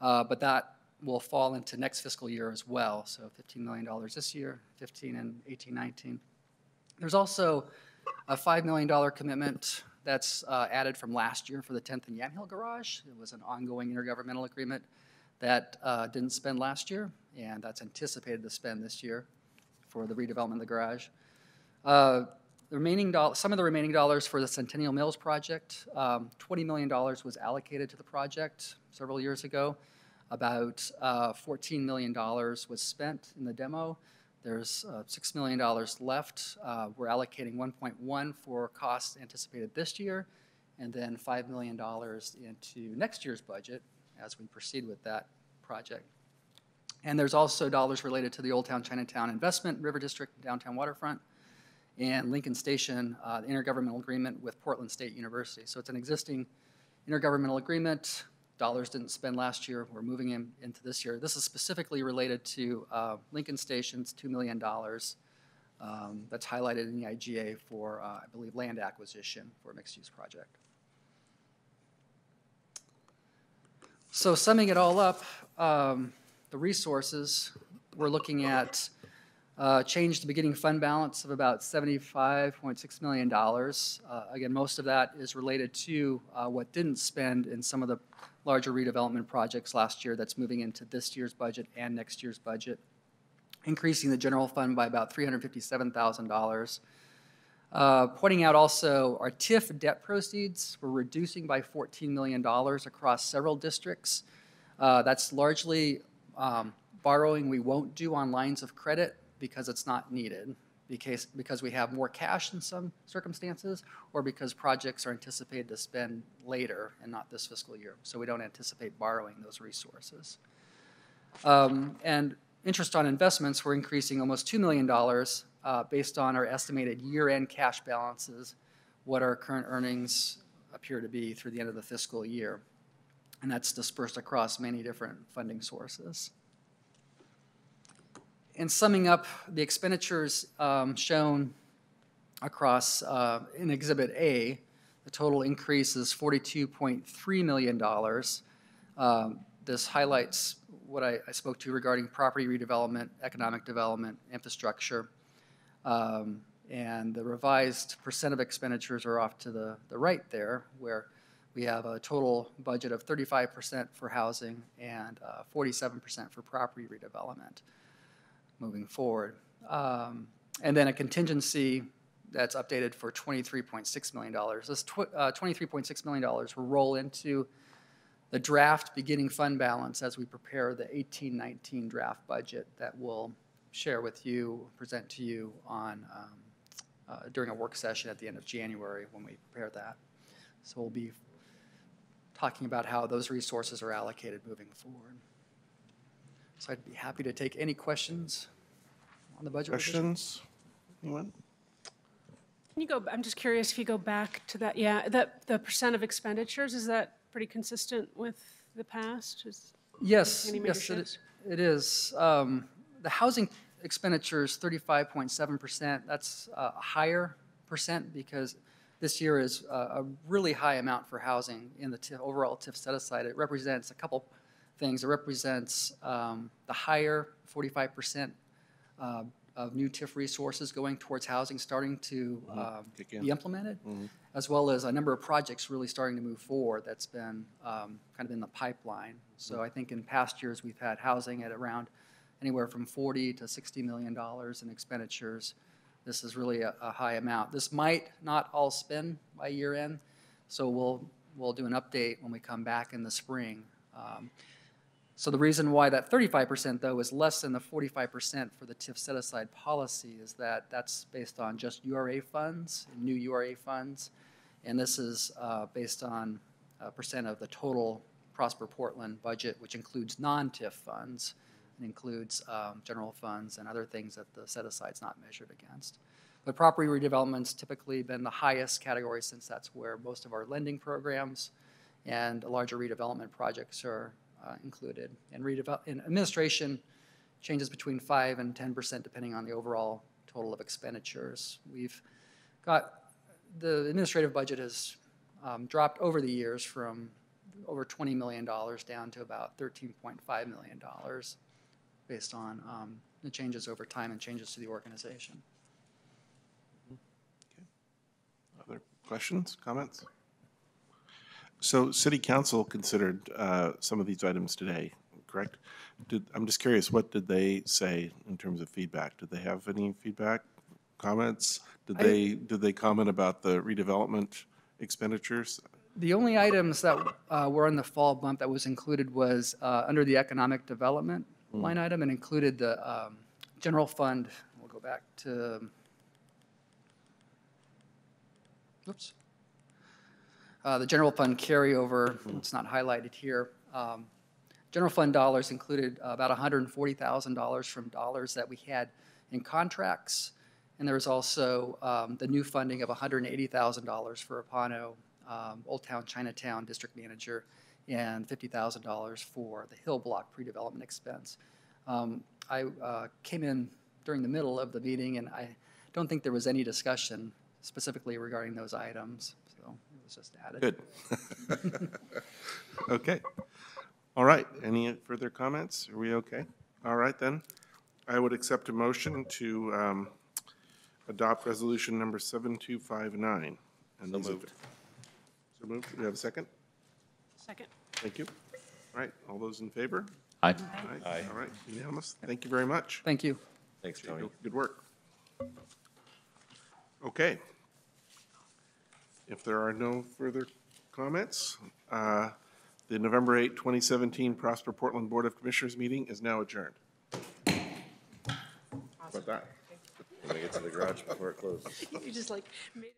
But that will fall into next fiscal year as well. So $15 million this year, 15 and 18-19. There's also a $5 million commitment that's added from last year for the 10th and Yamhill Garage. It was an ongoing intergovernmental agreement that didn't spend last year, and that's anticipated to spend this year for the redevelopment of the garage. Some of the remaining dollars for the Centennial Mills project, $20 million was allocated to the project several years ago. About $14 million was spent in the demo. There's $6 million left. We're allocating 1.1 for costs anticipated this year, and then $5 million into next year's budget as we proceed with that project. And there's also dollars related to the Old Town Chinatown Investment, River District, Downtown Waterfront, and Lincoln Station, the intergovernmental agreement with Portland State University. So it's an existing intergovernmental agreement. Dollars didn't spend last year. We're moving them into this year. This is specifically related to Lincoln Station's $2 million that's highlighted in the IGA for, I believe, land acquisition for a mixed-use project. So summing it all up, the resources, we're looking at change to beginning fund balance of about $75.6 million. Again, most of that is related to what didn't spend in some of the larger redevelopment projects last year that's moving into this year's budget and next year's budget, increasing the general fund by about $357,000. Pointing out also our TIF debt proceeds, we're reducing by $14 million across several districts. That's largely borrowing we won't do on lines of credit because it's not needed, because we have more cash in some circumstances, or because projects are anticipated to spend later and not this fiscal year. So we don't anticipate borrowing those resources. And interest on investments, we're increasing almost $2 million based on our estimated year-end cash balances, what our current earnings appear to be through the end of the fiscal year. And that's dispersed across many different funding sources. In summing up the expenditures shown across in Exhibit A, the total increase is $42.3 million. This highlights what I spoke to regarding property redevelopment, economic development, infrastructure. And the revised percent of expenditures are off to the right there, where we have a total budget of 35% for housing and 47% for property redevelopment moving forward. And then a contingency that's updated for $23.6 million. This $23.6 million will roll into the draft beginning fund balance as we prepare the 18-19 draft budget that we'll share with you, present to you on during a work session at the end of January when we prepare that. So we'll be talking about how those resources are allocated moving forward. So I'd be happy to take any questions on the budget.
Questions? Anyone?
Can you go, I'm just curious if you go back to that, the percent of expenditures, is that pretty consistent with the past?
Yes, it is. The housing expenditures, 35.7%, that's a higher percent because this year is a really high amount for housing in the overall TIF set aside. It represents a couple things. It represents the higher 45% of new TIF resources going towards housing starting to be implemented, as well as a number of projects really starting to move forward that's been kind of in the pipeline. So I think in past years we've had housing at around anywhere from $40 to $60 million in expenditures. This is really a high amount. This might not all spend by year end, so we'll do an update when we come back in the spring. So the reason why that 35% though is less than the 45% for the TIF set aside policy is that that's based on just URA funds, new URA funds, and this is based on a percent of the total Prosper Portland budget, which includes non-TIF funds. It includes general funds and other things that the set aside's not measured against. But property redevelopment's typically been the highest category since that's where most of our lending programs and larger redevelopment projects are included. And administration changes between 5 and 10% depending on the overall total of expenditures. We've got the administrative budget has dropped over the years from over $20 million down to about $13.5 million based on the changes over time and changes to the organization.
Okay. Other questions, comments? So City Council considered some of these items today, correct? I'm just curious, what did they say in terms of feedback? Did they have any feedback, comments? Did they comment about the redevelopment expenditures?
The only items that were on the fall bump that was included was under the economic development line item and included the general fund. We'll go back to, oops. The general fund carryover, it's not highlighted here. General fund dollars included about $140,000 from dollars that we had in contracts. And there was also the new funding of $180,000 for Apano, Old Town Chinatown District Manager, and $50,000 for the Hill Block pre-development expense. I came in during the middle of the meeting and don't think there was any discussion specifically regarding those items, so it was just added.
Good. Okay. All right, any further comments? Are we okay? All right, then. I would accept a motion to adopt resolution number 7259. And
So
these are-
moved.
So moved. Do we have a second?
Second.
Thank you. All right, all those in favor?
Aye.
Aye.
All right, unanimous. Thank you very much.
Thank you.
Thanks, Tony.
Good work. Okay. If there are no further comments, the November 8, 2017 Prosper Portland Board of Commissioners meeting is now adjourned. How about that?
I'm gonna get to the garage before it closes.
You just like made it.